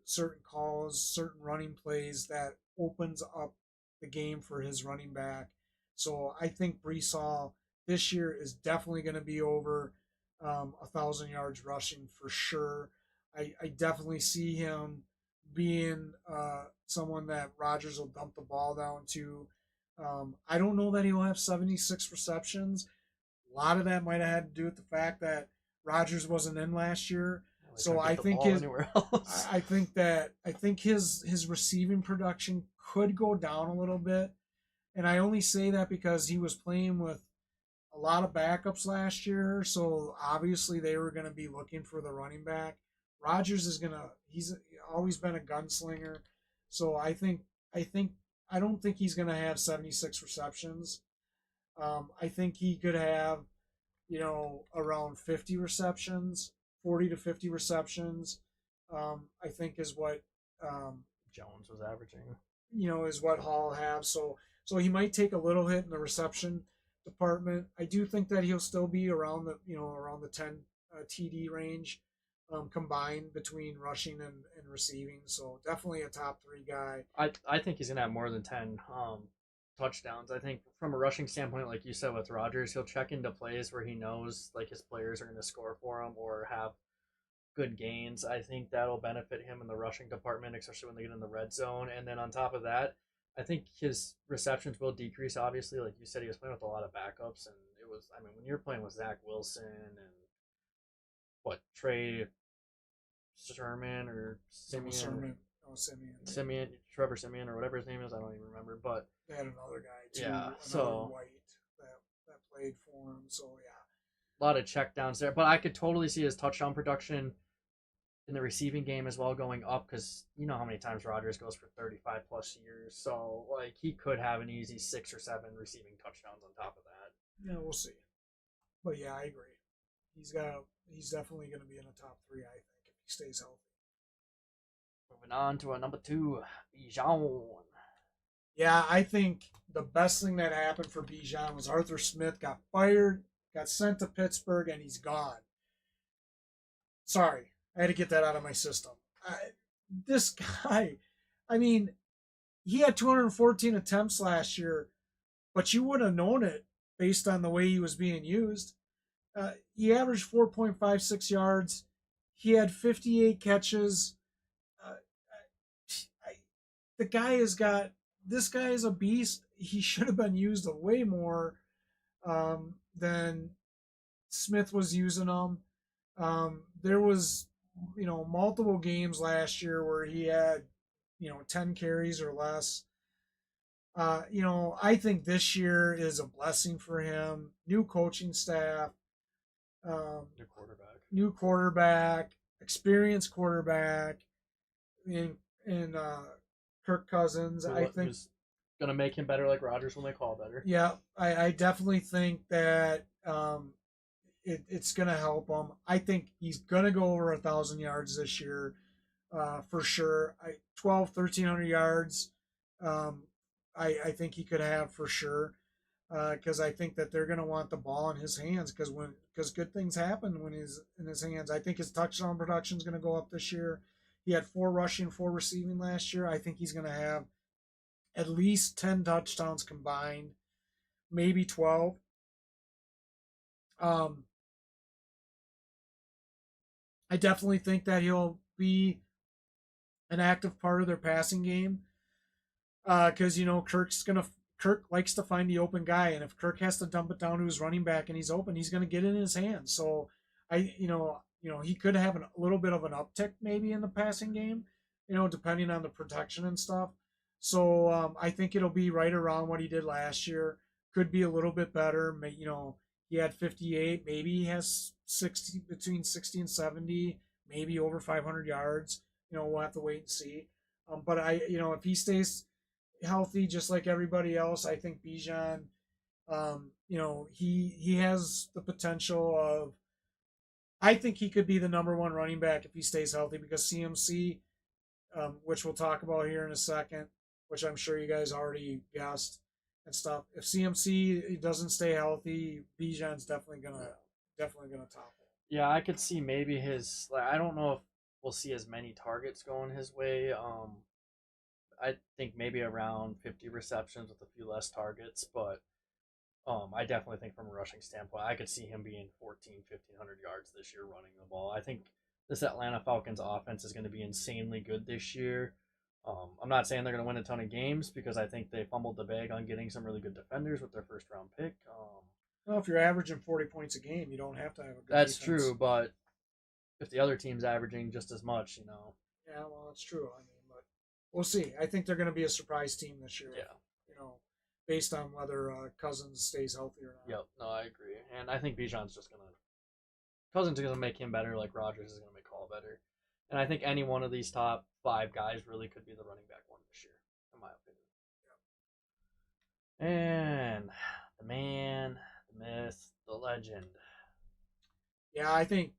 certain calls, certain running plays that opens up the game for his running back. So I think Brees Hall this year is definitely going to be over 1,000 yards rushing for sure. I definitely see him being someone that Rodgers will dump the ball down to. I don't know that he'll have 76 receptions. A lot of that might have had to do with the fact that Rodgers wasn't in last year. So Get I the think ball anywhere else. I think his receiving production could go down a little bit, and I only say that because he was playing with a lot of backups last year, so obviously they were going to be looking for the running back. Rodgers he's always been a gunslinger, so I think I don't think he's going to have 76 receptions. I think he could have around 50 receptions, 40 to 50 receptions. I think is what Jones was averaging. is what Hall have. So So he might take a little hit in the reception department. I do think that he'll still be around the 10 TD range, combined between rushing and receiving. So definitely a top three guy. I think he's gonna have more than 10 touchdowns. I think from a rushing standpoint, like you said with Rodgers, he'll check into plays where he knows like his players are gonna score for him or have good gains. I think that'll benefit him in the rushing department, especially when they get in the red zone. And then on top of that, I think his receptions will decrease. Obviously, like you said, he was playing with a lot of backups, and it was. I mean, when you're playing with Zach Wilson and what Trey Sermon or No Simeon, Sermon, no Simeon. Simeon, Trevor Simeon or whatever his name is, I don't even remember. But They had another guy too, yeah, another so white that played for him. So yeah, a lot of check downs there. But I could totally see his touchdown production in the receiving game as well going up because you know how many times Rodgers goes for 35 plus years. So like he could have an easy 6 or 7 receiving touchdowns on top of that. yeah, we'll see. But yeah, I agree. He's definitely going to be in the top three. I think if he stays healthy. Moving on to our number 2, Bijan. Yeah, I think the best thing that happened for Bijan was Arthur Smith got fired, got sent to Pittsburgh, and he's gone. Sorry, I had to get that out of my system. This guy, I mean, he had 214 attempts last year, but you would have known it based on the way he was being used. He averaged 4.56 yards. He had 58 catches. Uh, I, the guy has got this guy is a beast. He should have been used a way more than Smith was using him. There was multiple games last year where he had 10 carries or less. I think this year is a blessing for him. New coaching staff, New quarterback. new quarterback, experienced quarterback in Kirk Cousins. I think Who's gonna make him better like Rodgers when they call better. yeah, I definitely think that it's going to help him. I think he's going to go over 1,000 yards this year for sure. 1,300 yards. Um, I think he could have for sure because I think that they're going to want the ball in his hands because good things happen when he's in his hands. I think his touchdown production is going to go up this year. He had 4 rushing, 4 receiving last year. I think he's going to have at least 10 touchdowns combined, maybe 12. Um, I definitely think that he'll be an active part of their passing game because Kirk likes to find the open guy, and if Kirk has to dump it down to his running back and he's open, he's going to get it in his hands. So he could have a little bit of an uptick maybe in the passing game, depending on the protection and stuff. So I think it'll be right around what he did last year. Could be a little bit better. He had 58. Maybe he has 60 between 60 and 70. Maybe over 500 yards. We'll have to wait and see. But if he stays healthy, just like everybody else, I think Bijan, he has the potential of. I think he could be the number 1 running back if he stays healthy because CMC, which we'll talk about here in a second, which I'm sure you guys already guessed and stuff. If CMC doesn't stay healthy, Bijan's definitely gonna topple. Yeah, I could see maybe his. Like, I don't know if we'll see as many targets going his way. I think maybe around 50 receptions with a few less targets, but I definitely think from a rushing standpoint, I could see him being 14, 1,500 yards this year running the ball. I think this Atlanta Falcons offense is going to be insanely good this year. I'm not saying they're going to win a ton of games because I think they fumbled the bag on getting some really good defenders with their first round pick. Well, if you're averaging 40 points a game, you don't have to have a good That's defense. true, but if the other team's averaging just as much, Yeah, well, that's true. I mean, but we'll see. I think they're going to be a surprise team this year. Yeah. Based on whether Cousins stays healthy or not. Yep, no, I agree. And I think Bijan's just going to. Cousins is going to make him better, like Rodgers is going to make Hall better. And I think any one of these top 5 guys really could be the running back one this year, in my opinion. Yep. And the man, the myth, the legend. Yeah, I think,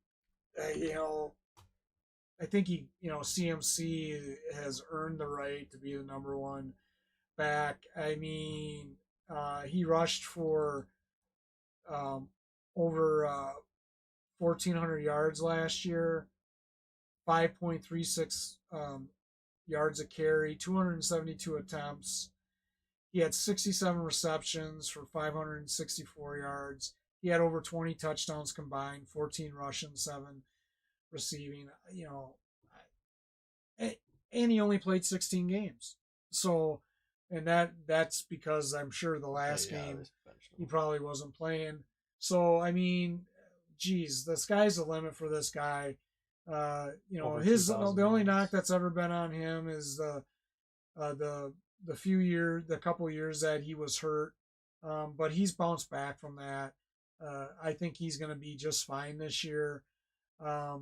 CMC has earned the right to be the number 1 back. I mean, he rushed for um, over 1,400 yards last year, 5.36 yards a carry, 272 attempts. He had 67 receptions for 564 yards. He had over 20 touchdowns combined, 14 rushing, 7 receiving. And he only played 16 games. So, and that's because I'm sure the last game he probably wasn't playing. So, I mean, geez, the sky's the limit for this guy. The only knock that's ever been on him is the couple years that he was hurt, but he's bounced back from that. I think he's going to be just fine this year. I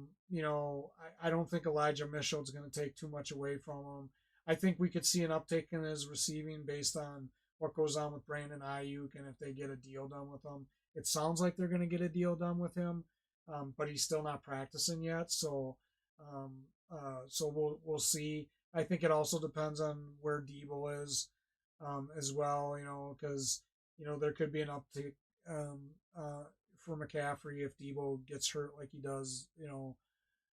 don't think Elijah Mitchell's going to take too much away from him. I think we could see an uptick in his receiving based on what goes on with Brandon Ayuk and if they get a deal done with him. It sounds like they're going to get a deal done with him, but he's still not practicing yet. Um, so we'll see. I think it also depends on where Debo is as well. Because there could be an uptick um, uh, for McCaffrey if Debo gets hurt like he does,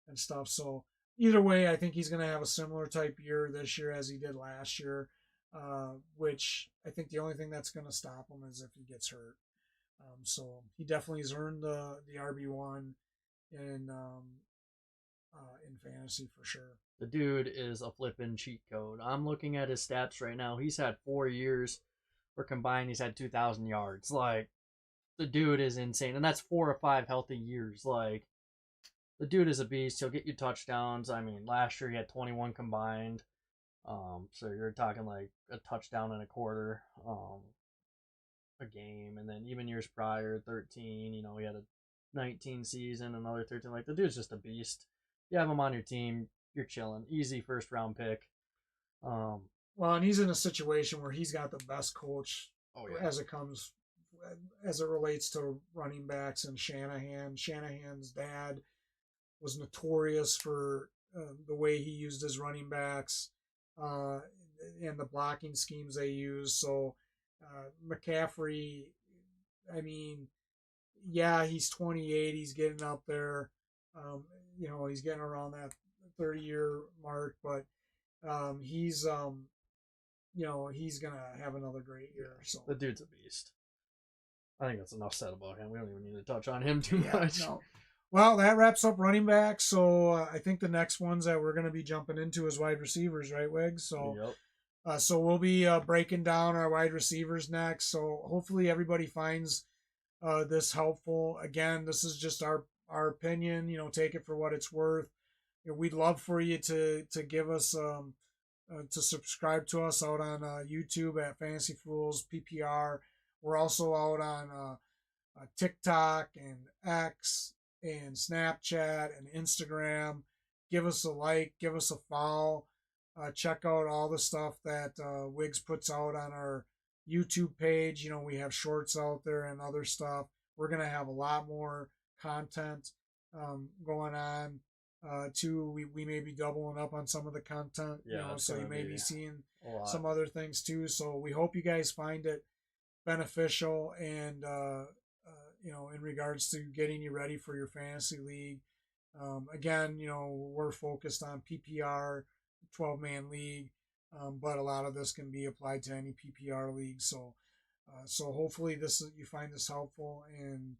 and stuff. So either way, I think he's going to have a similar type year this year as he did last year, which I think the only thing that's going to stop him is if he gets hurt. So he definitely has earned the RB1 in fantasy for sure. The dude is a flippin' cheat code. I'm looking at his stats right now. He's had 4 years where combined he's had 2,000 yards. Like, the dude is insane. And that's 4 or 5 healthy years. Like, the dude is a beast. He'll get you touchdowns. I mean, last year he had 21 combined. So you're talking like a touchdown and a quarter a game. And then even years prior, 13, he had a 19 season, another 13. Like, the dude's just a beast. You have him on your team, you're chilling. Easy first round pick. Well, and he's in a situation where he's got the best coach as it relates to running backs and Shanahan. Shanahan's dad was notorious for the way he used his running backs and the blocking schemes they used. So McCaffrey, I mean, yeah, he's 28. He's getting up there. He's getting around that 30-year mark, but he's gonna have another great year. So the dude's a beast. I think that's enough said about him. We don't even need to touch on him too much. No. Well, that wraps up running back. So I think the next ones that we're going to be jumping into is wide receivers, right, Wiggs? So, yep. So we'll be breaking down our wide receivers next. So hopefully everybody finds this helpful. Again, this is just our opinion. Take it for what it's worth. We'd love for you to give us to subscribe to us out on YouTube at fantasyfoolsppr. We're also out on TikTok and X and Snapchat and Instagram. Give us a like, give us a follow. Check out all the stuff that Wiggs puts out on our YouTube page. We have shorts out there and other stuff. We're going to have a lot more content going on. We may be doubling up on some of the content, so you may be seeing some other things too. So we hope you guys find it beneficial and in regards to getting you ready for your fantasy league. Again, we're focused on PPR, 12-man league, but a lot of this can be applied to any PPR league. So hopefully you find this helpful, and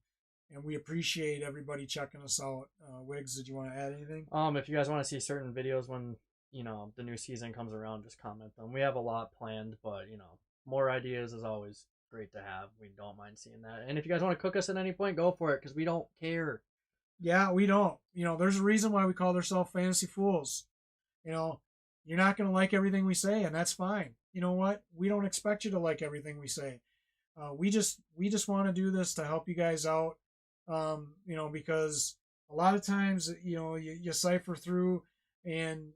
we appreciate everybody checking us out. Wiggs, did you want to add anything? If you guys want to see certain videos when the new season comes around, just comment them. We have a lot planned, but more ideas is always great to have. We don't mind seeing that. And if you guys want to cook us at any point, go for it, because we don't care. Yeah, we don't. There's a reason why we call ourselves Fantasy Fools. You're not going to like everything we say, and that's fine. You know what? We don't expect you to like everything we say. We just want to do this to help you guys out. Because a lot of times, you cipher through, and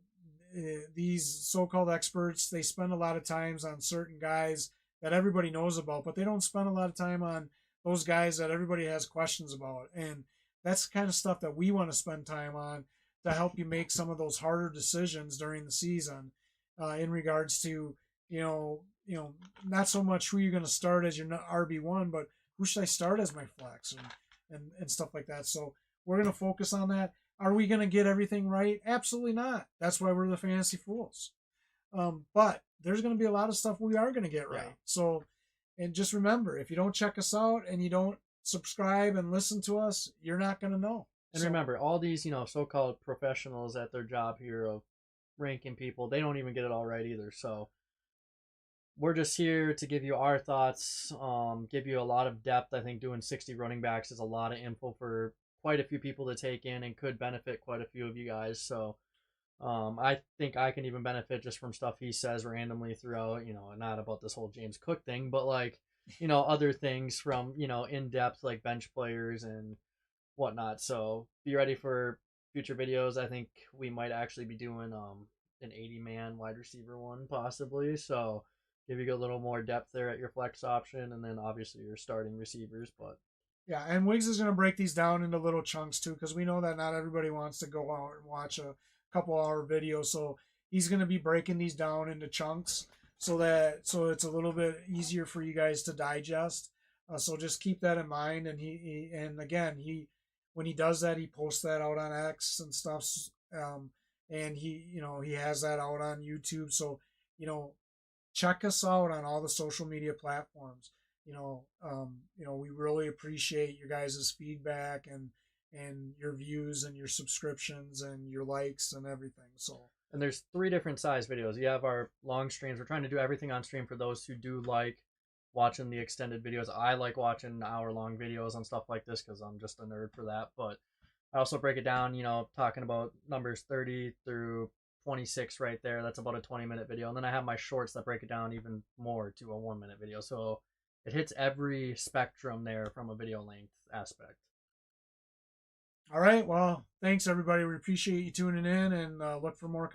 these so-called experts, they spend a lot of times on certain guys that everybody knows about, but they don't spend a lot of time on those guys that everybody has questions about. And that's the kind of stuff that we want to spend time on to help you make some of those harder decisions during the season in regards to, not so much who you're going to start as your RB1, but who should I start as my flex and stuff like that. So we're going to focus on that. Are we going to get everything right? Absolutely not. That's why we're the Fantasy Fools. But there's going to be a lot of stuff we are going to get right. Yeah. So, and just remember, if you don't check us out and you don't subscribe and listen to us, you're not going to know. And remember, all these, so-called professionals at their job here of ranking people, they don't even get it all right either. So we're just here to give you our thoughts, give you a lot of depth. I think doing 60 running backs is a lot of info for quite a few people to take in and could benefit quite a few of you guys. So I think I can even benefit just from stuff he says randomly throughout, not about this whole James Cook thing, but like, other things from, in depth, like bench players and whatnot. So be ready for future videos. I think we might actually be doing an 80-man wide receiver one possibly. So give you a little more depth there at your flex option, and then obviously your starting receivers. But yeah, and Wiggs is going to break these down into little chunks too, because we know that not everybody wants to go out and watch a couple hour video. So he's going to be breaking these down into chunks so it's a little bit easier for you guys to digest. So just keep that in mind. And and again, when he does that, he posts that out on X and stuff. And he has that out on YouTube. So, check us out on all the social media platforms. We really appreciate your guys' feedback and your views and your subscriptions and your likes and everything. So, and there's 3 different size videos. You have our long streams. We're trying to do everything on stream for those who do like watching the extended videos. I like watching hour-long videos on stuff like this because I'm just a nerd for that. But I also break it down, talking about numbers 30 through 26 right there. That's about a 20-minute video. And then I have my shorts that break it down even more to a 1-minute video. So it hits every spectrum there from a video length aspect. All right. Well, thanks everybody. We appreciate you tuning in and look for more